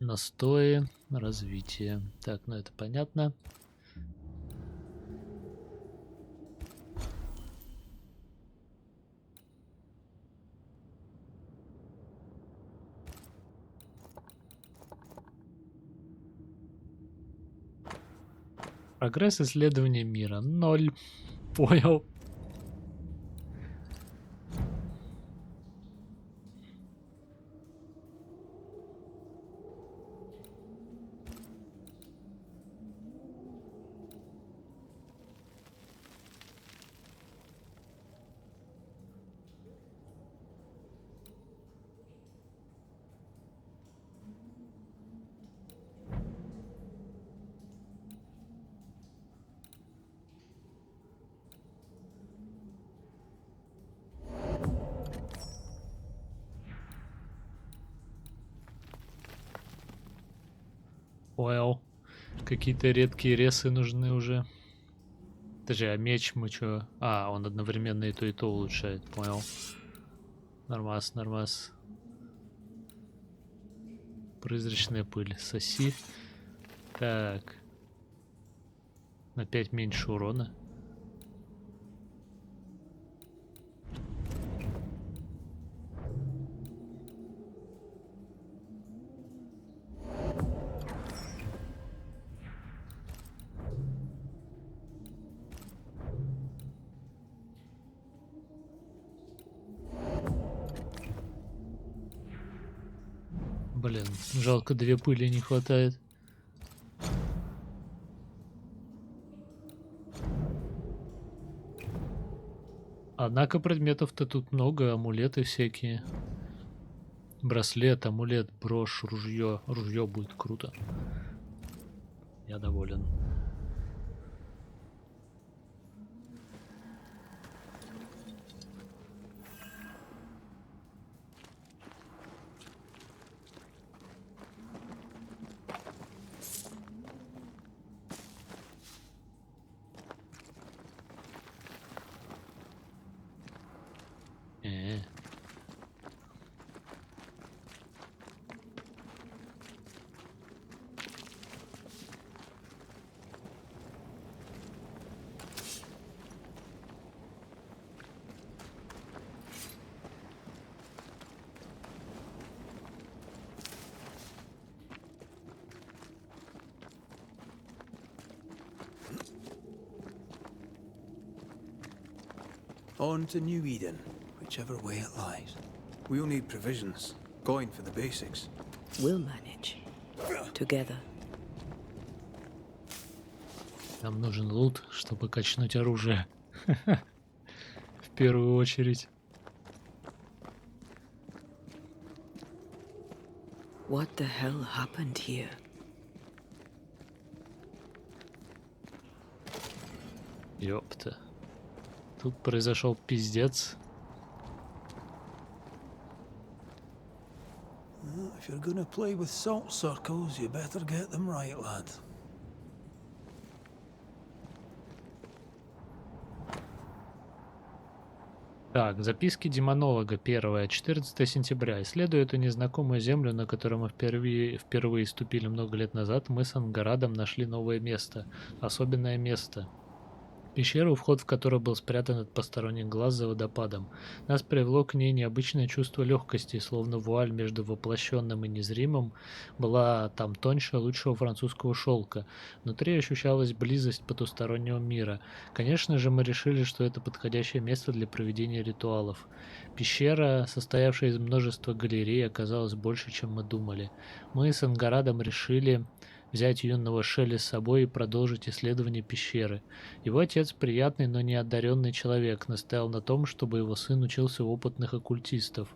Настои, развитие. Так, ну это понятно. Прогресс исследования мира 0. Понял. Понял. Какие-то редкие ресы нужны уже. Подожди, а меч мы чё? А, он одновременно и то улучшает. Понял. Нормас, нормас. Призрачная пыль. Соси. Так. На 5 меньше урона. Блин, жалко 2 пыли не хватает. Однако предметов-то тут много, амулеты всякие. Браслет, амулет, брошь, ружье. Ружье будет круто. Я доволен. On to New Eden, whichever way it lies. We'll need provisions, going for the basics. We'll manage. Together. Нам нужен лут, чтобы качнуть оружие. В первую очередь. What the hell happened here? Ёпта. Тут произошел пиздец. If you're gonna play with salt circles, you better get them right, lad. Так, записки демонолога. Первое. 14 сентября. Исследуя эту незнакомую землю, на которую мы впервые ступили много лет назад, мы с Ангарадом нашли новое место. Особенное место. Пещеру, вход в которую был спрятан от посторонних глаз за водопадом. Нас привело к ней необычное чувство легкости, словно вуаль между воплощенным и незримым была там тоньше лучшего французского шелка. Внутри ощущалась близость потустороннего мира. Конечно же, мы решили, что это подходящее место для проведения ритуалов. Пещера, состоявшая из множества галерей, оказалась больше, чем мы думали. Мы с Ангарадом решили взять юного Шелли с собой и продолжить исследование пещеры. Его отец приятный, но не одаренный человек, настоял на том, чтобы его сын учился у опытных оккультистов.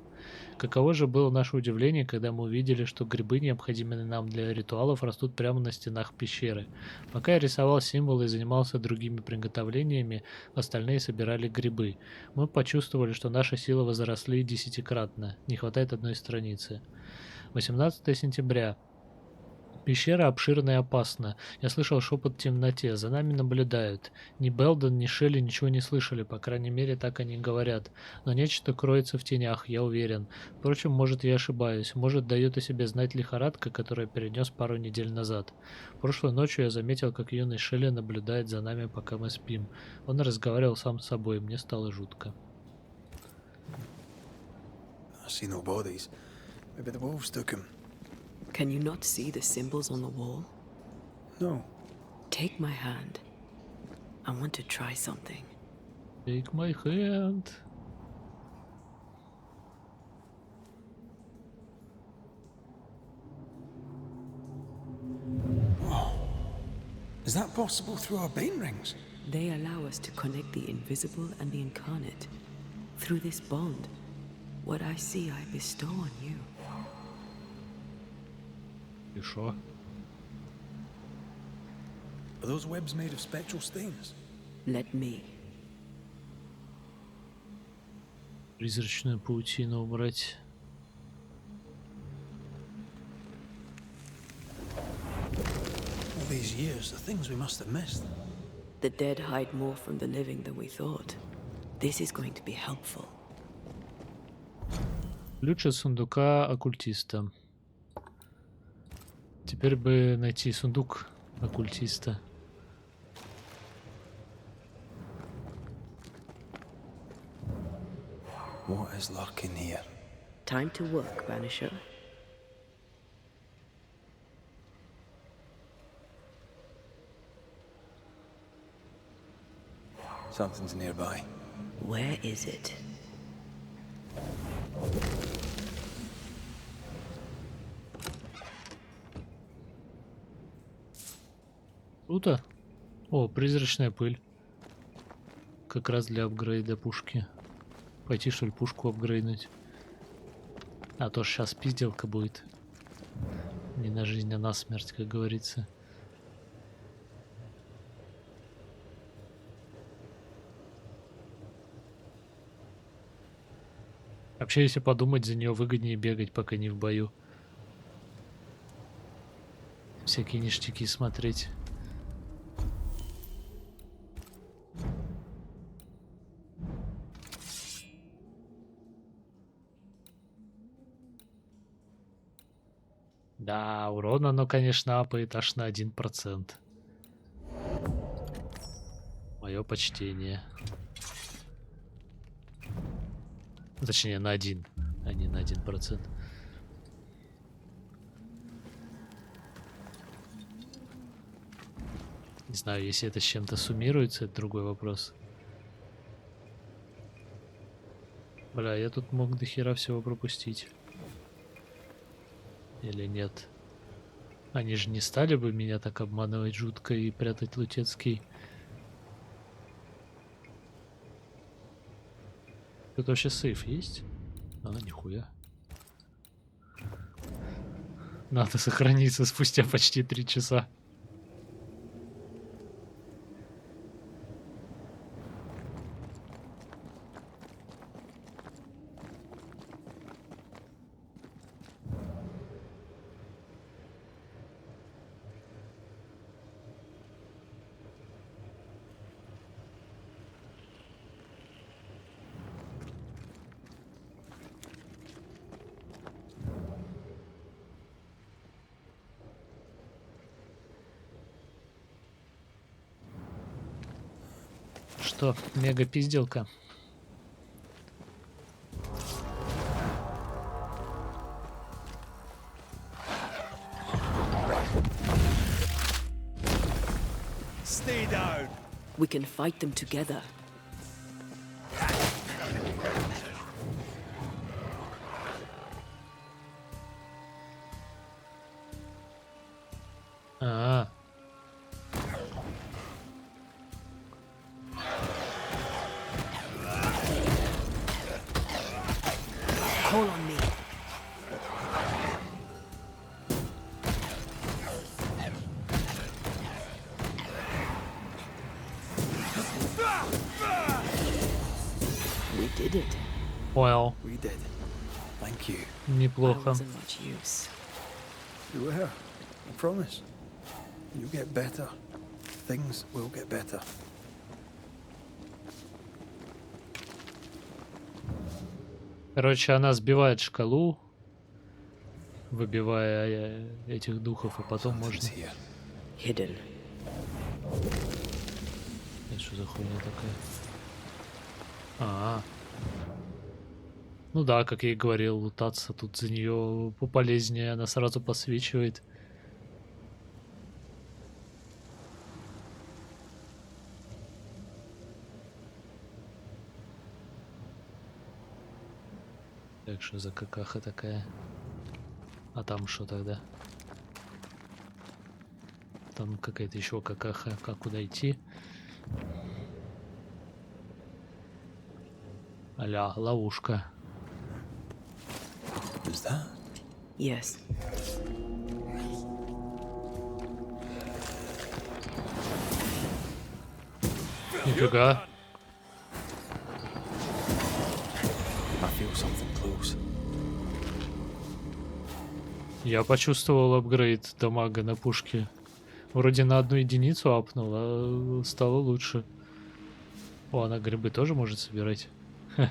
Каково же было наше удивление, когда мы увидели, что грибы, необходимые нам для ритуалов, растут прямо на стенах пещеры. Пока я рисовал символы и занимался другими приготовлениями, остальные собирали грибы. Мы почувствовали, что наши силы возросли 10-кратно. Не хватает одной страницы. 18 сентября. Пещера обширна и опасна. Я слышал шепот в темноте. За нами наблюдают. Ни Белден, ни Шелли ничего не слышали, по крайней мере, так они говорят. Но нечто кроется в тенях, я уверен. Впрочем, может, я ошибаюсь. Может, дает о себе знать лихорадка, которую я перенес пару недель назад. Прошлой ночью я заметил, как юный Шелли наблюдает за нами, пока мы спим. Он разговаривал сам с собой, мне стало жутко. I see no bodies. Maybe the wolves took him. Can you not see the symbols on the wall? No. Take my hand. I want to try something. Take my hand. Whoa. Is that possible through our bane rings? They allow us to connect the invisible and the incarnate. Through this bond, what I see I bestow on you. И шо? Are those webs made of spectral stains? Let me. Призрачную паутину убрать. All these years, the things we must have missed. The dead hide more from the living than we thought. This is going to be helpful. Ключ от сундука оккультиста. Теперь бы найти сундук оккультиста. What is luck in here? Time to work, Banisher. Something's nearby. Where is it? Круто. О, призрачная пыль. Как раз для апгрейда пушки. Пойти, что ли, пушку апгрейднуть. А то сейчас пизделка будет. Не на жизнь, а на смерть, как говорится. Вообще, если подумать, за нее выгоднее бегать, пока не в бою. Всякие ништяки смотреть. Да, урон оно, конечно, апает аж на 1%. Мое почтение. Точнее, на 1, а не на 1%. Не знаю, если это с чем-то суммируется, это другой вопрос. Бля, я тут мог до хера всего пропустить. Или нет? Они же не стали бы меня так обманывать жутко и прятать лутецкий. Тут вообще сейф есть? А, нихуя. Надо сохраниться спустя почти 3 часа. Что, мега пизделка? Stay down. We can fight them together. Call on me. We did it. Понял. We did. Thank you. Неплохо. Wasn't much use. You were. I promise. You get better. Things will get better. Короче, она сбивает шкалу, выбивая этих духов, а потом можно... Hidden. Это что за хуйня такая? Ну да, как я и говорил, лутаться тут за нее пополезнее, она сразу посвечивает. Так, что за какаха такая? А там что тогда? Там какая-то еще какаха. Как куда идти? Аля, ловушка. Is that? Yes. Нифига. I feel something close. Я почувствовал апгрейд дамага на пушке. Вроде на 1 единицу апнул, а стало лучше. О, она грибы тоже может собирать. Ха.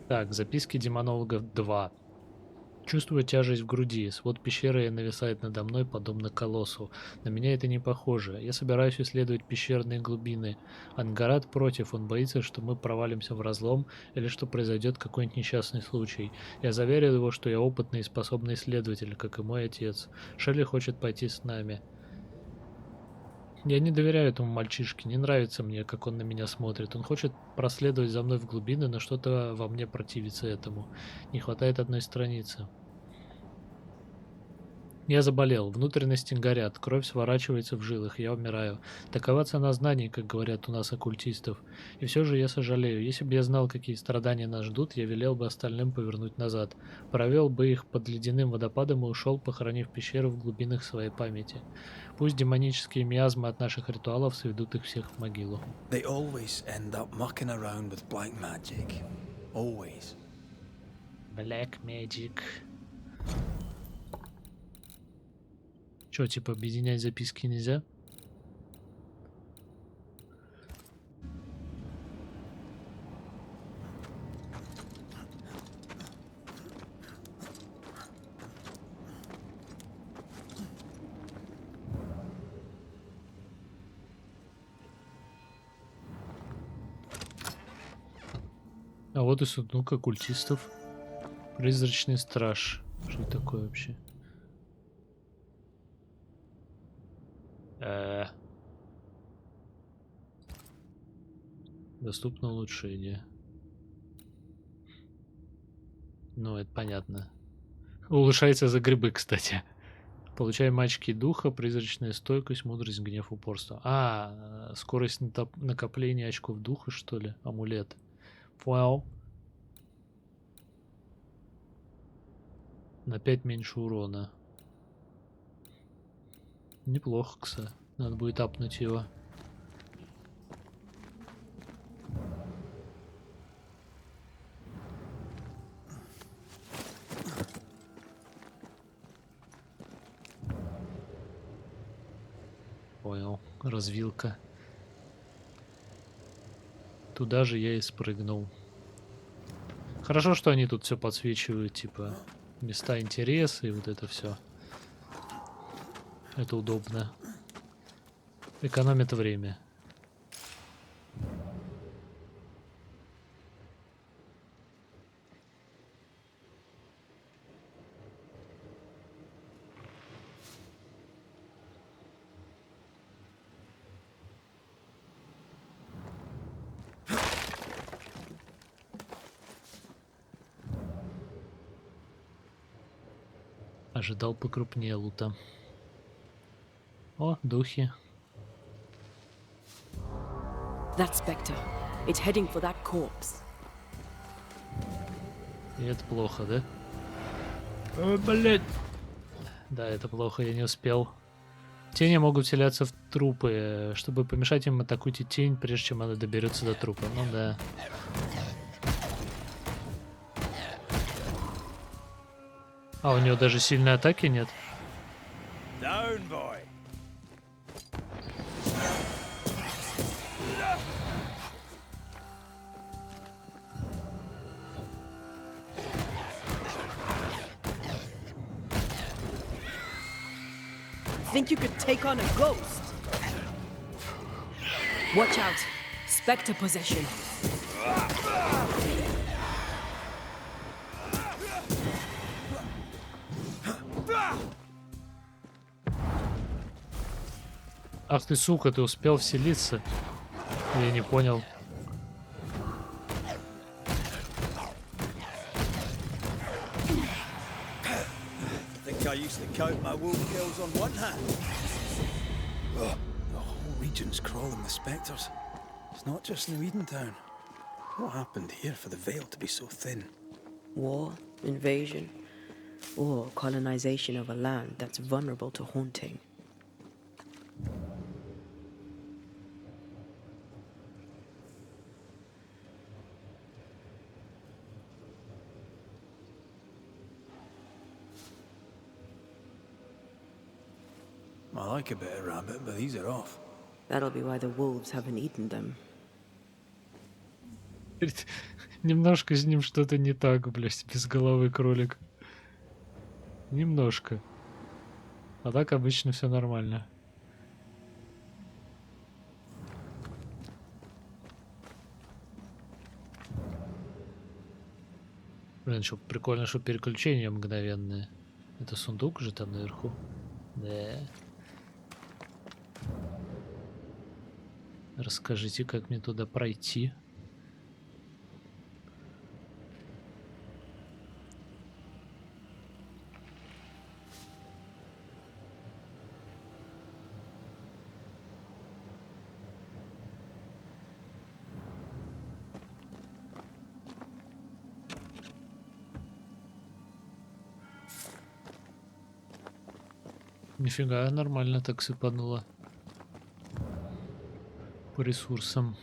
Так, записки демонологов 2. Чувствую тяжесть в груди. Свод пещеры нависает надо мной, подобно колоссу. На меня это не похоже. Я собираюсь исследовать пещерные глубины. Ангарат против. Он боится, что мы провалимся в разлом или что произойдет какой-нибудь несчастный случай. Я заверил его, что я опытный и способный исследователь, как и мой отец. Шелли хочет пойти с нами. Я не доверяю этому мальчишке, не нравится мне, как он на меня смотрит. Он хочет проследовать за мной в глубины, но что-то во мне противится этому. Не хватает одной страницы. Я заболел, внутренности горят, кровь сворачивается в жилах, я умираю. Такова цена знаний, как говорят у нас оккультистов. И все же я сожалею. Если бы я знал, какие страдания нас ждут, я велел бы остальным повернуть назад. Провел бы их под ледяным водопадом и ушел, похоронив пещеру в глубинах своей памяти. Пусть демонические миазмы от наших ритуалов сведут их всех в могилу. They always end up mucking around with black magic. Always. Black magic. Чё, типа, объединять записки нельзя? А вот и сундук оккультистов. Призрачный страж. Что это такое вообще? Доступно улучшение. Ну, это понятно. Улучшается за грибы, кстати. Получаем очки духа, призрачная стойкость, мудрость, гнев, упорство. Скорость накопления очков духа, что ли? Амулет. Понял. На 5 меньше урона. Неплохо, кстати. Надо будет апнуть его. Понял. Развилка. Туда же я и спрыгнул. Хорошо, что они тут все подсвечивают, типа места интереса и вот это все. Это удобно. Экономит время. Ожидал покрупнее лута. О, духи. That spectre. It's heading for that corpse. И это плохо, да? О, блядь. Да, это плохо, я не успел. Тени могут вселяться в трупы. Чтобы помешать им, атакуйте тень, прежде чем она доберется до трупа. Ну да. А, у него даже сильной атаки нет? Down, boy. Think you could take on a ghost? Watch out. Spectre possession. Ах ты, сука, ты успел вселиться? Я не понял. I used to count my wolf kills on one hand. Oh, the whole region's crawling with spectres. It's not just New Edentown. What happened here for the veil to be so thin? War, invasion, or colonization of a land that's vulnerable to haunting. I like a bit of rabbit, but these are off. That'll be why the wolves haven't eaten them. Немножко с ним что-то не так, блядь, безголовый кролик. Немножко. А так обычно все нормально. Блин, что прикольно, что переключение мгновенное. Это сундук же там наверху? Да. Расскажите, как мне туда пройти. Нифига, нормально так сыпануло. По ресурсам.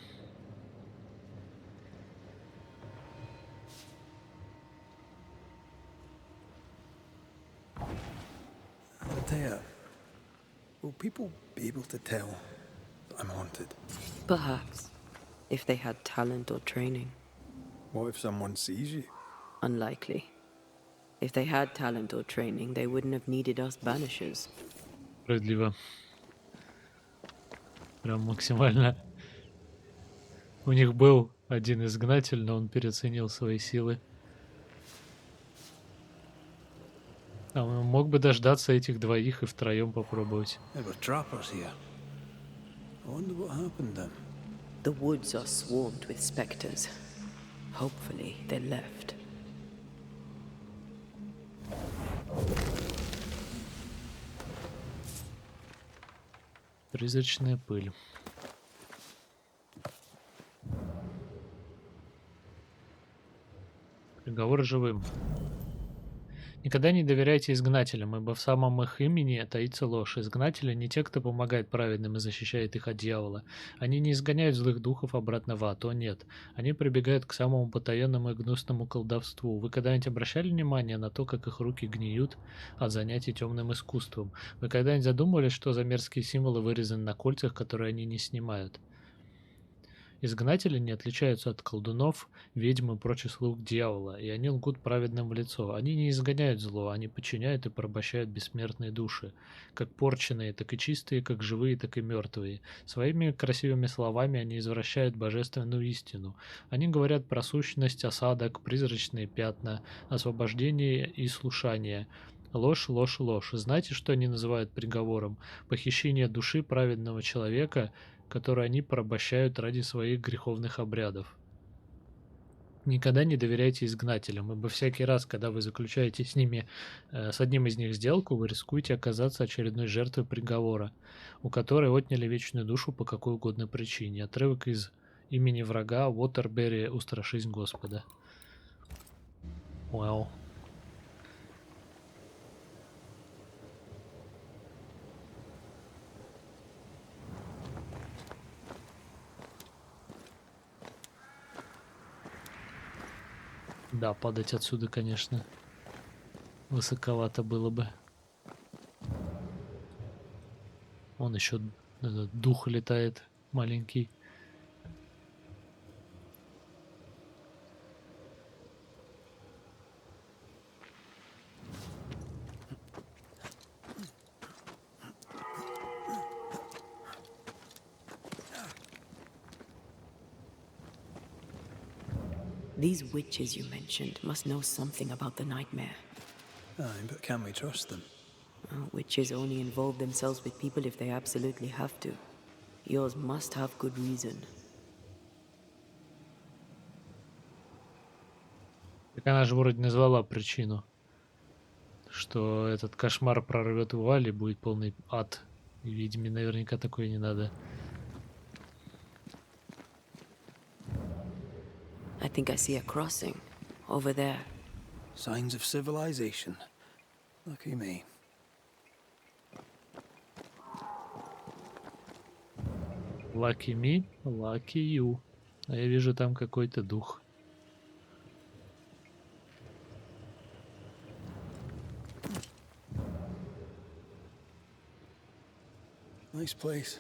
Антея, will people be able to tell that I'm haunted? Perhaps, if they had talent or training. What if someone sees you? Unlikely. If they had talent or training, they wouldn't have needed us Banishers. Справедливо. Прям максимально. У них был один изгнатель, но он переоценил свои силы. А он мог бы дождаться этих двоих и втроем попробовать. There were trappers here. I wonder what happened then. The woods are swarmed with spectres. Hopefully, they left. Призрачная пыль. Приговор живым. Никогда не доверяйте изгнателям, ибо в самом их имени таится ложь. Изгнатели не те, кто помогает праведным и защищает их от дьявола. Они не изгоняют злых духов обратно в ад, о нет. Они прибегают к самому потаенному и гнусному колдовству. Вы когда-нибудь обращали внимание на то, как их руки гниют от занятий темным искусством? Вы когда-нибудь задумывались, что за мерзкие символы вырезаны на кольцах, которые они не снимают? Изгнатели не отличаются от колдунов, ведьм и прочих слуг дьявола, и они лгут праведным в лицо. Они не изгоняют зло, они подчиняют и порабощают бессмертные души, как порченные, так и чистые, как живые, так и мертвые. Своими красивыми словами они извращают божественную истину. Они говорят про сущность, осадок, призрачные пятна, освобождение и слушание. Ложь, ложь, ложь. Знаете, что они называют приговором? Похищение души праведного человека, которые они порабощают ради своих греховных обрядов. Никогда не доверяйте изгнателям, ибо всякий раз, когда вы заключаете с одним из них сделку, вы рискуете оказаться очередной жертвой приговора, у которой отняли вечную душу по какой угодно причине. Отрывок из Имени врага Уотербери устрашись Господа. Well. Да, падать отсюда, конечно, высоковато было бы. Он еще дух летает маленький. These witches you mentioned must know something about the nightmare. Aye, but can we trust them? Witches only involve themselves with people if they absolutely have to. Yours must have good reason. Так она же вроде назвала причину, что этот кошмар прорвет вуаль и будет полный ад. И ведьме наверняка такое не надо. I think I see a crossing over there. Signs of civilization. Lucky me. Lucky me, lucky you. А я вижу там какой-то дух. Nice place.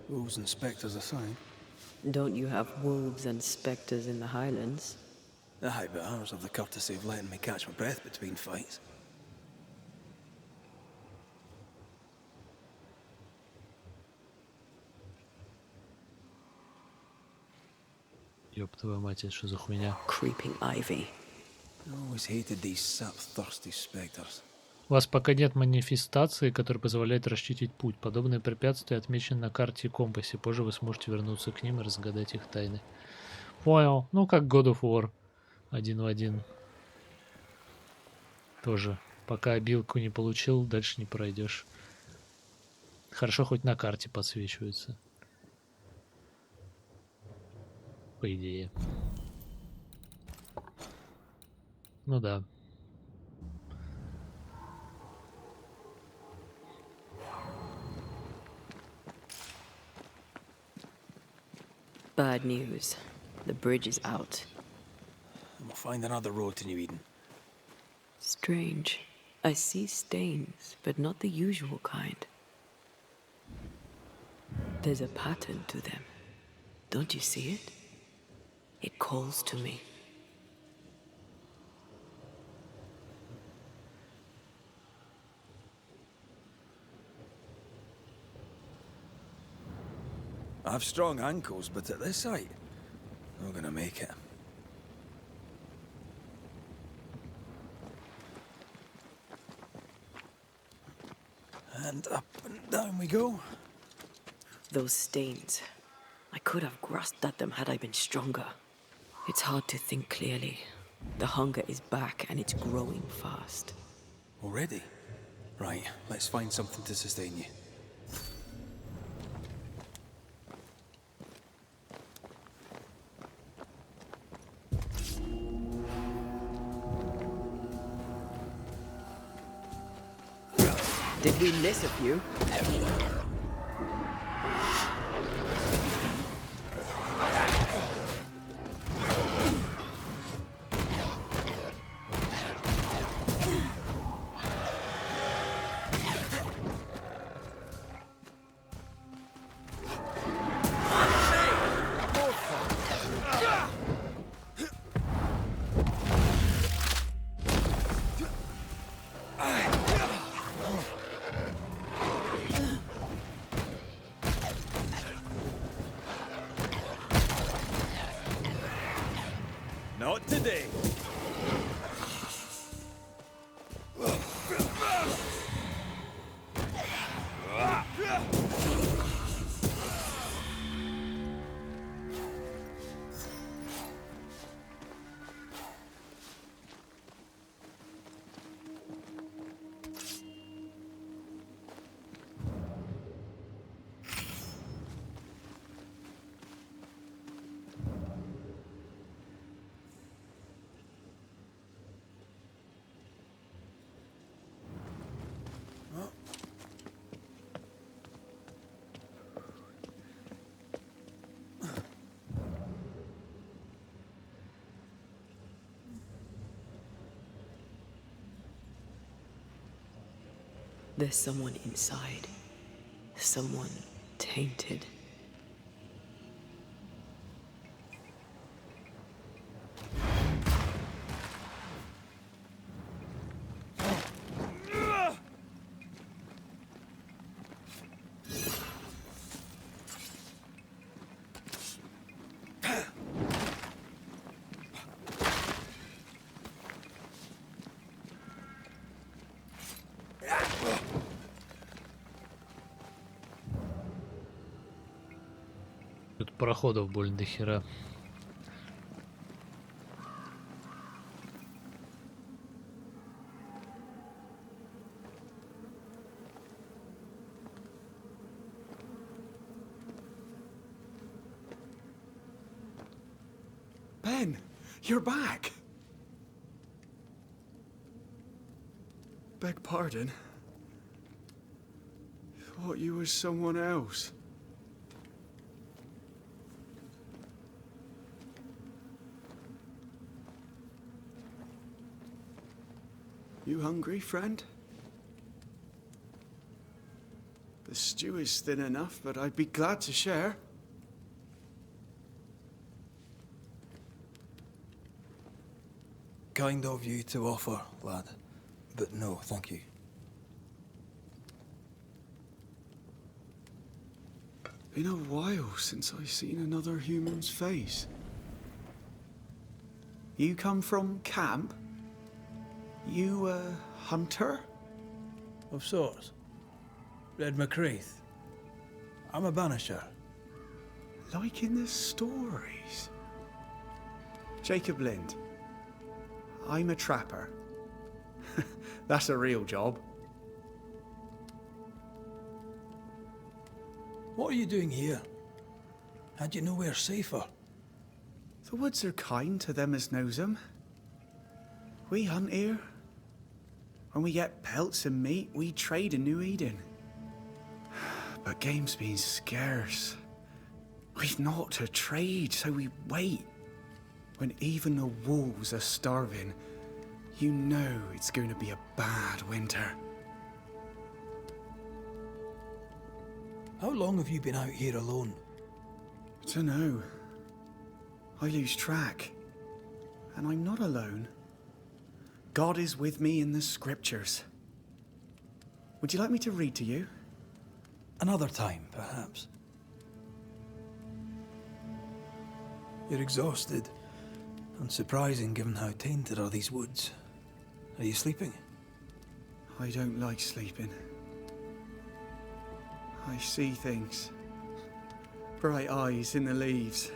Wolves and spectres aside. Don't you have wolves and spectres in the Highlands? Aye, but ours have the courtesy of letting me catch my breath between fights. Ёб твою мать, это что за хуйня? Creeping ivy. I always hated these sap-thirsty spectres. У вас пока нет манифестации, которая позволяет расчистить путь. Подобные препятствия отмечены на карте и компасе. Позже вы сможете вернуться к ним и разгадать их тайны. Понял. Ну, как God of War. 1 в 1. Тоже. Пока обилку не получил, дальше не пройдешь. Хорошо, хоть на карте подсвечивается. По идее. Ну да. Bad news. The bridge is out. We'll find another road to New Eden. Strange. I see stains, but not the usual kind. There's a pattern to them. Don't you see it? It calls to me. I've strong ankles, but at this height, I'm not gonna make it. And up and down we go. Those stains. I could have grasped at them had I been stronger. It's hard to think clearly. The hunger is back and it's growing fast. Already? Right, let's find something to sustain you. Did we miss a few? Not today. There's someone inside. Someone tainted. Тут проходов больно до хера. Ben, you're back. Beg pardon. Thought you was someone else. You hungry, friend? The stew is thin enough, but I'd be glad to share. Kind of you to offer, lad. But no, thank you. Been a while since I seen another human's face. You come from camp? You a hunter? Of sorts. Red McCreath. I'm a banisher. Like in the stories. Jacob Lind. I'm a trapper. That's a real job. What are you doing here? Had you nowhere safer? The woods are kind to them as knows 'em. We hunt here. When we get pelts and meat, we trade in New Eden. But game's been scarce. We've naught to trade, so we wait. When even the wolves are starving, you know it's going to be a bad winter. How long have you been out here alone? Dunno. I lose track. And I'm not alone. God is with me in the scriptures. Would you like me to read to you? Another time, perhaps. You're exhausted. Unsurprising given how tainted are these woods. Are you sleeping? I don't like sleeping. I see things. Bright eyes in the leaves.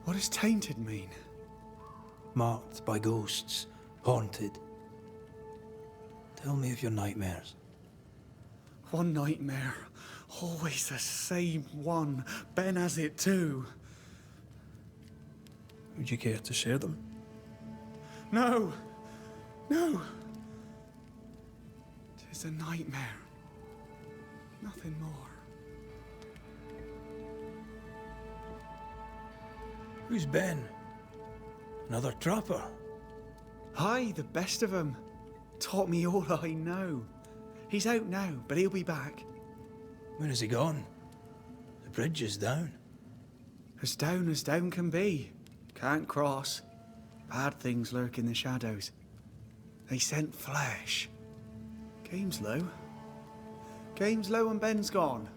What does tainted mean? Marked by ghosts, haunted. Tell me of your nightmares. One nightmare. Always the same one. Ben has it too. Would you care to share them? No! No! 'Tis a nightmare. Nothing more. Who's Ben? Another trapper? Aye, the best of 'em. Taught me all I know. He's out now, but he'll be back. Where is he gone? The bridge is down. As down can be. Can't cross. Bad things lurk in the shadows. They scent flesh. Game's low. Game's low and Ben's gone.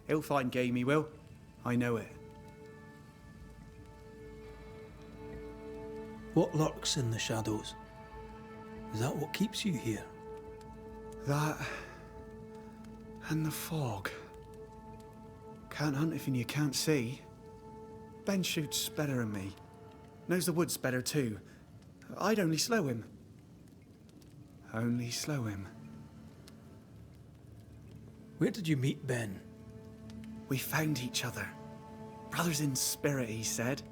He'll find game, he will. I know it. What lurks in the shadows? Is that what keeps you here? That and the fog. Can't hunt if you can't see. Ben shoots better than me. Knows the woods better too. I'd only slow him. Only slow him. Where did you meet Ben? We found each other. Brothers in spirit, he said.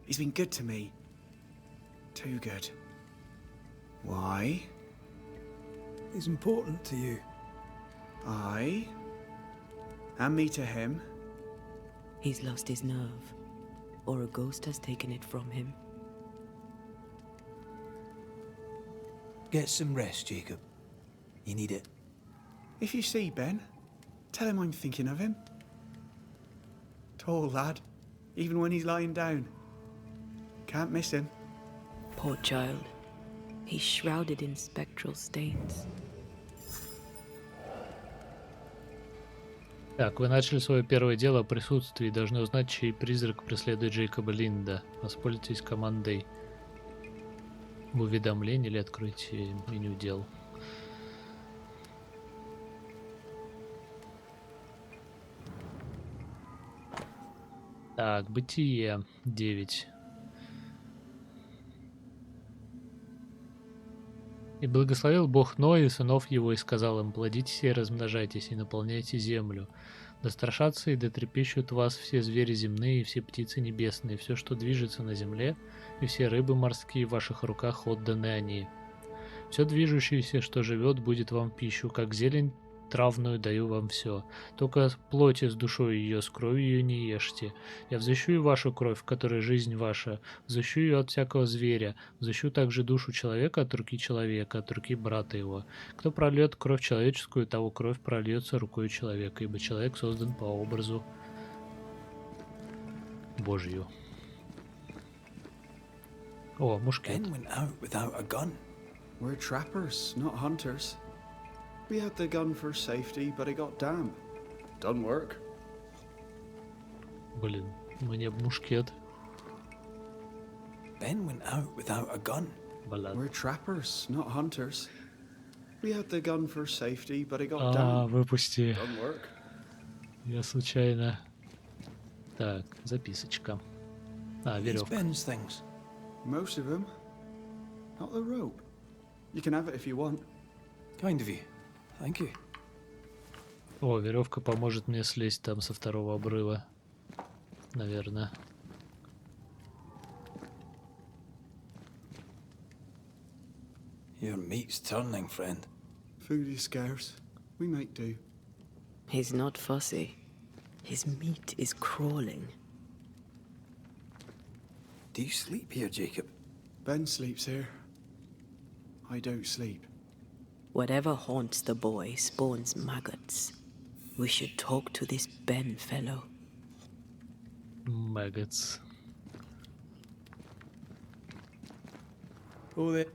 He's been good to me. Too good. Why? He's important to you. Aye. And me to him. He's lost his nerve, or a ghost has taken it from him. Get some rest, Jacob. You need it. If you see Ben, tell him I'm thinking of him. Tall lad, even when he's lying down. Can't miss him. Poor child. He's shrouded in spectral stains. Так, вы начали свое первое дело о присутствии и должны узнать, чей призрак преследует Джейкоба Линда. Воспользуйтесь командой в уведомлении или откройте меню дел. Так, бытие 9. И благословил Бог Ноя и сынов его, и сказал им: плодитесь и размножайтесь, и наполняйте землю. Да страшатся и да трепещут вас все звери земные, и все птицы небесные, все, что движется на земле, и все рыбы морские, в ваших руках отданы они. Все движущееся, что живет, будет вам в пищу, как зелень травную даю вам все. Только плоти с душой ее, с кровью ее не ешьте. Я взыщу и вашу кровь, в которой жизнь ваша, взыщу ее от всякого зверя, взыщу также душу человека от руки брата его. Кто прольет кровь человеческую, того кровь прольется рукой человека, ибо человек создан по образу Божью. О, мушкет. Ben went out without a gun. We're trappers, not hunters. We had the gun for safety, but it got damp. Doesn't work. Блин, мне б мушкет. Ben went out without a gun. We're trappers, not hunters. We had the gun for safety, but it got damp. Выпусти. Doesn't work. Я случайно. Так, записочка. Веревка. Ben's things. Most of them. Not the rope. You can have it if you want. Kind of you. Thank you. О, веревка поможет мне слезть там со второго обрыва. Наверное. Your meat's turning, friend. Food is scarce. We make do. He's not fussy. His meat is crawling. Do you sleep here, Jacob? Ben sleeps here. I don't sleep. Whatever haunts the boy spawns maggots. We should talk to this Ben fellow. Maggots. Oh, there.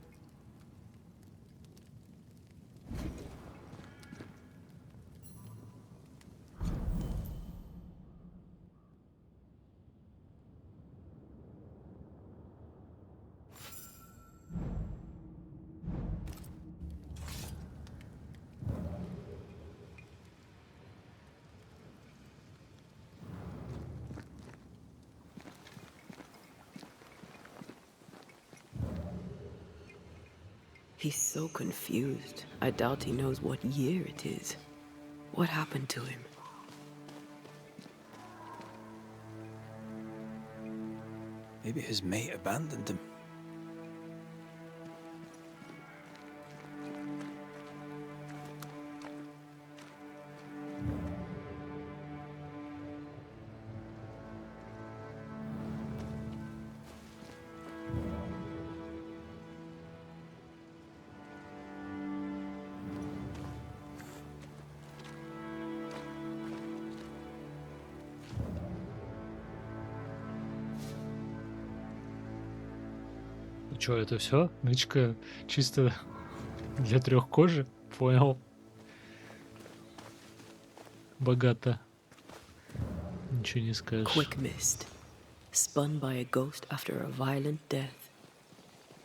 He's so confused. I doubt he knows what year it is. What happened to him? Maybe his mate abandoned him. Чё, это все? Нычка чисто для 3 кожи? Понял. Богато. Ничего не скажешь. Quick mist. Spun by a ghost after a violent death.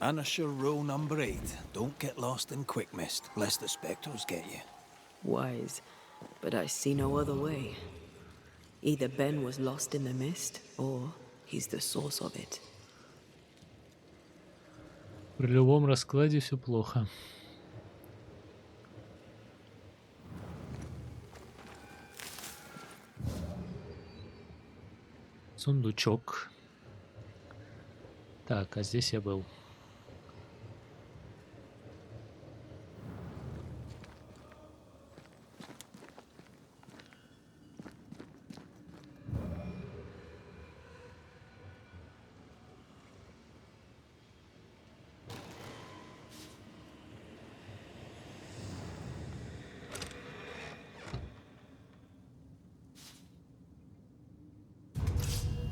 Banisher rule number 8. Don't get lost in quick mist, lest the spectres get you. Wise, but I see no other way. Either Ben was lost in the mist, or he's the source of it. При любом раскладе все плохо. Сундучок. Так, а здесь я был.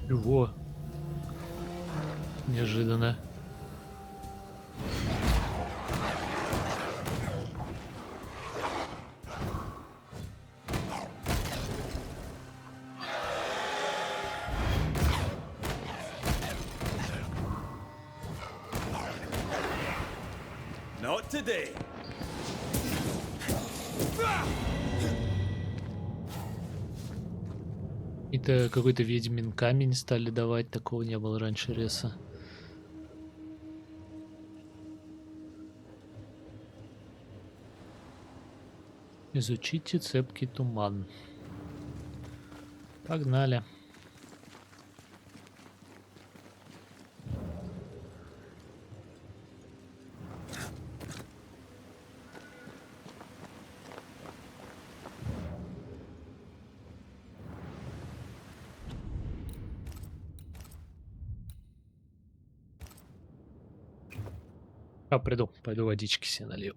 Чего? Неожиданно. Not today. Это какой-то ведьмин камень стали давать, такого не было раньше реса. Изучите цепкий туман. Погнали. Приду, пойду водички себе налью.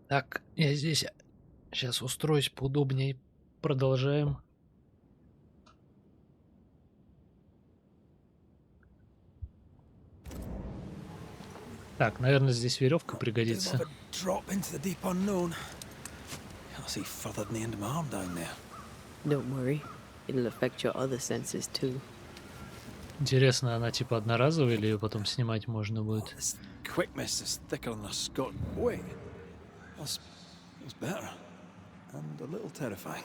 Так, я здесь сейчас устроюсь поудобнее. Продолжаем. Так, наверное, здесь веревка пригодится. Don't worry, it'll affect your other senses too. Интересно, она типа одноразовая или ее потом снимать можно будет? Quick mist is thicker than a Scot. Wait, that's better and a little terrifying.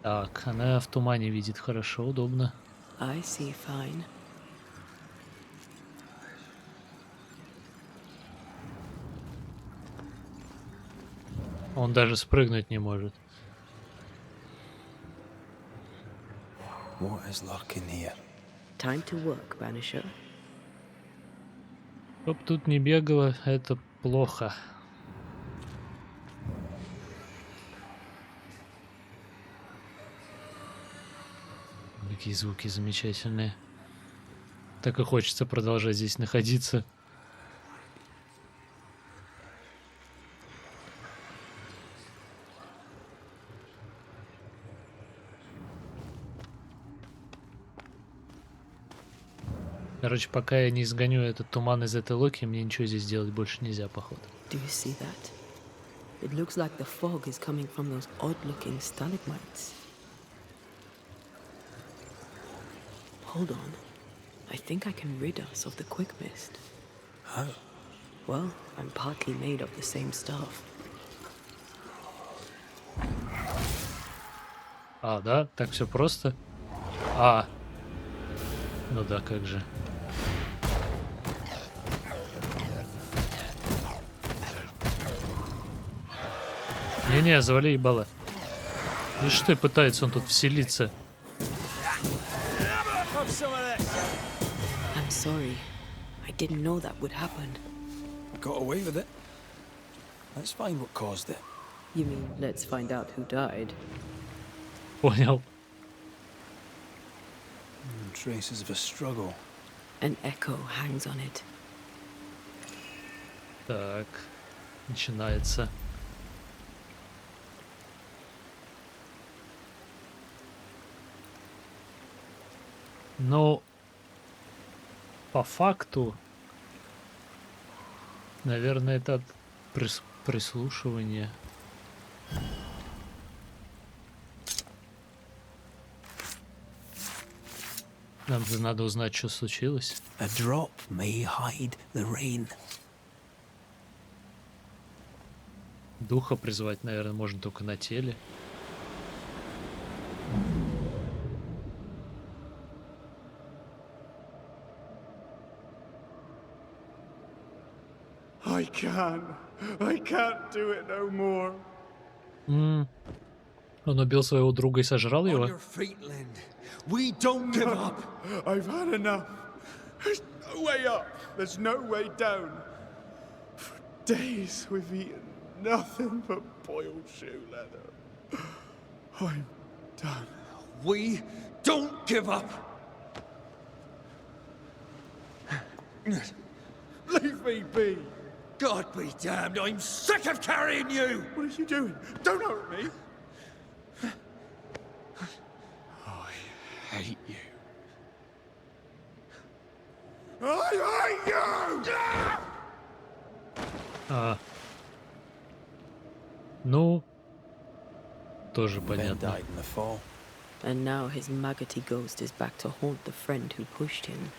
Так, она в тумане видит хорошо, удобно. I see fine. Он даже спрыгнуть не может. What is lurking here? Time to work, Banisher. Чтоб тут не бегало, это плохо. Какие звуки замечательные. Так и хочется продолжать здесь находиться. Короче, пока я не изгоню этот туман из этой локи, мне ничего здесь делать больше нельзя, походу. Do you see that? It looks like the fog is coming from those odd-looking stalagmites. Hold on. I think I can rid us of the quick mist. How? Well, I'm partly made of the same stuff. А, да? Так все просто? Ну да, как же. Не-не, завали ебало. Видишь, ты пытается он тут вселиться. I'm sorry. I didn't know that would happen. Got away with it. Let's find what caused it. You mean, let's find out who died? Понял. Traces of a struggle. An echo hangs on it. Так, начинается. Но по факту, наверное, это прислушивание. Нам же надо узнать, что случилось. A drop may hide the rain. Духа призвать, наверное, можно только на теле. I can't do it no more. Он убил своего друга и сожрал его? We don't give up. I've had enough. There's no way up. There's no way down. For days we've eaten nothing but boiled shoe leather. I'm done. We don't give up. Leave me be. God be damned, I'm sick of carrying you! What are you doing? Don't hurt me. I hate you. I hate you! Ну, тоже Ben понятно. died in the fall. And now his maggoty ghost is back to haunt the friend who pushed him.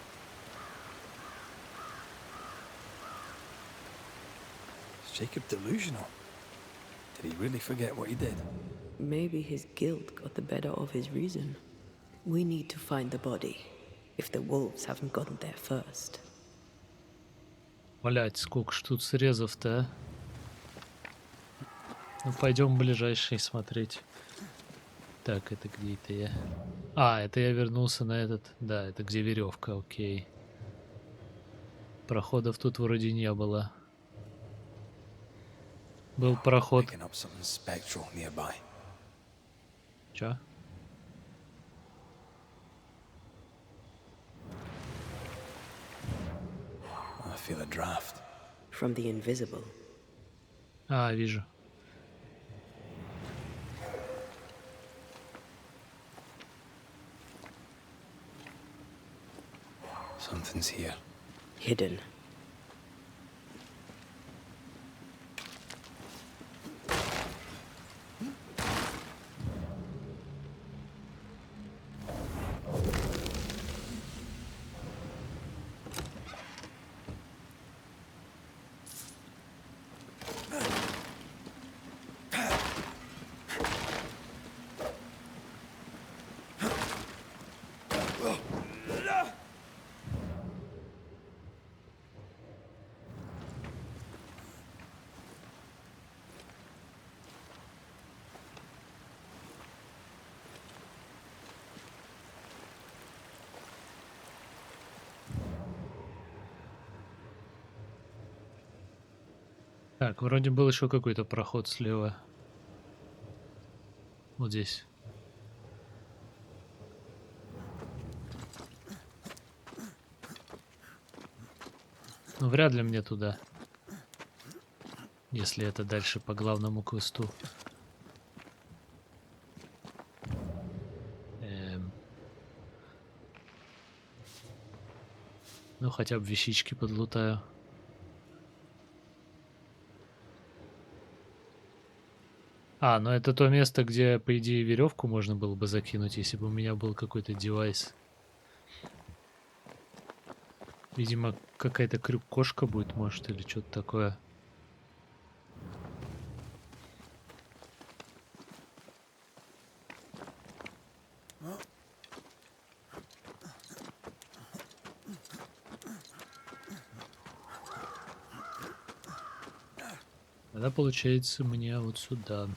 Is Jacob delusional? Did he really forget what he did? Maybe his guilt got the better of his reason. We need to find the body, if the wolves haven't gotten there first. Блять, сколько ж тут срезов-то, а? Ну, пойдем ближайший смотреть. Так, это где это я? Это я вернулся на этот... Да, это где веревка, окей. Проходов тут вроде не было. Был проход. Чё? I feel a draft. From the invisible. Вижу. Something's here. Hidden. Так, вроде был еще какой-то проход слева. Вот здесь. Ну, вряд ли мне туда. Если это дальше по главному квесту. Ну, хотя бы вещички подлутаю. А, ну это то место, где, по идее, веревку можно было бы закинуть, если бы у меня был какой-то девайс. Видимо, какая-то крюк-кошка будет, может, или что-то такое. Тогда получается мне вот сюда.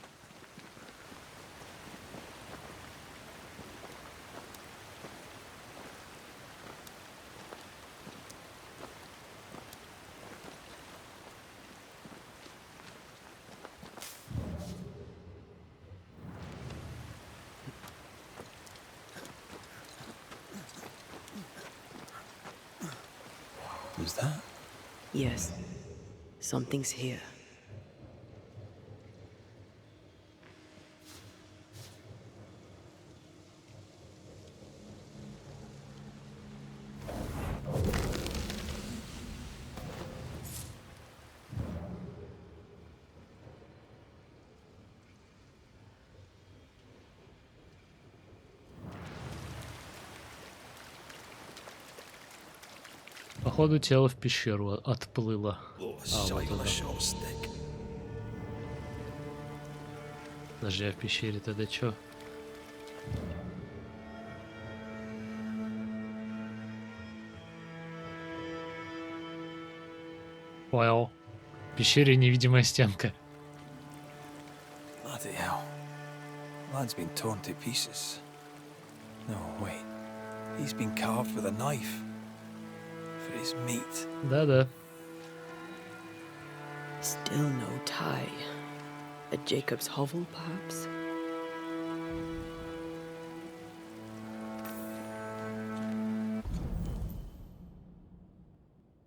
Was that? Yes. Something's here. Походу, тело в пещеру отплыло. А, вот оно. Подожди, а в пещере тогда чё? Понял. В пещере невидимая стенка. Bloody hell. Lad's been torn to pieces. No, wait. He's been carved with a knife. For his meat. Да-да. Still no tie. A Jacob's hovel, perhaps?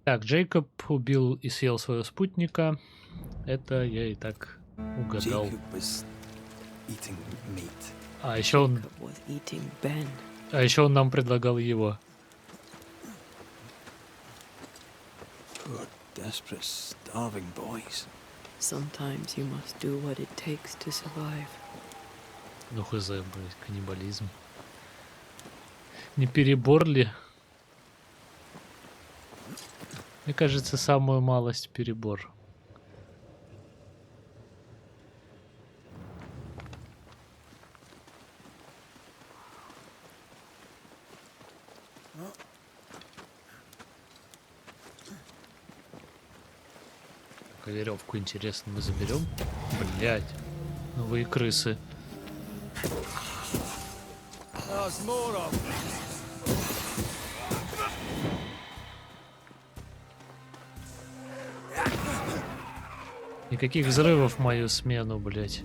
Так, Джейкоб убил и съел своего спутника. Это я и так угадал. А еще он... А еще он нам предлагал его. Poor, desperate, starving boys. Sometimes you must do what it takes to survive. Ну хз, блядь, каннибализм. Не перебор ли? Мне кажется, самую малость перебор. Веревку, интересно, мы заберем? Блять, ну вы и крысы. Никаких взрывов в мою смену, блять.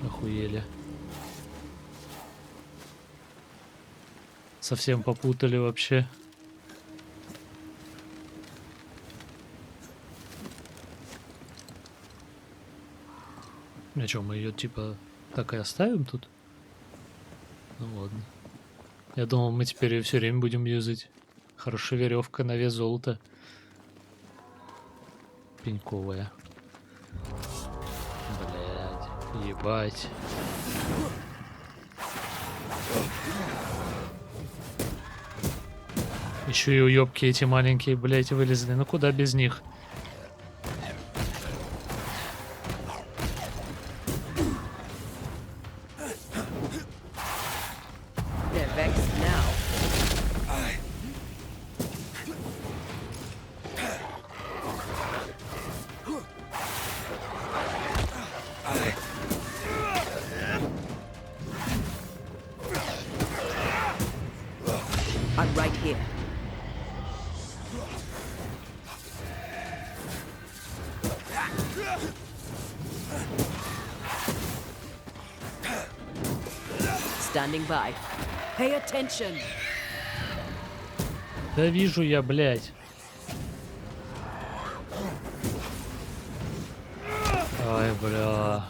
Охуели. Совсем попутали вообще. А что, мы ее типа так и оставим тут? Ну ладно. Я думал, мы теперь ее все время будем юзать. Хорошая веревка на вес золота. Пеньковая. Блядь, ебать. Еще и уебки эти маленькие, блядь, вылезли. Ну куда без них? standing by. Pay attention. Да вижу я, блядь. Ой, бля.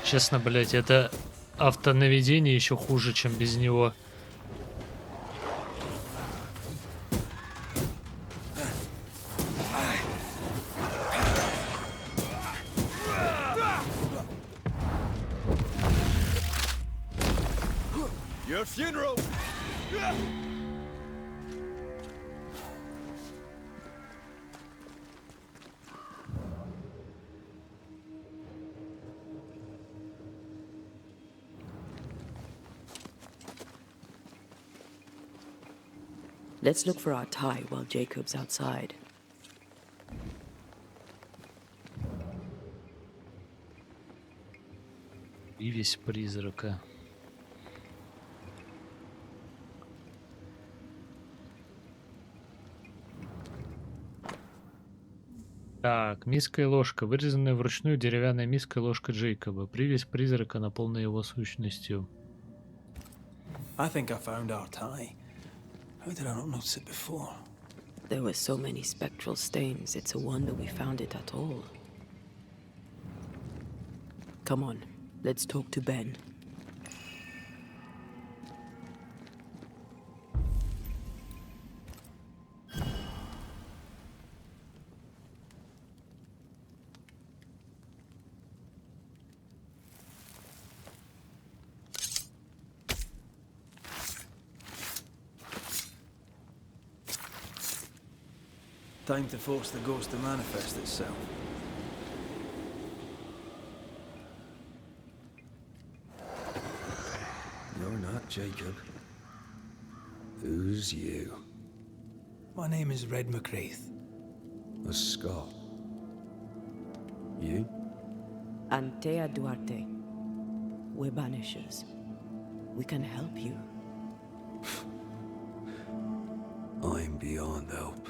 Честно, блядь, это автонаведение еще хуже, чем без него. Your funeral! Let's look for our tie while Jacob's outside. Привязь призрака. Так, миска и ложка. Вырезанная вручную деревянная миска и ложка Джейкоба. Привязь призрака, наполненная его сущностью. I think I found our tie. How did I not notice it before? There were so many spectral stains, it's a wonder we found it at all. Come on, let's talk to Ben. Time to force the ghost to manifest itself. You're not Jacob. Who's you? My name is Red McCraith. A Scot. You? Антея Duarте. We're Banishers. We can help you. I'm beyond help.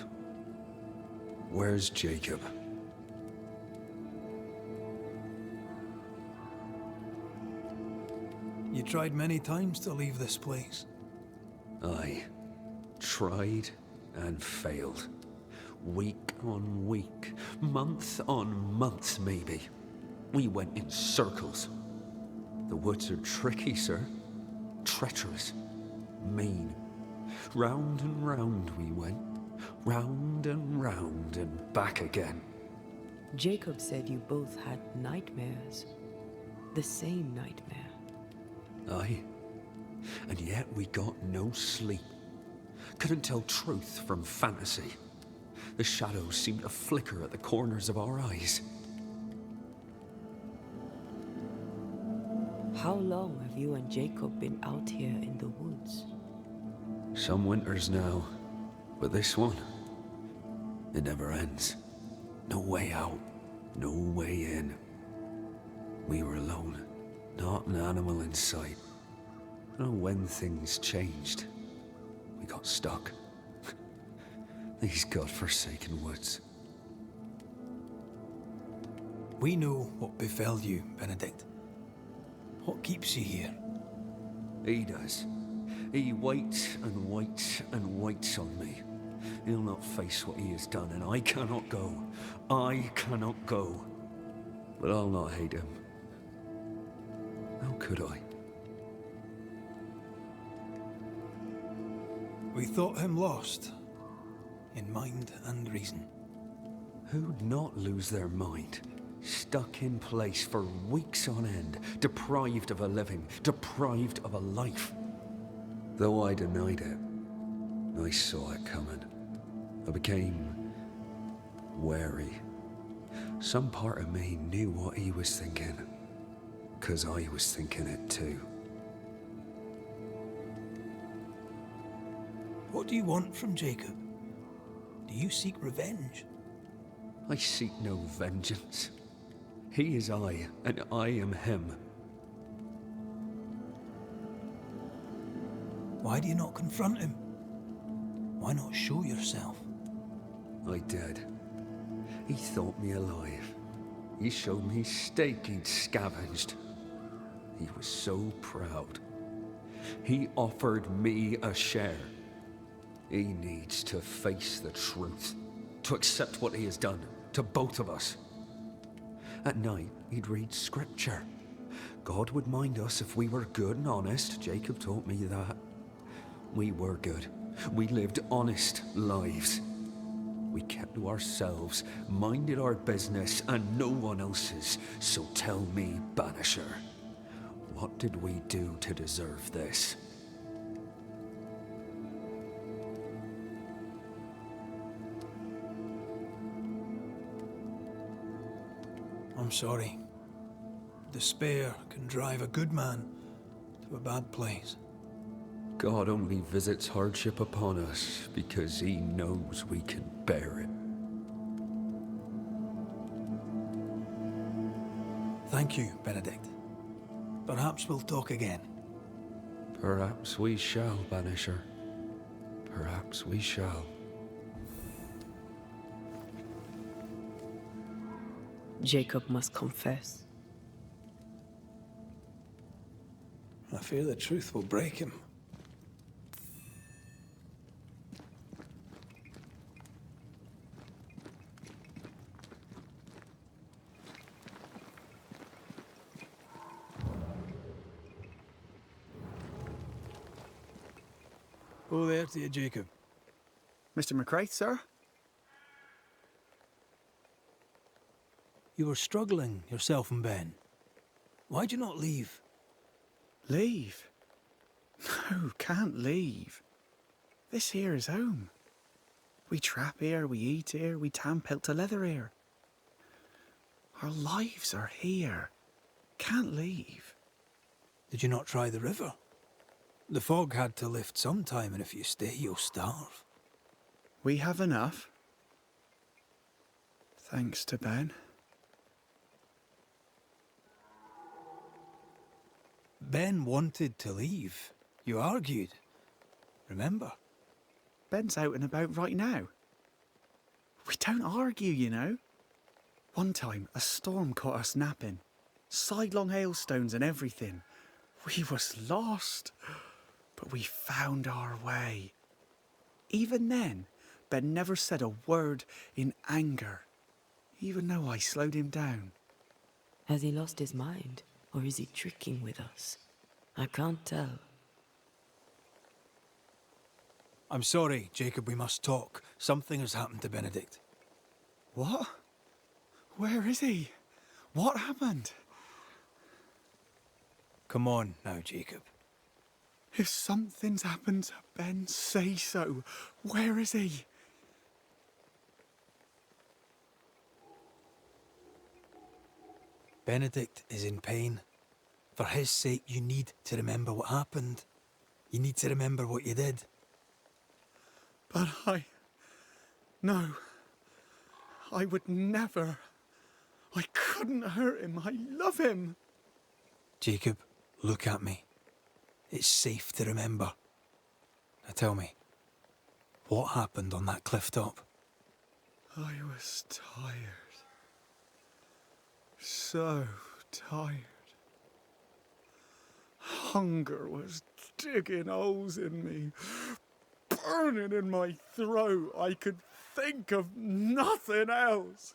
Where's Jacob? You tried many times to leave this place. I tried and failed. Week on week, month on month maybe. We went in circles. The woods are tricky, sir. Treacherous. Mean. Round and round we went. Round and back again. Jacob said you both had nightmares. The same nightmare. Aye. And yet we got no sleep. Couldn't tell truth from fantasy. The shadows seemed to flicker at the corners of our eyes. How long have you and Jacob been out here in the woods? Some winters now, but this one, it never ends. No way out, no way in. We were alone, not an animal in sight. I don't know when things changed. We got stuck. These godforsaken woods. We know what befell you, Benedict. What keeps you here? He does. He waits and waits and waits on me. He'll not face what he has done, and I cannot go. I cannot go. But I'll not hate him. How could I? We thought him lost, in mind and reason. Who'd not lose their mind? Stuck in place for weeks on end, deprived of a living, deprived of a life. Though I denied it, I saw it coming. I became wary. Some part of me knew what he was thinking, 'cause I was thinking it too. What do you want from Jacob? Do you seek revenge? I seek no vengeance. He is I, and I am him. Why do you not confront him? Why not show yourself? I did. He thought me alive. He showed me steak he'd scavenged. He was so proud. He offered me a share. He needs to face the truth, to accept what he has done to both of us. At night, he'd read scripture. God would mind us if we were good and honest. Jacob taught me that. We were good. We lived honest lives. We kept to ourselves, minded our business and no one else's. So tell me, Banisher, what did we do to deserve this? I'm sorry. Despair can drive a good man to a bad place. God only visits hardship upon us because he knows we can bear it. Thank you, Benedict. Perhaps we'll talk again. Perhaps we shall, Banisher. Perhaps we shall. Jacob must confess. I fear the truth will break him. Oh, there to you, Jacob. Mr. McCraith, sir? You were struggling, yourself and Ben. Why'd you not leave? Leave? No, can't leave. This here is home. We trap here, we eat here, we tan pelt to leather here. Our lives are here. Can't leave. Did you not try the river? The fog had to lift sometime, and if you stay, you'll starve. We have enough. Thanks to Ben. Ben wanted to leave. You argued. Remember? Ben's out and about right now. We don't argue, you know. One time, a storm caught us napping. Sidelong hailstones and everything. We was lost. But we found our way. Even then, Ben never said a word in anger, even though I slowed him down. Has he lost his mind, or is he tricking with us? I can't tell. I'm sorry, Jacob, we must talk. Something has happened to Benedict. What? Where is he? What happened? Come on now, Jacob. If something's happened to Ben, say so. Where is he? Benedict is in pain. For his sake, you need to remember what happened. You need to remember what you did. But No. I would never. I couldn't hurt him. I love him. Jacob, look at me. It's safe to remember. Now tell me, what happened on that cliff top? I was tired. So tired. Hunger was digging holes in me, burning in my throat. I could think of nothing else.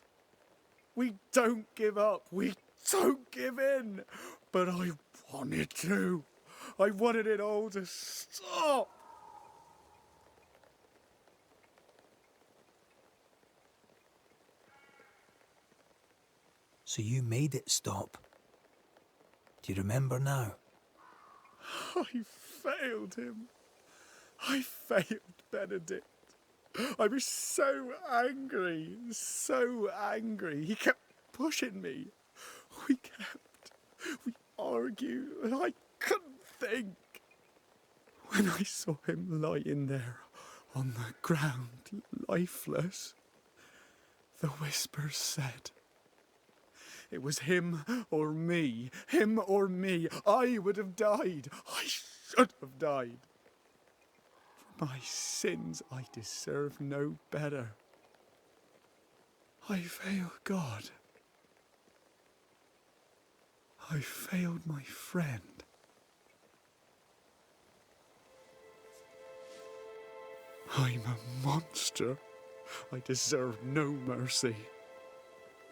We don't give up. We don't give in. But I wanted to. I wanted it all to stop. So you made it stop. Do you remember now? I failed him. I failed Benedict. I was so angry, so angry. He kept pushing me. We argued, and I couldn't think. When I saw him lying there on the ground, lifeless, the whispers said, it was him or me, him or me. I would have died. I should have died. my sins, I deserve no better. I failed God. I failed my friend. I'm a monster. I deserve no mercy.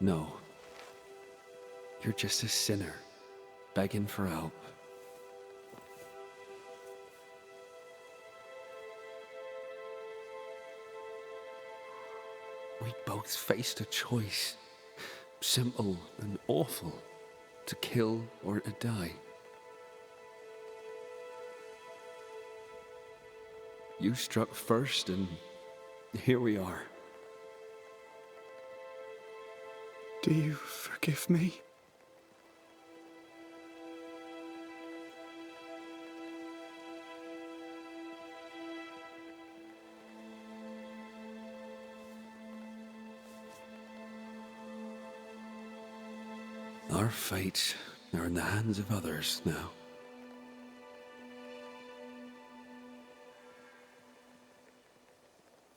No. You're just a sinner, begging for help. We both faced a choice, simple and awful, to kill or to die. You struck first, and here we are. Do you forgive me? Our fates are in the hands of others now.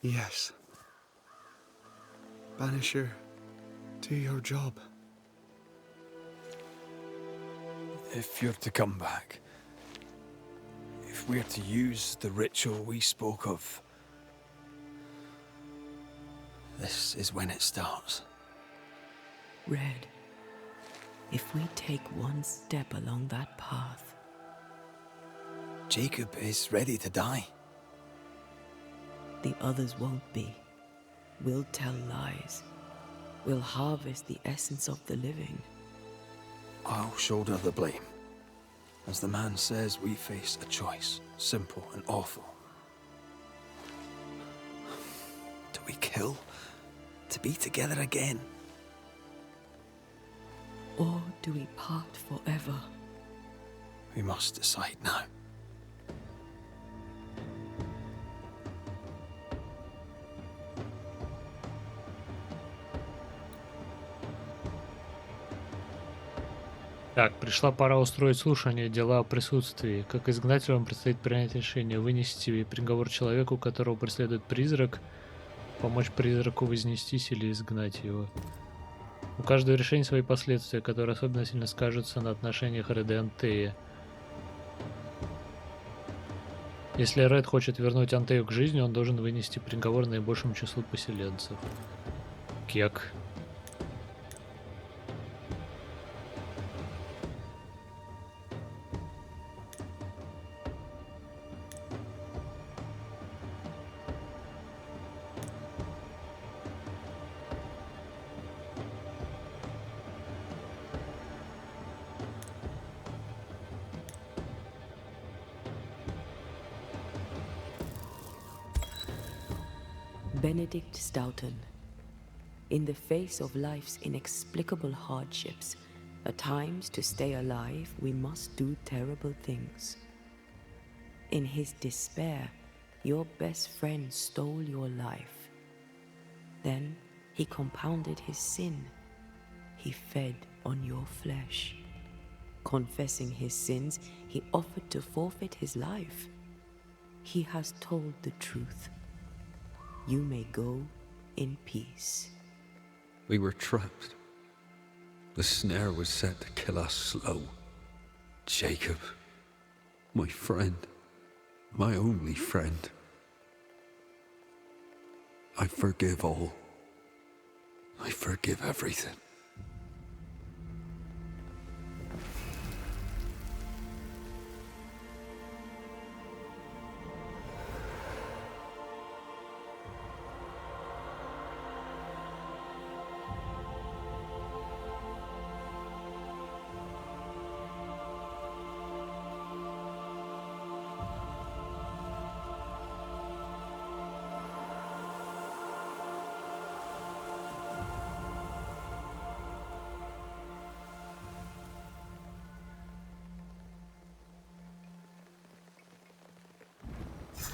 Yes. Banisher, do your job. If you're to come back, if we're to use the ritual we spoke of, this is when it starts. Red, if we take one step along that path... Jacob is ready to die. The others won't be. We'll tell lies. We'll harvest the essence of the living. I'll shoulder the blame. As the man says, we face a choice, simple and awful. Do we kill to be together again? Or do we part forever? We must decide now. Так, пришла пора устроить слушание дела о присутствии. Как изгнателю вам предстоит принять решение, вынести приговор человеку, которого преследует призрак, помочь призраку вознестись или изгнать его. У каждого решения свои последствия, которые особенно сильно скажутся на отношениях Реда и Антеи. Если Ред хочет вернуть Антею к жизни, он должен вынести приговор наибольшему числу поселенцев. Кек. Benedict Stoughton. In the face of life's inexplicable hardships, at times to stay alive, we must do terrible things. In his despair, your best friend stole your life. Then he compounded his sin. He fed on your flesh. Confessing his sins, he offered to forfeit his life. He has told the truth. You may go in peace. We were trapped. The snare was set to kill us slow. Jacob, my friend, my only friend. I forgive all. I forgive everything.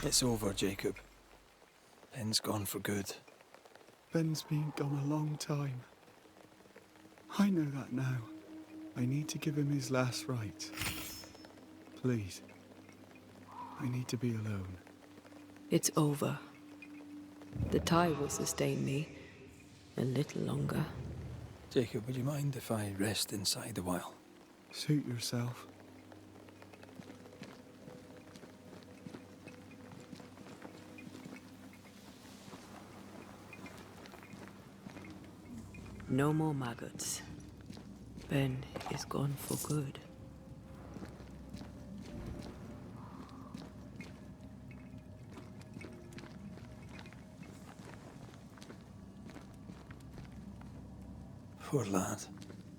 It's over, Jacob. Ben's gone for good. Ben's been gone a long time. I know that now. I need to give him his last rites. Please. I need to be alone. It's over. The tie will sustain me a little longer. Jacob, would you mind if I rest inside a while? Suit yourself. No more maggots. Ben is gone for good. Poor lad.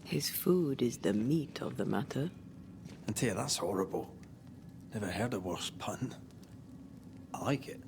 His food is the meat of the matter. Антея, that's horrible. Never heard a worse pun. I like it.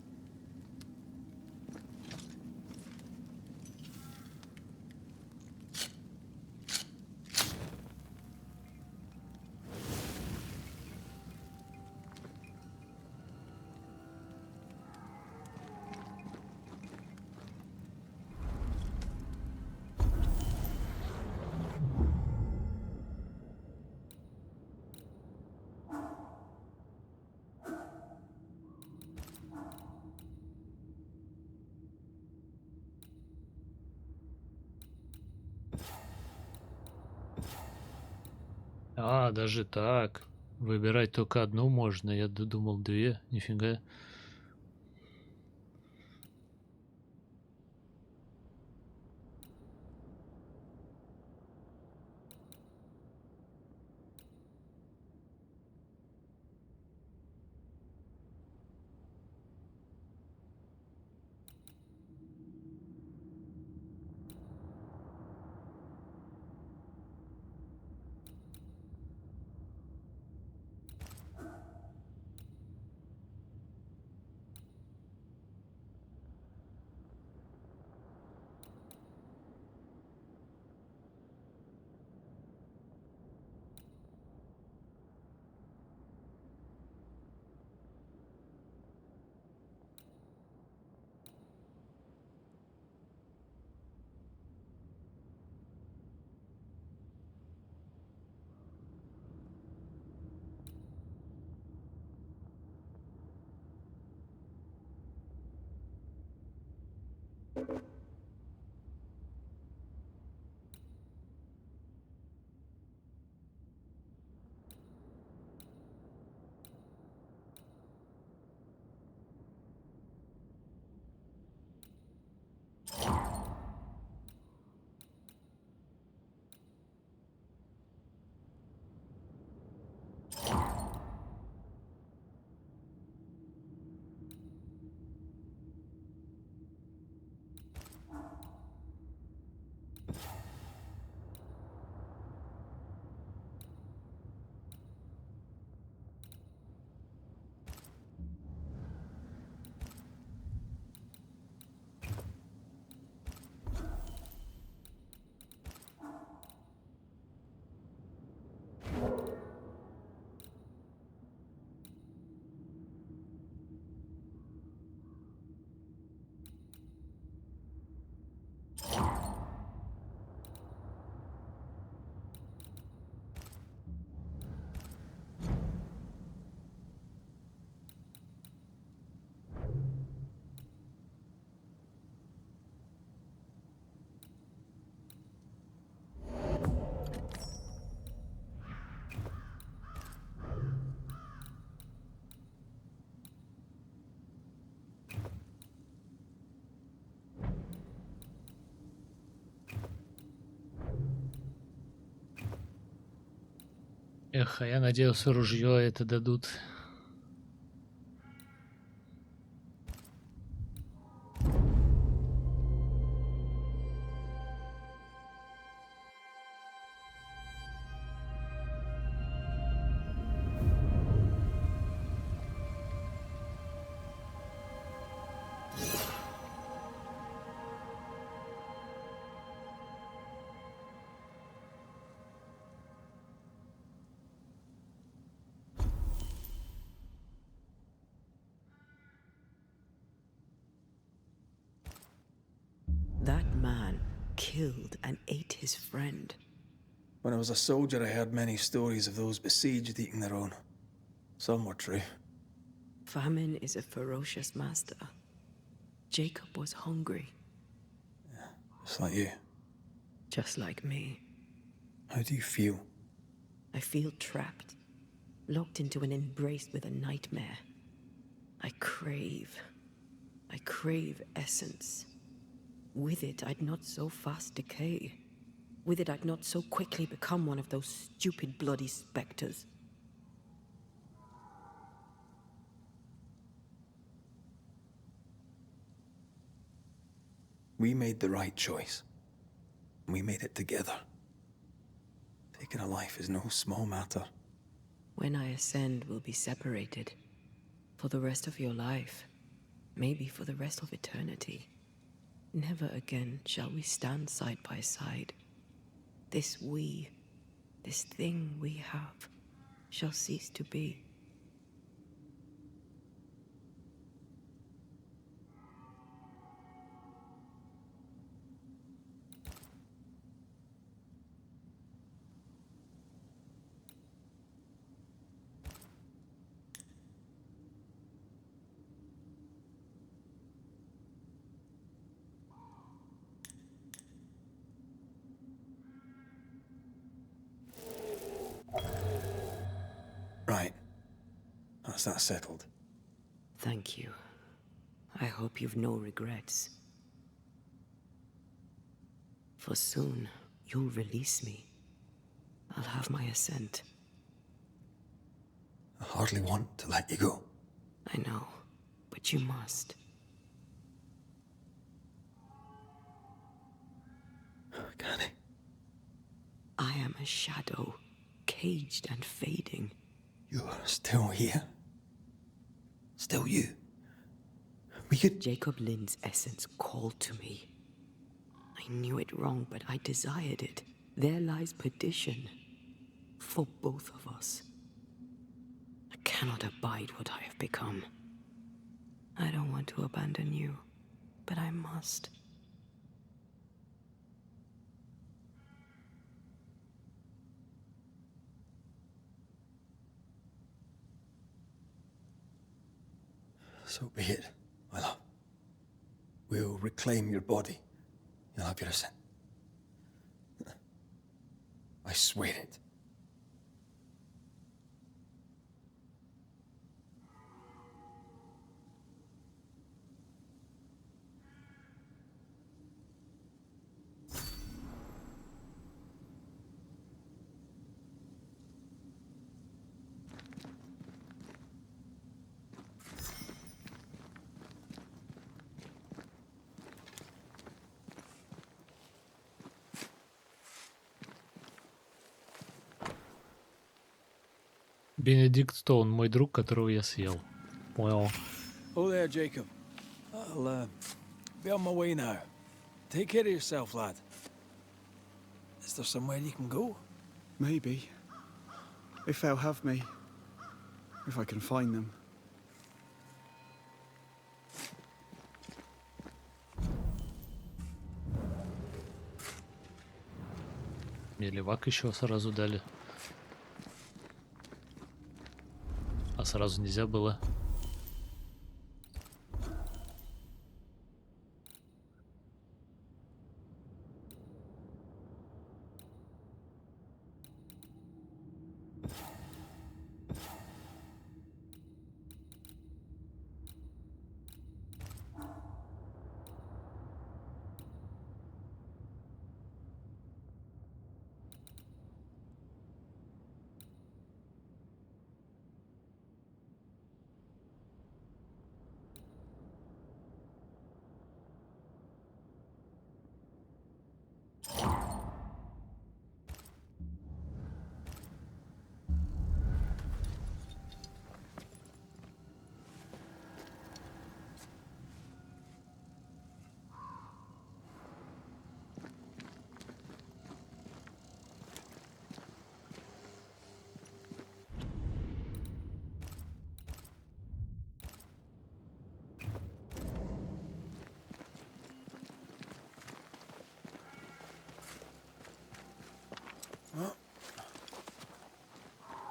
А, даже так. Выбирать только одну можно. Я думал две. Нифига. Эх, а я надеялся, ружье это дадут. That man killed and ate his friend. When I was a soldier, I heard many stories of those besieged eating their own. Some were true. Famine is a ferocious master. Jacob was hungry. Just like you. Just like me. How do you feel? I feel trapped. Locked into an embrace with a nightmare. I crave essence. With it, I'd not so fast decay. With it, I'd not so quickly become one of those stupid bloody specters. We made the right choice. We made it together. Taking a life is no small matter. When I ascend, we'll be separated. For the rest of your life. Maybe for the rest of eternity. Never again shall we stand side by side. This thing we have, shall cease to be. Right. That's that settled. Thank you. I hope you've no regrets. For soon, you'll release me. I'll have my assent. I hardly want to let you go. I know, but you must. Can I? I am a shadow, caged and fading. You're still here? Still you? We could... Jacob Lind's essence called to me. I knew it wrong, but I desired it. There lies perdition. For both of us. I cannot abide what I have become. I don't want to abandon you, but I must. So be it, my love. We'll reclaim your body. You'll have your assent. I swear it. Бенедикт Стоун, мой друг, которого я съел. Понял. Oh there, Jacob. I'll be on my way now. Take care of yourself, lad. Is there somewhere you can go? Maybe. If they'll have me. If I can find them. Мне левак еще сразу дали. А сразу нельзя было.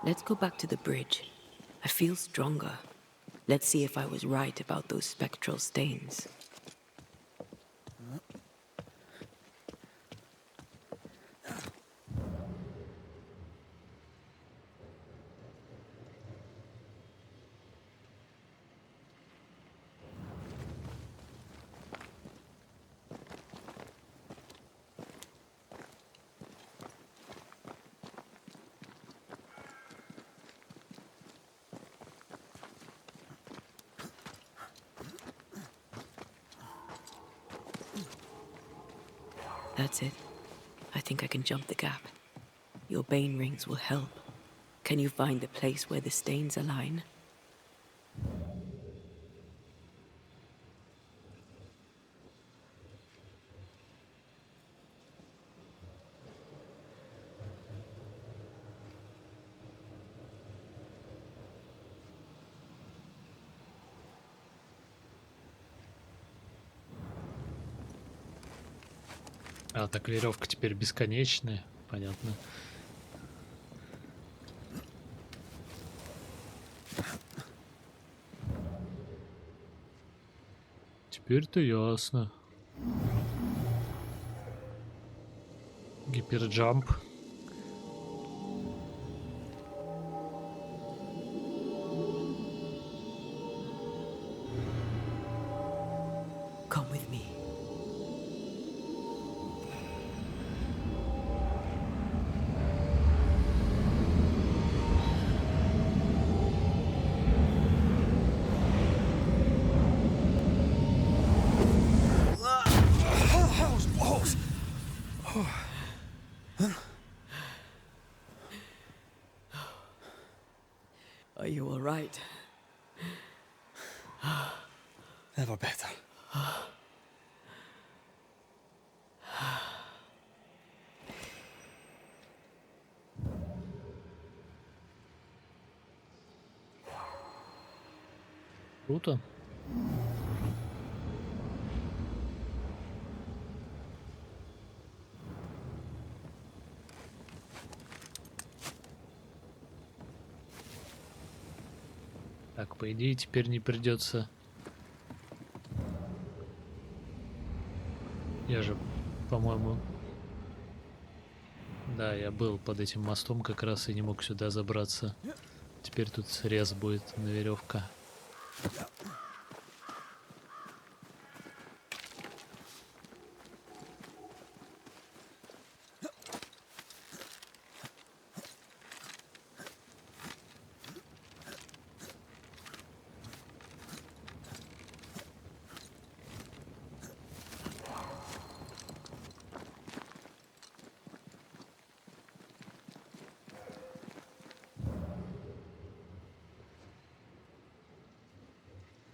Let's go back to the bridge. I feel stronger. Let's see if I was right about those spectral stains. That's it. I think I can jump the gap. Your bane rings will help. Can you find the place where the stains align? А, так веревка теперь бесконечная, понятно. Теперь-то ясно. Гиперджамп. Come with me. Are you all right? Never better. Круто. Так, по идее, теперь не придется. Я же, по-моему... Да, я был под этим мостом как раз и не мог сюда забраться. Теперь тут срез будет на веревка.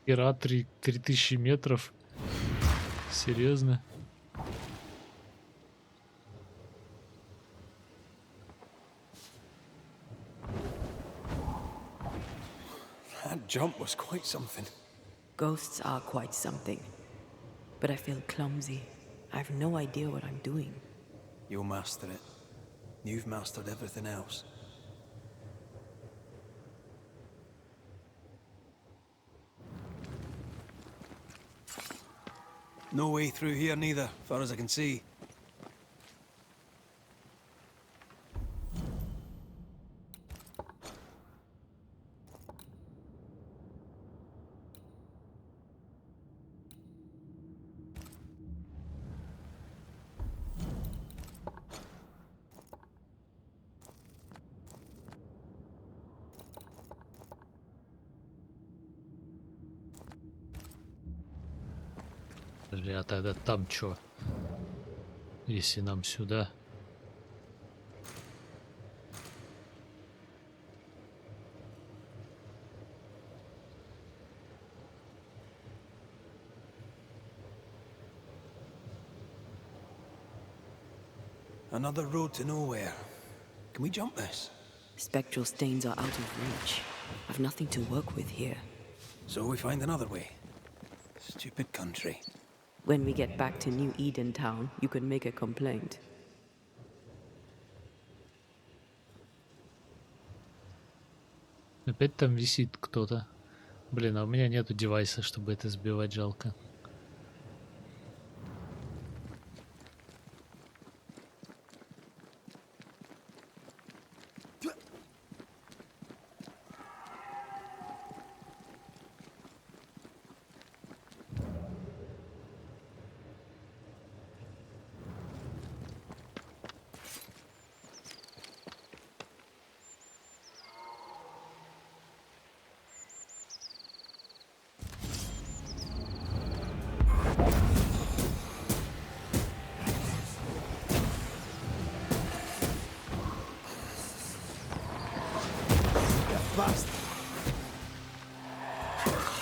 Ира 3000 метров. Серьезно? That jump was quite something. Ghosts are quite something. But I feel clumsy. I have no idea what I'm doing. You'll master it. You've mastered everything else. No way through here neither, far as I can see. А тогда там чё? Если нам сюда. Another road to nowhere. Can we jump this? Spectral stains are out of reach. I've nothing to work with here. So we find another way. Stupid country. When we get back to New Eden Town, you can make a complaint. Опять там висит кто-то. Блин, а у меня нету девайса, чтобы это сбивать, жалко.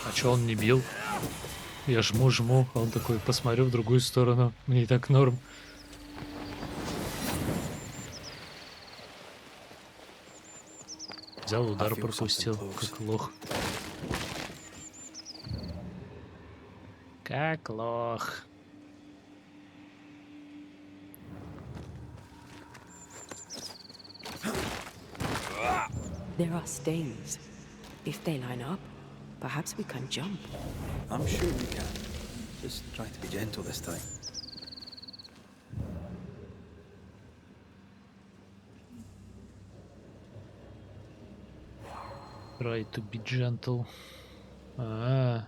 А чё он не бил? Я жму, а он такой, посмотрю в другую сторону. Мне и так норм. Взял удар, пропустил, как лох. Как лох. There are stains. If they line up, perhaps we can jump. I'm sure we can. Just try to be gentle this time. Try to be gentle. А-а-а.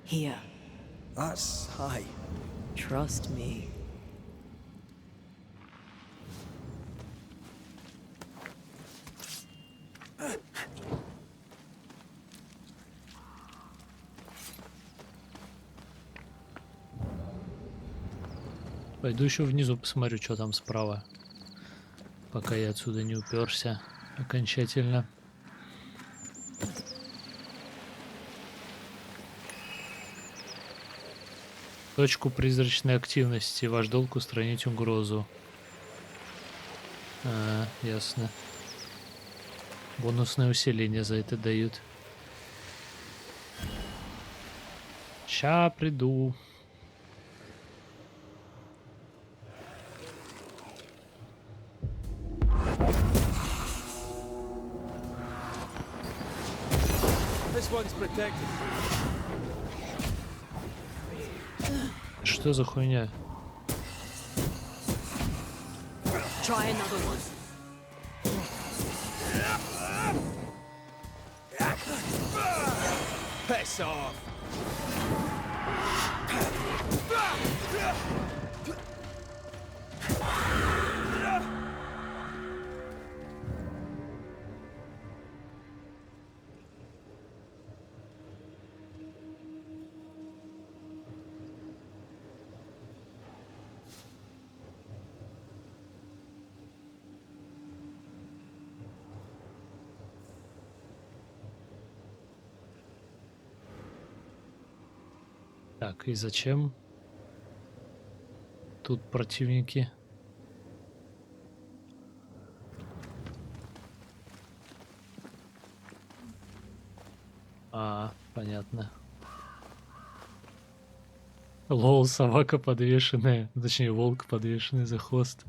Here. That's high. Trust me. Пойду еще внизу посмотрю, что там справа. Пока я отсюда не уперся окончательно. Точку призрачной активности. Ваш долг устранить угрозу. Ясно. Бонусное усиление за это дают. Ща приду. This one's protected. Что за хуйня? Try another one. Piss off. Так, и зачем тут противники? Понятно. Лол, собака подвешенная. Точнее, волк подвешенный за хвост.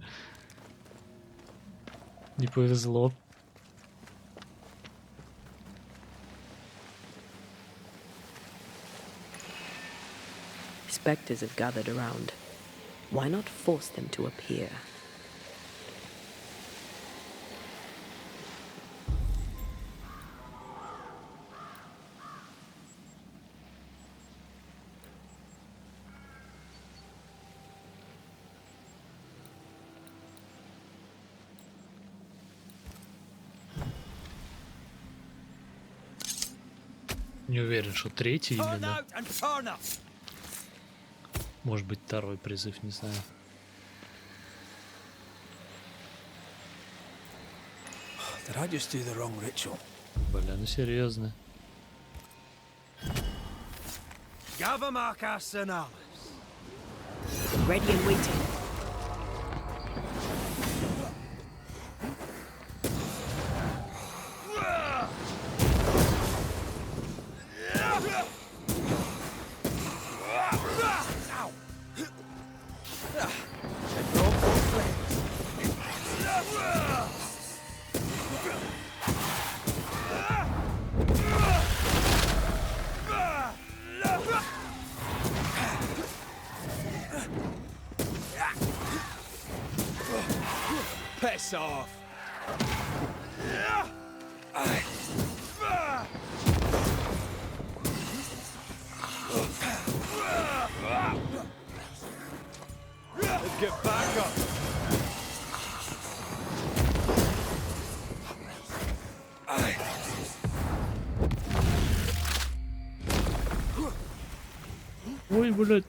Не повезло. Spectres have gathered around. Why not force them to appear? Не уверен, что третий именно. Может быть, второй призыв, не знаю. Did I just do the wrong ritual? Бля, ну серьезно. Ready and waiting. Piss off. Let's get back up. Ой, блядь.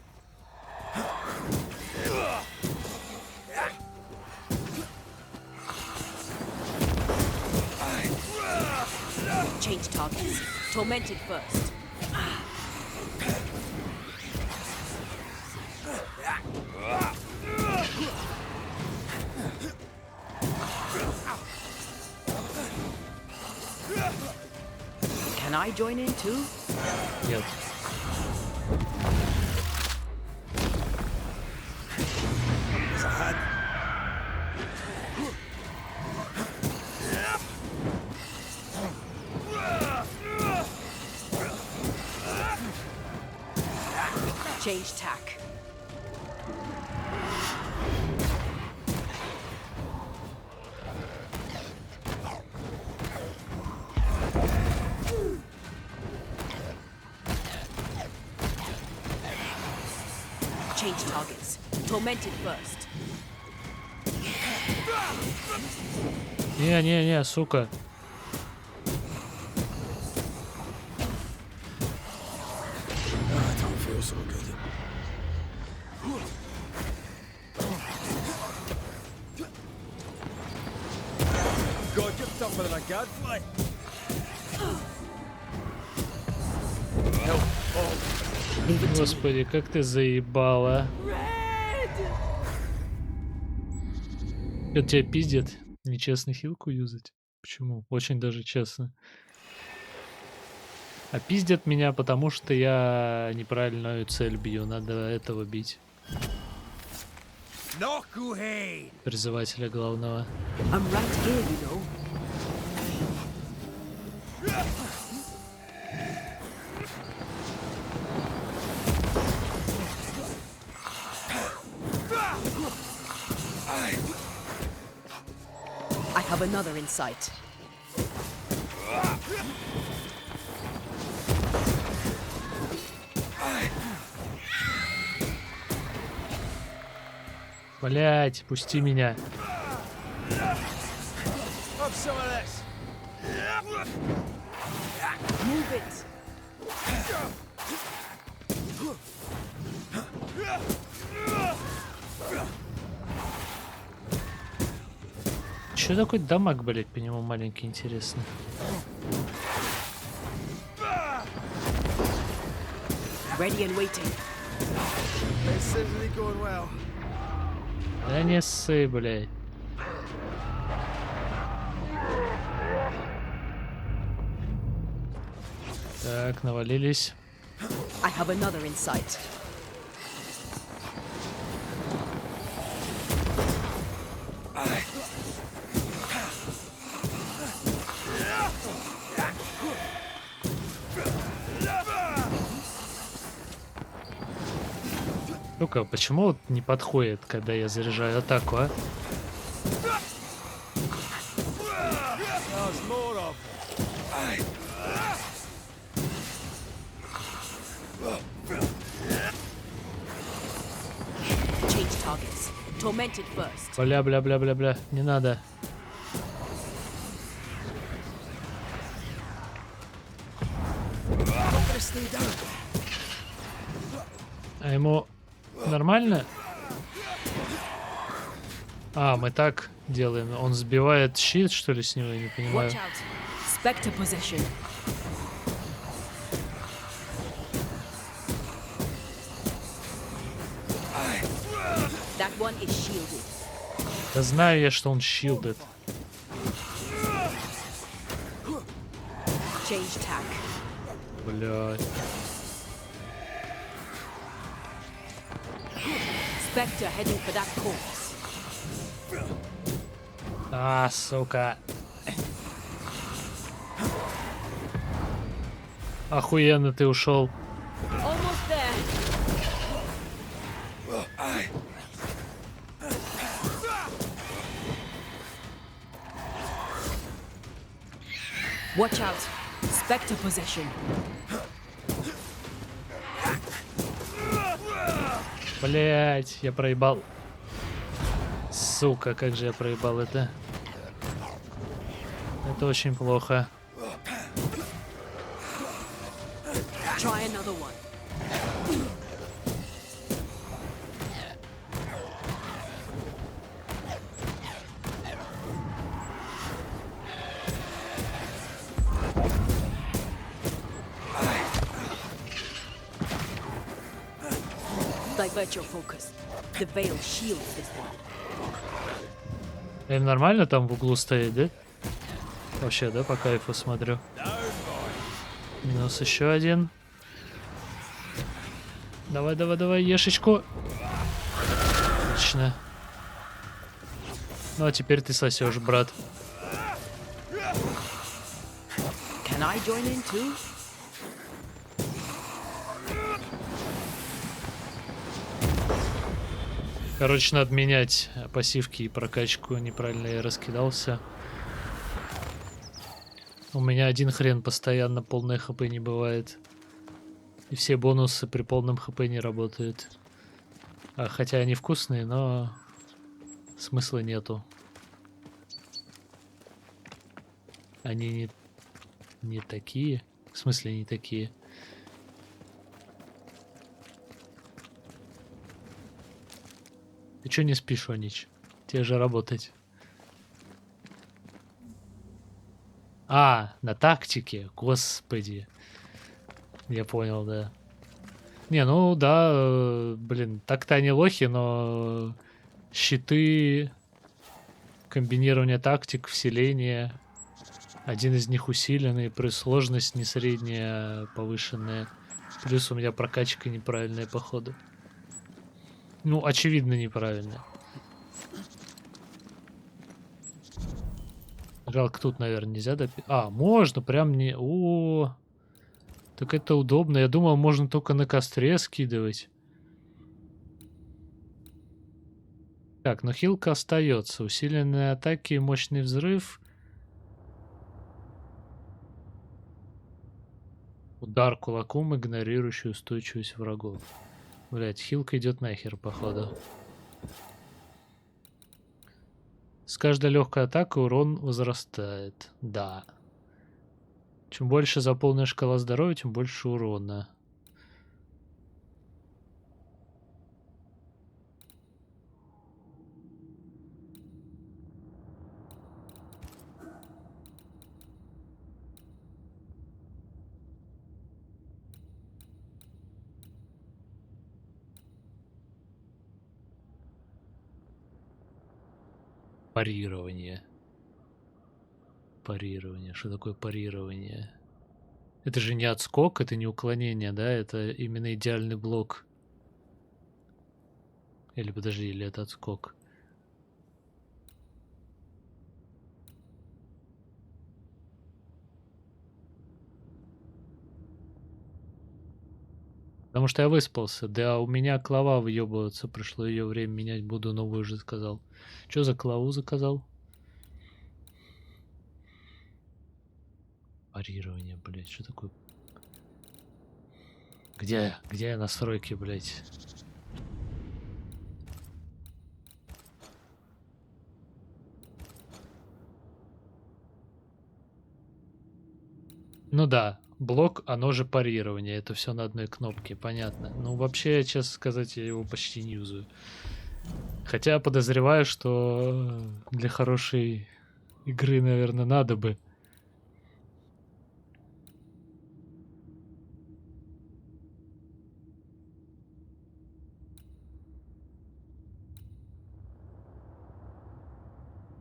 Change targets. Tormented first. Can I join in too? Нет. Change tack. Change targets. Tormented first. Не, сука. I don't feel so good. God, you're tougher than a gadfly. Господи, как ты заебала. Это тебя пиздит? Нечестно хилку юзать? Почему? Очень даже честно. А пиздят меня, потому что я неправильную цель бью. Надо этого бить. Призывателя главного. I'm right here, you know. I have another in sight. Блять, пусти меня. Move it. Чё такой дамаг, блять, по нему маленький, интересно? Ready and waiting. This isn't going well. Да не ссы, блядь. Так, навалились. I have another in sight. Ну-ка, почему вот не подходит, когда я заряжаю атаку, а? Change targets. Tormented first. Бля, не надо. А ему нормально? А, мы так делаем. Он сбивает щит, что ли, с него? Я не понимаю. Watch out. Spectre possession. That one is shielded. Да знаю я, что он shielded. Change tack. Блядь. Spectre heading for that corpse. А, сука. Охуенно ты ушел. Almost there. Watch out. Spectre possession. Блять, я проебал. Сука, как же я проебал это. Это очень плохо. Try another one. Divert your focus. The veil shields this one. Им нормально там в углу стоит, да? Вообще, да, по кайфу смотрю. Минус еще один. Давай, давай, давай, ешечку. Отлично. Ну а теперь ты сосешь, брат. Can I join in too? Короче, надо менять пассивки и прокачку. Неправильно я раскидался. У меня один хрен постоянно полное хп не бывает. И все бонусы при полном хп не работают. Хотя они вкусные, но смысла нету. Они не такие. В смысле не такие? Ты чё не спишь, Онич? Тебе же работать. На тактике. Господи. Я понял, да. Не, ну да, блин, так-то они лохи, но щиты, комбинирование тактик, вселение. Один из них усиленный, плюс сложность не средняя, повышенная. Плюс у меня прокачка неправильная, походу. Ну, очевидно, неправильно. Жалко, тут, наверное, нельзя допить. Можно, прям не... О, так это удобно. Я думал, можно только на костре скидывать. Так, но хилка остается. Усиленные атаки, мощный взрыв. Удар кулаком, игнорирующий устойчивость врагов. Блять, хилка идет нахер, походу. С каждой легкой атакой урон возрастает. Да. Чем больше заполнена шкала здоровья, тем больше урона. Парирование. Парирование. Что такое парирование? Это же не отскок, это не уклонение, да? Это именно идеальный блок. Или подожди, или это отскок? Потому что я выспался. Да, у меня клава въебываться. Пришло ее время менять. Буду новую уже сказал. Что за клаву заказал? Парирование, блядь. Что такое? Где настройки, блядь? Ну да. Блок, оно же парирование. Это все на одной кнопке, понятно. Ну, вообще, честно сказать, я его почти не юзаю. Хотя подозреваю, что для хорошей игры, наверное, надо бы.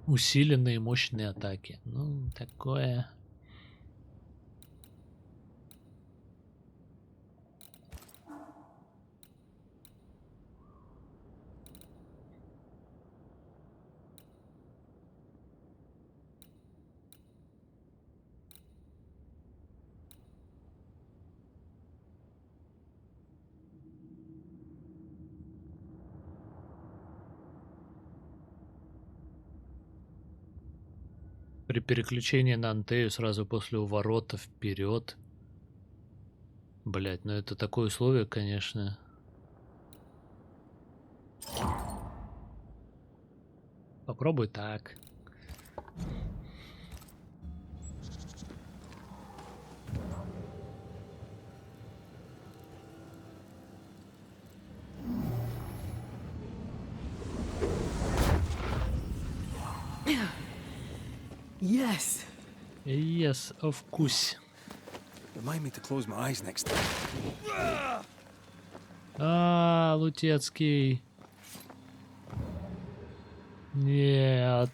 Усиленные мощные атаки. Ну, такое... При переключении на Антею сразу после уворота вперед. Блять, ну это такое условие, конечно. Попробуй так. Yes. Yes, of course. Remind me to close my eyes next time. Лутецкий. Нет.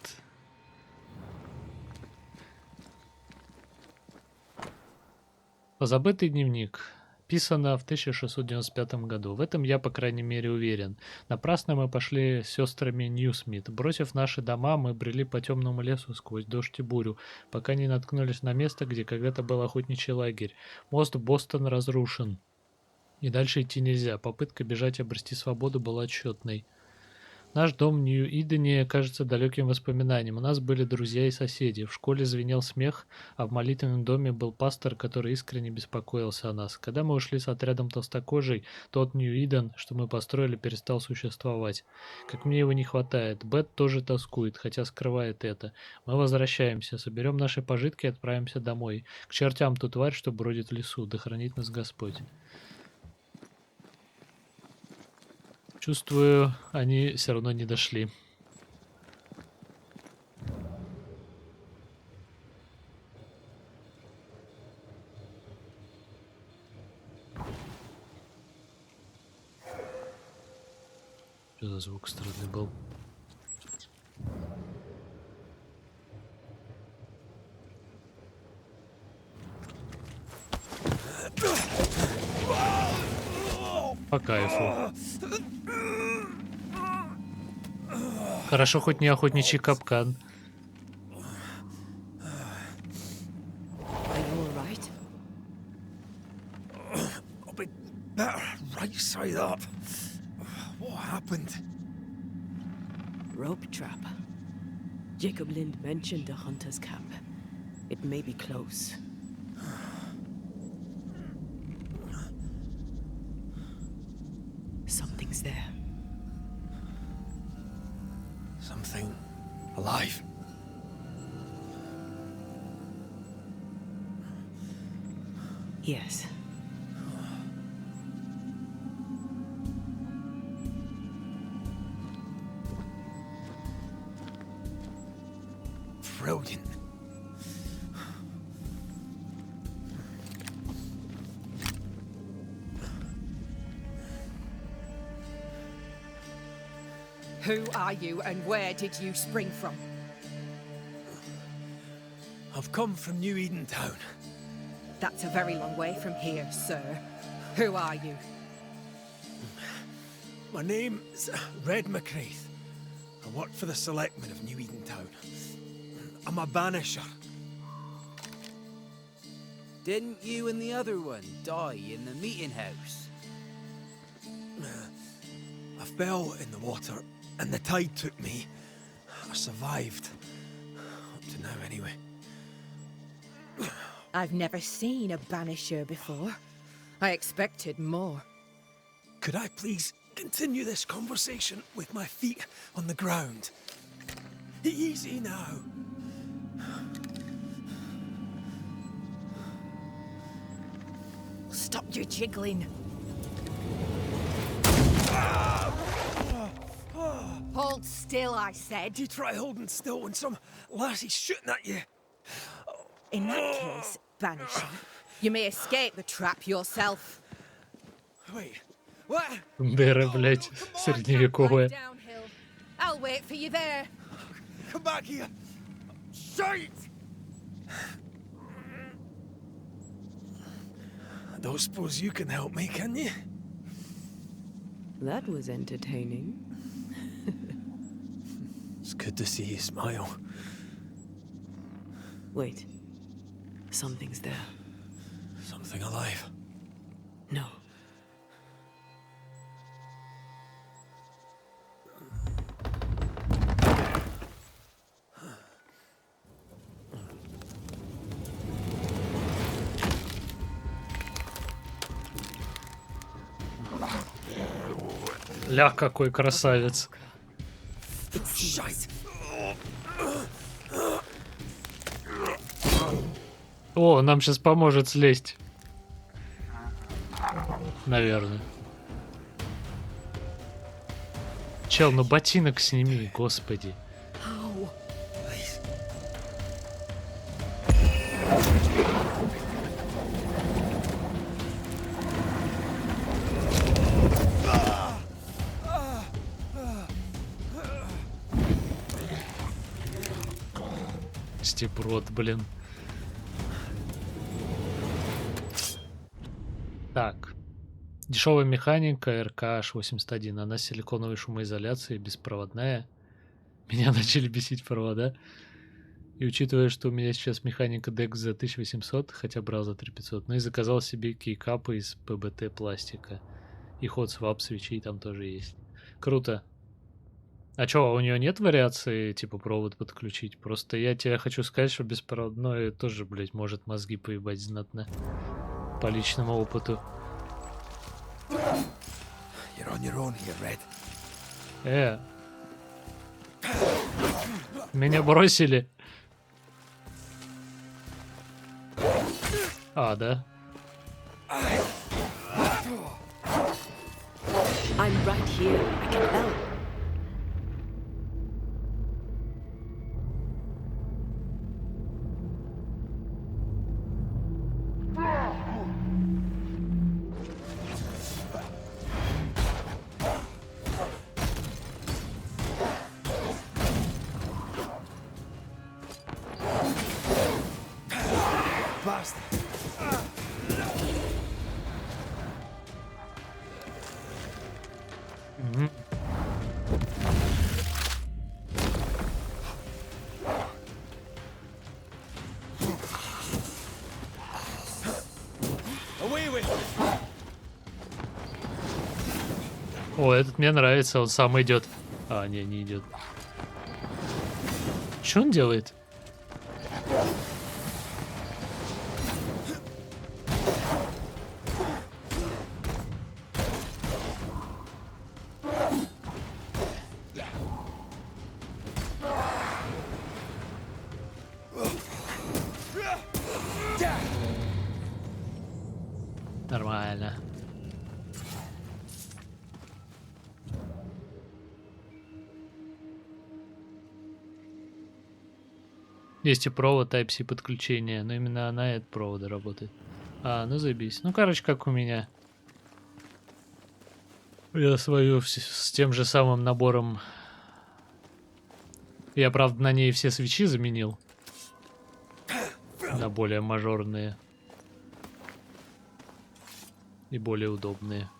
Позабытый дневник. Писано в 1695 году. В этом я, по крайней мере, уверен. Напрасно мы пошли с сестрами Ньюсмит. Бросив наши дома, мы брели по темному лесу сквозь дождь и бурю, пока не наткнулись на место, где когда-то был охотничий лагерь. Мост Бостон разрушен. И дальше идти нельзя. Попытка бежать и обрести свободу была отчетной. Наш дом в Нью-Идене кажется далеким воспоминанием. У нас были друзья и соседи. В школе звенел смех, а в молитвенном доме был пастор, который искренне беспокоился о нас. Когда мы ушли с отрядом толстокожей, тот Нью-Иден, что мы построили, перестал существовать. Как мне его не хватает. Бет тоже тоскует, хотя скрывает это. Мы возвращаемся, соберем наши пожитки и отправимся домой. К чертям ту тварь, что бродит в лесу. Да хранит нас Господь. Чувствую, они все равно не дошли. Что за звук странный был? По кайфу. Хорошо, хоть не охотничий капкан. Are you alright? I'll be better right side up. What happened? Rope trap. Jacob Lind mentioned a hunter's camp. It may be close. Something's there. Something alive. Yes. Brilliant. Who are you and where did you spring from? I've come from New Eden Town. That's a very long way from here, sir. Who are you? My name's Red McCraith. I work for the selectmen of New Eden Town. I'm a banisher. Didn't you and the other one die in the meeting house? I fell in the water and the tide took me. I survived. Up to now, anyway. I've never seen a banisher before. I expected more. Could I please continue this conversation with my feet on the ground? Easy now. Stop your jiggling. Hold still, I said. You try holding still when some lassie's shooting at you. In that case, banisher, you may escape the trap yourself. Wait, what? Бандера, блять, средневековая. Downhill. I'll wait for you there. Come back here. Shite! I don't suppose you can help me, can you? That was entertaining. It's good to see you smile. Wait. Something's there. Something alive. No. Ля, какой красавец. О, нам сейчас поможет слезть. Наверное. Чел, ну ботинок сними, господи. Степрот, блин. Так. Дешевая механика РК-81. Она с силиконовой шумоизоляцией, беспроводная. Меня начали бесить провода. И учитывая, что у меня сейчас механика DEX за 1800, хотя брал за 3500, ну и заказал себе кейкапы из ПБТ пластика. И ход свап свечей там тоже есть. Круто. А чё, у нее нет вариации, типа, провод подключить? Просто я тебе хочу сказать, что беспроводное тоже, блядь, может мозги поебать знатно. По личному опыту. You're on your own here, Red. Меня бросили. А, да? I'm right here. I can help. О, этот мне нравится, он сам идет. А, не идет. Что он делает? Нормально. Есть и провод Type-C подключения, но именно она и от провода работает. А, ну заебись. Ну, короче, как у меня. Я свою с тем же самым набором. Я, правда, на ней все свечи заменил. На более мажорные. И более удобные.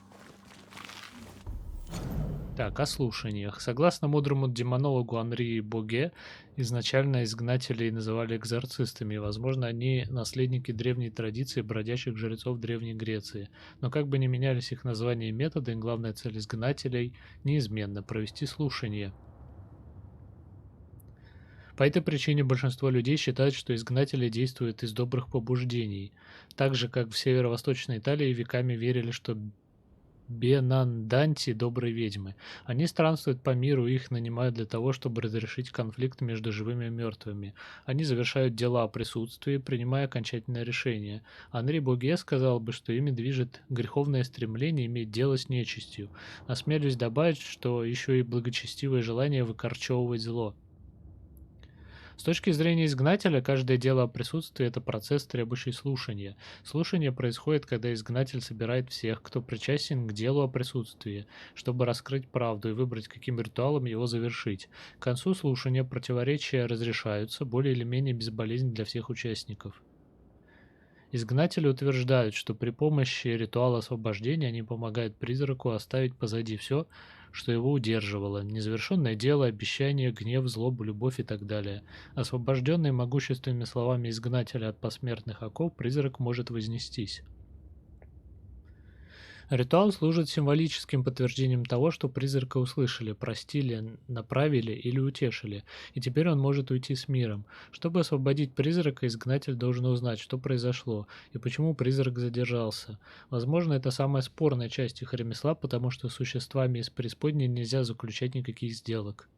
Так, о слушаниях. Согласно мудрому демонологу Анри Боге, изначально изгнателей называли экзорцистами, и, возможно, они наследники древней традиции бродячих жрецов Древней Греции. Но как бы ни менялись их названия и методы, главная цель изгнателей неизменна – провести слушание. По этой причине большинство людей считают, что изгнатели действуют из добрых побуждений. Так же, как в северо-восточной Италии веками верили, что бенанданти – добрые ведьмы. Они странствуют по миру, их нанимают для того, чтобы разрешить конфликт между живыми и мертвыми. Они завершают дела о присутствии, принимая окончательное решение. Анри Боге сказал бы, что ими движет греховное стремление иметь дело с нечистью. Осмелюсь добавить, что еще и благочестивое желание выкорчевывать зло. С точки зрения изгнателя, каждое дело о присутствии – это процесс, требующий слушания. Слушание происходит, когда изгнатель собирает всех, кто причастен к делу о присутствии, чтобы раскрыть правду и выбрать, каким ритуалом его завершить. К концу слушания противоречия разрешаются, более или менее безболезненно для всех участников. Изгнатели утверждают, что при помощи ритуала освобождения они помогают призраку оставить позади все, что его удерживало, незавершенное дело, обещание, гнев, злобу, любовь и так далее. Освобожденный могущественными словами изгнателя от посмертных оков, призрак может вознестись. Ритуал служит символическим подтверждением того, что призрака услышали, простили, направили или утешили, и теперь он может уйти с миром. Чтобы освободить призрака, изгнатель должен узнать, что произошло и почему призрак задержался. Возможно, это самая спорная часть их ремесла, потому что с существами из преисподней нельзя заключать никаких сделок.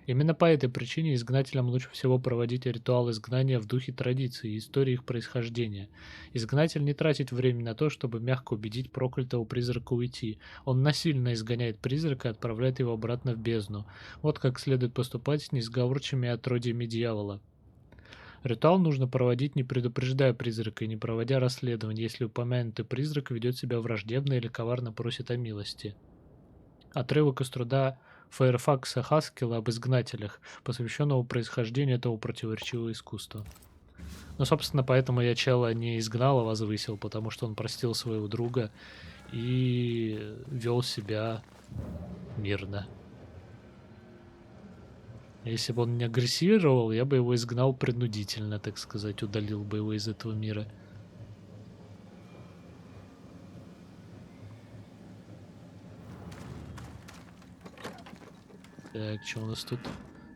Именно по этой причине изгнателям лучше всего проводить ритуал изгнания в духе традиции и истории их происхождения. Изгнатель не тратит время на то, чтобы мягко убедить проклятого призрака уйти. Он насильно изгоняет призрака и отправляет его обратно в бездну. Вот как следует поступать с несговорчивыми отродьями дьявола. Ритуал нужно проводить, не предупреждая призрака и не проводя расследование, если упомянутый призрак ведет себя враждебно или коварно просит о милости. Отрывок из труда Фэйрфакса Хаскела об изгнателях, посвященного происхождению этого противоречивого искусства. Ну, собственно, поэтому я чела не изгнал, а возвысил, потому что он простил своего друга и вел себя мирно. Если бы он не агрессировал, я бы его изгнал принудительно, так сказать, удалил бы его из этого мира. Так, что у нас тут?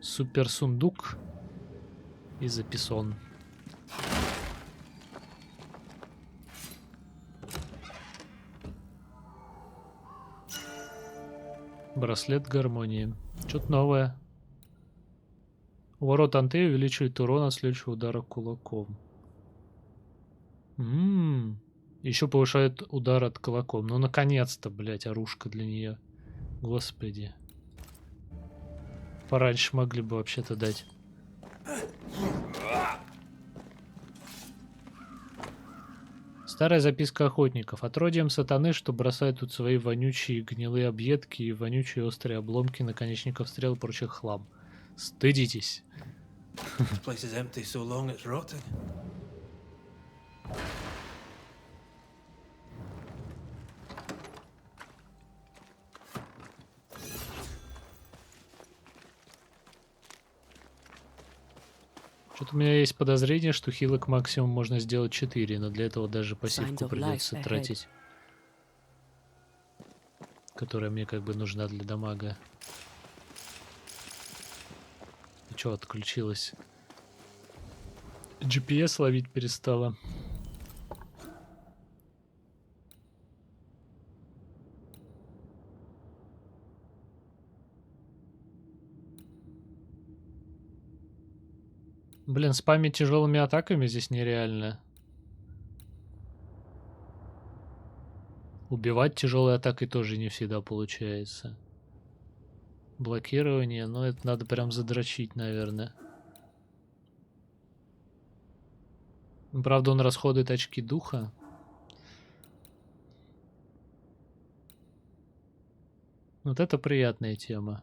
Супер сундук и записон. Браслет гармонии. Что-то новое. У ворот Антеи увеличивает урон от следующего удара кулаком. Еще повышает удар от кулаком. Ну, наконец-то, блять, оружка для нее. Господи. Пораньше могли бы вообще-то дать. Старая записка охотников. Отродьем сатаны, что бросают тут свои вонючие гнилые объедки и вонючие острые обломки наконечников стрел и прочих хлам. Стыдитесь. Что-то у меня есть подозрение, что хилок максимум можно сделать 4, но для этого даже пассивку придется тратить. Которая мне как бы нужна для дамага. И что, отключилась? GPS ловить перестала. Блин, спамить тяжелыми атаками здесь нереально. Убивать тяжелой атакой тоже не всегда получается. Блокирование, но это надо прям задрочить, наверное. Правда, он расходует очки духа. Вот это приятная тема.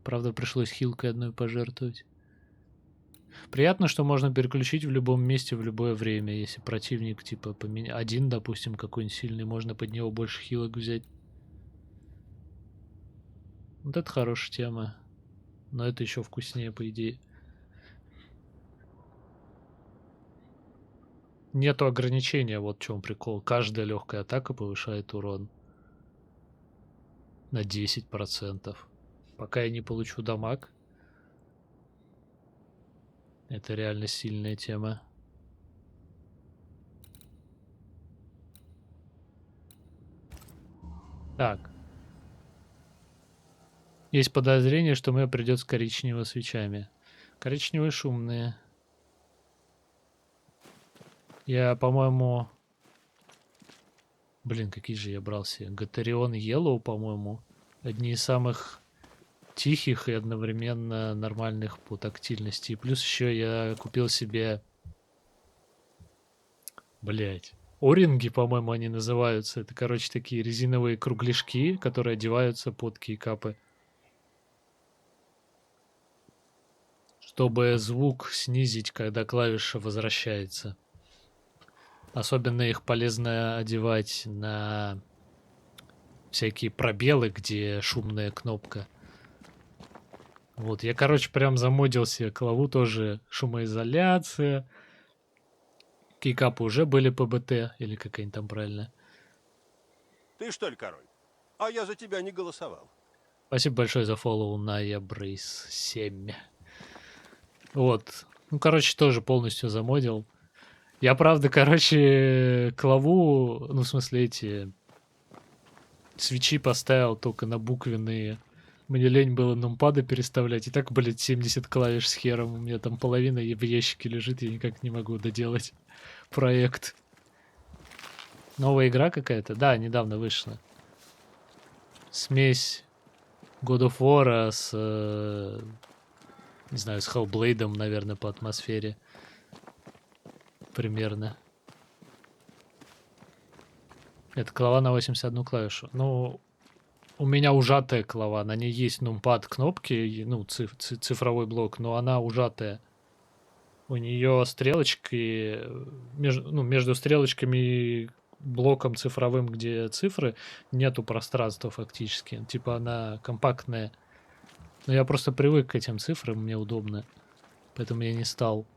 Правда, пришлось хилкой одной пожертвовать. Приятно, что можно переключить в любом месте в любое время. Если противник, типа, один, допустим, какой-нибудь сильный, можно под него больше хилок взять. Вот это хорошая тема. Но это еще вкуснее, по идее. Нету ограничения, вот в чем прикол. Каждая легкая атака повышает урон на 10%. Пока я не получу дамаг. Это реально сильная тема. Так. Есть подозрение, что мне придется коричневыми свечами. Коричневые шумные. Я, по-моему... Блин, какие же я брал себе? Гатарион Yellow, по-моему. Одни из самых тихих и одновременно нормальных по тактильности. И плюс еще я купил себе... Блять. Оринги, по-моему, они называются. Это, короче, такие резиновые кругляшки, которые одеваются под кейкапы. Чтобы звук снизить, когда клавиша возвращается. Особенно их полезно одевать на всякие пробелы, где шумная кнопка. Вот, я, короче, прям замодил себе клаву тоже. Шумоизоляция. Кейкапы уже были ПБТ, или как они там правильно. Ты что ли король? А я за тебя не голосовал. Спасибо большое за фоллоу на Ябрейс 7. Вот. Ну, короче, тоже полностью замодил. Я, правда, короче, клаву, ну, в смысле, эти свечи поставил только на буквенные. Мне лень было нумпады переставлять. И так, блядь, 70 клавиш с хером. У меня там половина в ящике лежит, я никак не могу доделать проект. Новая игра какая-то? Да, недавно вышла. Смесь God of War с, не знаю, с Hellblade, наверное, по атмосфере. Примерно. Это клава на 81 клавишу. Ну, у меня ужатая клава. На ней есть нумпад кнопки, ну, цифровой блок, но она ужатая. У нее стрелочки, между стрелочками и блоком цифровым, где цифры, нету пространства фактически. Типа она компактная. Но я просто привык к этим цифрам, мне удобно. Поэтому я не стал.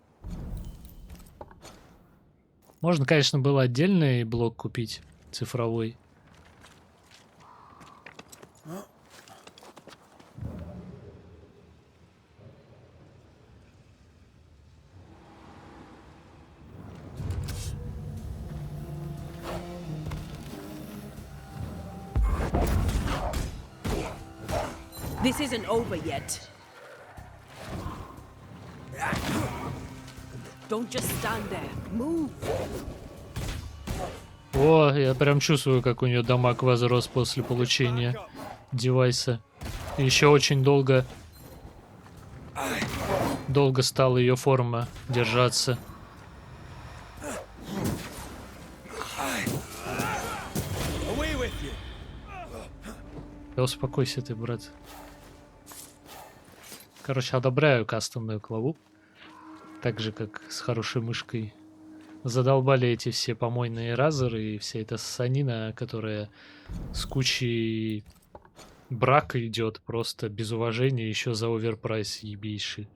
Можно, конечно, было отдельный блок купить, цифровой. This isn't over yet. Don't just stand there. Move. О, я прям чувствую, как у нее дамаг возрос после получения девайса. И еще очень долго стала ее форма держаться. Да успокойся ты, брат. Короче, одобряю кастомную клаву. Так же, как с хорошей мышкой. Задолбали эти все помойные разеры и вся эта ссанина, которая с кучей брака идет, просто без уважения, еще за оверпрайс ебейший.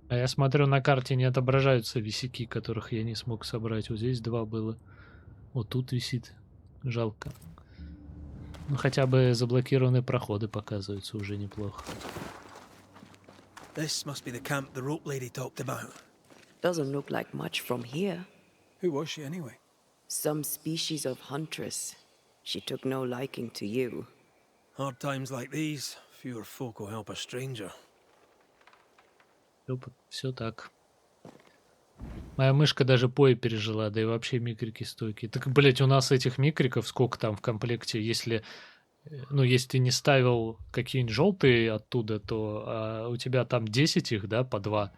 А я смотрю, на карте не отображаются висяки, которых я не смог собрать. Вот здесь 2 было. Вот тут висит. Жалко. Ну, хотя бы заблокированные проходы показываются, уже неплохо. This must be the camp the rope lady talked about. Doesn't look like much from here. Who was she anyway? Some species of huntress. She took no liking to you. Hard times like these, fewer folk will help a stranger. Все так. Моя мышка даже пои пережила, да и вообще микрики стойкие. Так, блять, у нас этих микриков сколько там в комплекте? Если, ну, если ты не ставил какие-нибудь желтые оттуда, то у тебя там 10 их, да, по 2.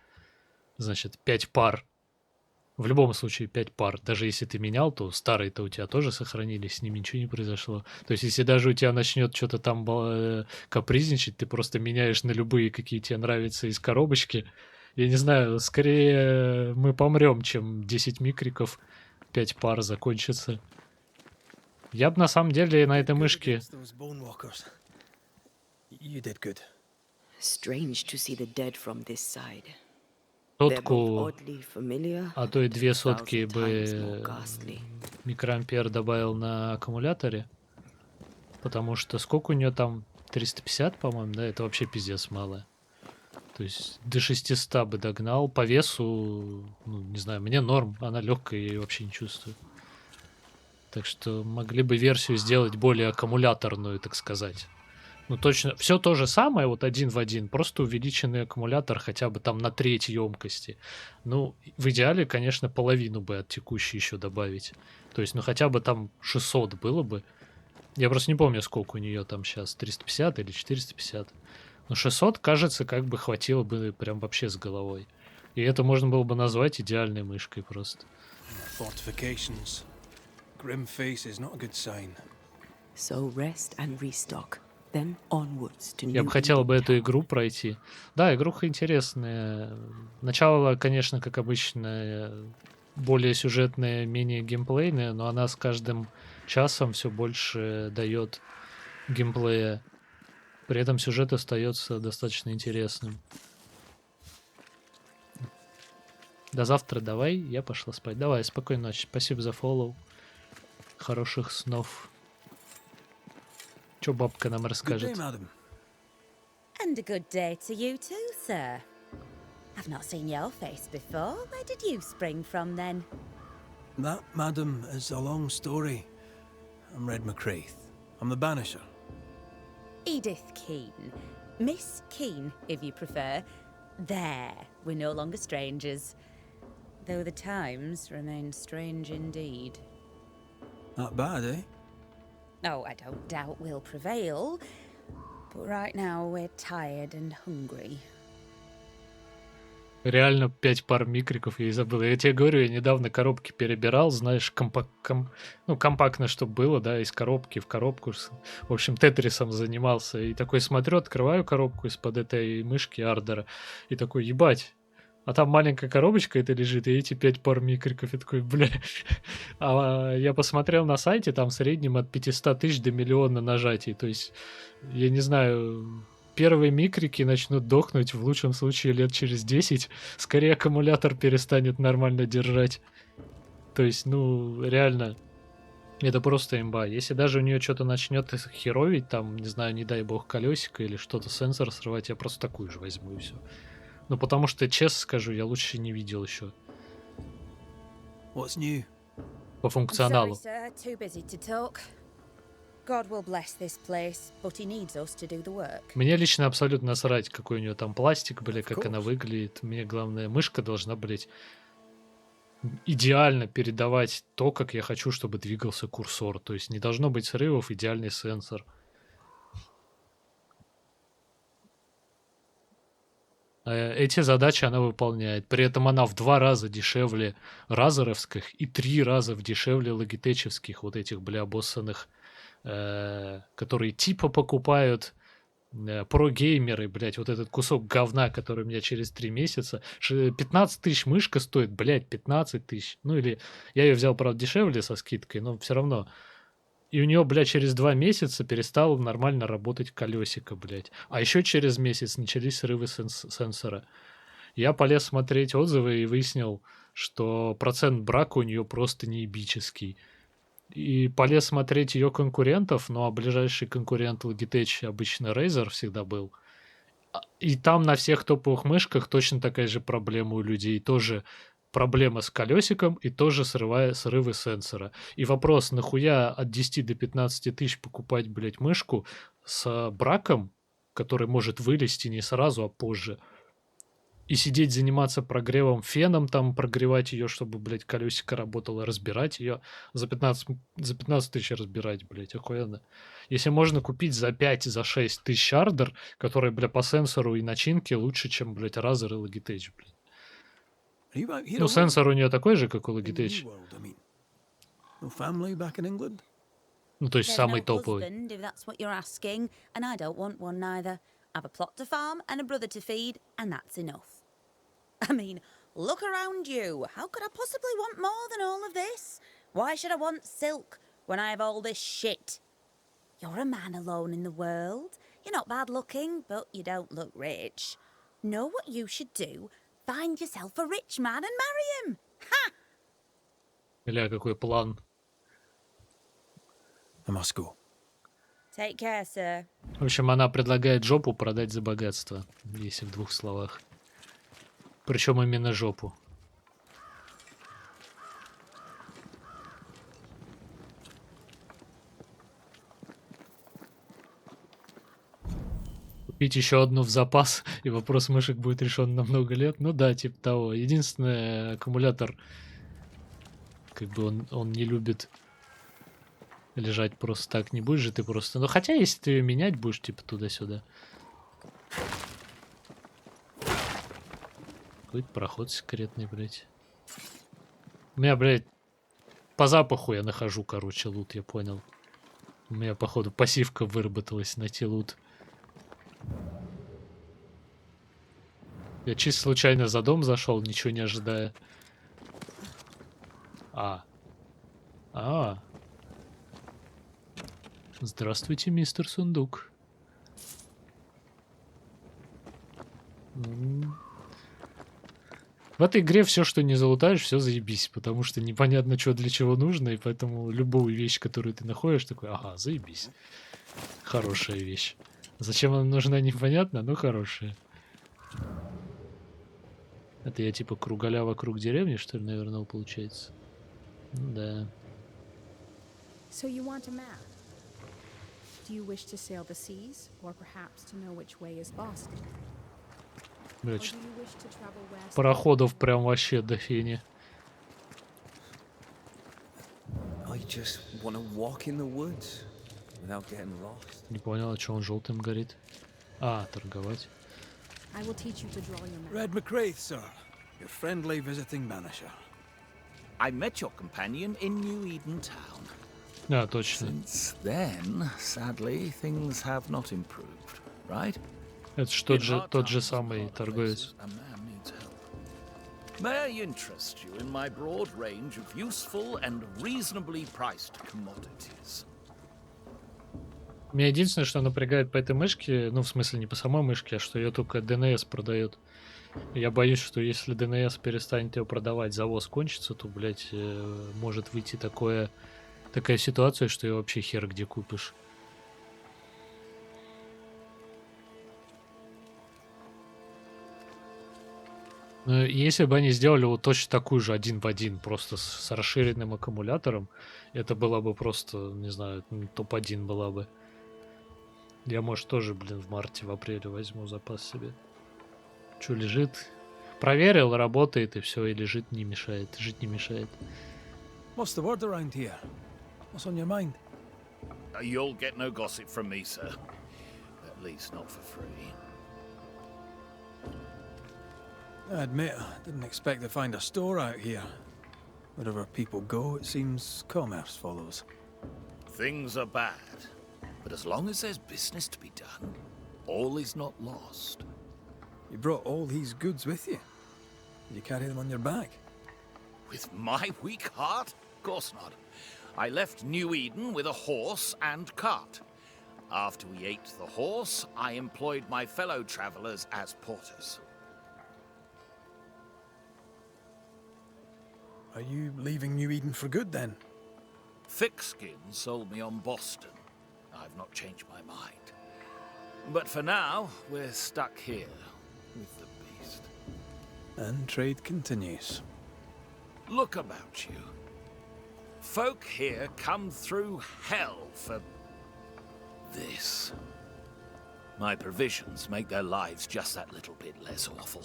Значит, 5 пар. В любом случае 5 пар. Даже если ты менял, то старые-то у тебя тоже сохранились, с ними ничего не произошло. То есть, если даже у тебя начнет что-то там капризничать, ты просто меняешь на любые, какие тебе нравятся из коробочки. Я не знаю, скорее мы помрем, чем 10 микриков, 5 пар закончится. Я бы на самом деле на этой мышке... Strange to see the dead from this side. Сотку, а то и 2 сотки бы микроампер добавил на аккумуляторе. Потому что сколько у нее там? 350, по-моему, да? Это вообще пиздец мало. То есть до 600 бы догнал. По весу, ну, не знаю, мне норм. Она легкая, я ее вообще не чувствую. Так что могли бы версию сделать более аккумуляторную, так сказать. Ну, точно, все то же самое, вот один в один, просто увеличенный аккумулятор хотя бы там на треть емкости. Ну, в идеале, конечно, половину бы от текущей еще добавить. То есть, ну, хотя бы там 600 было бы. Я просто не помню, сколько у нее там сейчас, 350 или 450. Но 600, кажется, как бы хватило бы прям вообще с головой. И это можно было бы назвать идеальной мышкой просто. Fortifications. Grim face is not a good sign. So rest and restock. Then onwards to Я бы New хотел бы Eden эту Town. игру пройти. Да, игруха интересная. Начало, конечно, как обычно, более сюжетная, менее геймплейная, но она с каждым часом все больше дает геймплея. При этом сюжет остается достаточно интересным. До завтра давай, я пошла спать. Давай, спокойной ночи. Спасибо за фоллоу. Хороших снов. Чё бабка нам расскажет? And a good day to you too, sir. I've not seen your face before. Where did you spring from then? That, madam, is a long story. I'm Red McCraith. I'm the Banisher. Edith Keane. Miss Keane, if you prefer. There, we're no longer strangers. Though the times remain strange indeed. Not bad, eh? Oh, I don't doubt we'll prevail. But right now we're tired and hungry. Реально 5 пар микриков я и забыл. Я тебе говорю, я недавно коробки перебирал, знаешь, компактно, чтобы было, да, из коробки в коробку. В общем, тетрисом занимался. И такой смотрю, открываю коробку из-под этой мышки Ардера. И такой, ебать. А там маленькая коробочка это лежит, и эти 5 пар микриков. Я такой, бля. А я посмотрел на сайте, там в среднем от 500 тысяч до миллиона нажатий. То есть, я не знаю... Первые микрики начнут дохнуть в лучшем случае лет через 10. Скорее аккумулятор перестанет нормально держать. То есть, ну, реально, это просто имба. Если даже у нее что-то начнет херовить, там, не знаю, не дай бог, колесико или что-то, сенсор срывать, я просто такую же возьму и все. Ну, потому что, честно скажу, я лучше не видел еще. What's new? По функционалу. God will bless this place, but he needs us to do the work. Мне лично абсолютно насрать, какой у нее там пластик, бля, как она выглядит. Мне главное, мышка должна, блядь, идеально передавать то, как я хочу, чтобы двигался курсор. То есть не должно быть срывов, идеальный сенсор. Эти задачи она выполняет. При этом она в 2 раза дешевле разеровских и 3 раза дешевле логитечевских вот этих, бля, обоссанных, которые типа покупают прогеймеры, блядь, вот этот кусок говна, который у меня через 3 месяца. 15 тысяч мышка стоит, блядь, 15 тысяч. Ну или я ее взял, правда, дешевле со скидкой, но все равно. И у нее, блядь, через 2 месяца перестало нормально работать колесико, блядь. А еще через месяц начались срывы сенсора. Я полез смотреть отзывы и выяснил, что процент брака у нее просто неебический. И полез смотреть ее конкурентов, ну а ближайший конкурент Logitech обычно Razer всегда был. И там на всех топовых мышках точно такая же проблема у людей. Тоже проблема с колесиком и тоже срывы сенсора. И вопрос, нахуя от 10 до 15 тысяч покупать, блядь, мышку с браком, который может вылезти не сразу, а позже. И сидеть, заниматься прогревом феном, там, прогревать ее, чтобы, блядь, колесико работало, разбирать ее. За 15 тысяч разбирать, блядь, охуенно. Если можно купить за 5-6 тысяч ардер, который, бля, по сенсору и начинке лучше, чем, блядь, Razer и Logitech, блядь. Ну, сенсор у нее такой же, как у Logitech. Ну, то есть самый топовый. I have a plot to farm and a brother to feed, and that's enough. I mean, look around you. How could I possibly want more than all of this? Why should I want silk when I have all this shit? You're a man alone in the world. You're not bad looking, but you don't look rich. Know what you should do? Find yourself a rich man and marry him. Ha! Бля, какой план. I must go. Take care, sir. В общем, она предлагает жопу продать за богатство, если в 2 словах. Причем именно жопу. Купить еще одну в запас, и вопрос мышек будет решен на много лет. Ну да, типа того. Единственное, аккумулятор, как бы он не любит лежать просто так. Не будешь же ты просто... Ну, хотя, если ты ее менять будешь, типа, туда-сюда. Какой-то проход секретный, блядь. У меня, блядь, по запаху я нахожу, короче, лут, я понял. У меня, походу, пассивка выработалась найти лут. Я чисто случайно за дом зашел, ничего не ожидая. Здравствуйте, мистер Сундук. В этой игре все, что не залутаешь, все заебись, потому что непонятно, что для чего нужно, и поэтому любую вещь, которую ты находишь, такой, ага, заебись. Хорошая вещь. Зачем она нужна, непонятно, но хорошая. Это я типа кругаля вокруг деревни, что ли, наверное, получается? Ну да. So you want a map? Do you wish to sail the seas, or perhaps to know which way is Boston? Блядь, Or do you wish to travel west? пароходов прям вообще до фени. I just want to walk in the woods without getting lost. Не понял, а что он желтым горит? А, торговать. I will teach you to draw your map. Red McCraith, sir. Your friendly visiting banisher. I met your companion in New Eden Town. А, точно. Since then, sadly, things have not improved, right? Это ж тот же самый торговец. A man needs help. May I interest you in my broad range of useful and reasonably priced commodities? Меня единственное, что напрягает по этой мышке, ну, в смысле, не по самой мышке, а что ее только ДНС продает. Я боюсь, что если ДНС перестанет ее продавать, завоз кончится, то, блядь, может выйти такая ситуация, что ее вообще хер где купишь. Но если бы они сделали вот точно такую же один в один, просто с расширенным аккумулятором, это было бы просто, не знаю, топ-1 была бы. Я, может, тоже, блин, в марте, в апреле возьму запас себе. Что, лежит? Проверил, работает, и все, и лежит, не мешает. Жить не мешает. What's the word around here? What's on your mind? You'll get no gossip from me, sir. At least not for free. I admit, I didn't expect to find a store out here. Wherever people go, it seems commerce follows. Things are bad, but as long as there's business to be done, all is not lost. You brought all these goods with you? Did you carry them on your back? With my weak heart? Of course not. I left New Eden with a horse and cart. After we ate the horse, I employed my fellow travelers as porters. Are you leaving New Eden for good, then? Thickskin sold me on Boston. I've not changed my mind. But for now, we're stuck here with the beast. And trade continues. Look about you. Folk here come through hell for this. My provisions make their lives just that little bit less awful.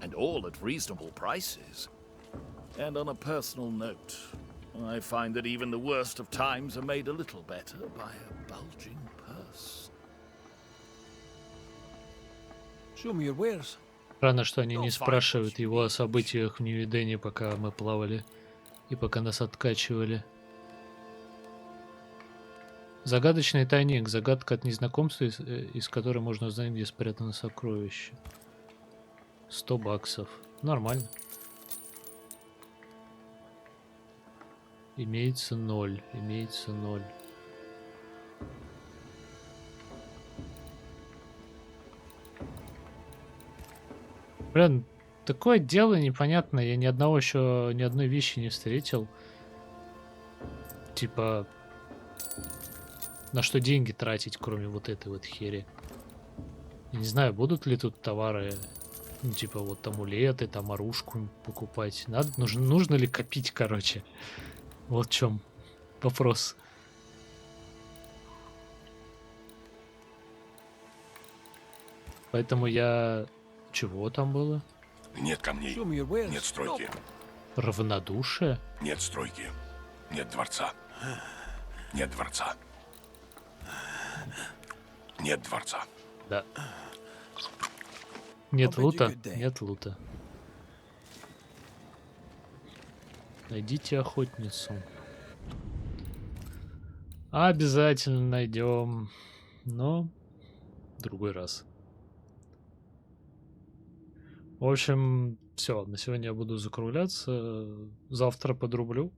And all at reasonable prices. And on a personal note, I find that even the worst of times are made a little better by a bulging purse. Show me your wares. Странно, что они не спрашивают его о событиях в Нью-Идене, пока мы плавали и пока нас откачивали. Загадочный тайник. Загадка от незнакомца, из которой можно узнать, где спрятано сокровище. 100 баксов. Нормально. Имеется 0. Имеется 0. Блин, такое дело непонятное. Я ни одной вещи не встретил. Типа, на что деньги тратить, кроме вот этой вот хери. Я не знаю, будут ли тут товары, ну, типа вот амулеты, там оружку покупать. Нужно ли копить, короче. Вот в чем вопрос. Поэтому я... Чего там было? Нет камней, нет стройки. Равнодушие? Нет стройки, нет дворца. Нет дворца. Нет дворца. Да. Нет лута? Нет лута. Найдите охотницу. Обязательно найдем. Но в другой раз. В общем, все. На сегодня я буду закругляться. Завтра подрублю.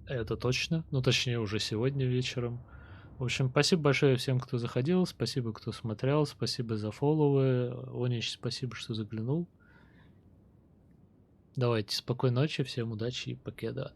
Это точно. Ну, точнее, уже сегодня вечером. В общем, спасибо большое всем, кто заходил. Спасибо, кто смотрел. Спасибо за фолловы. Онич, спасибо, что заглянул. Давайте, спокойной ночи, всем удачи и покеда.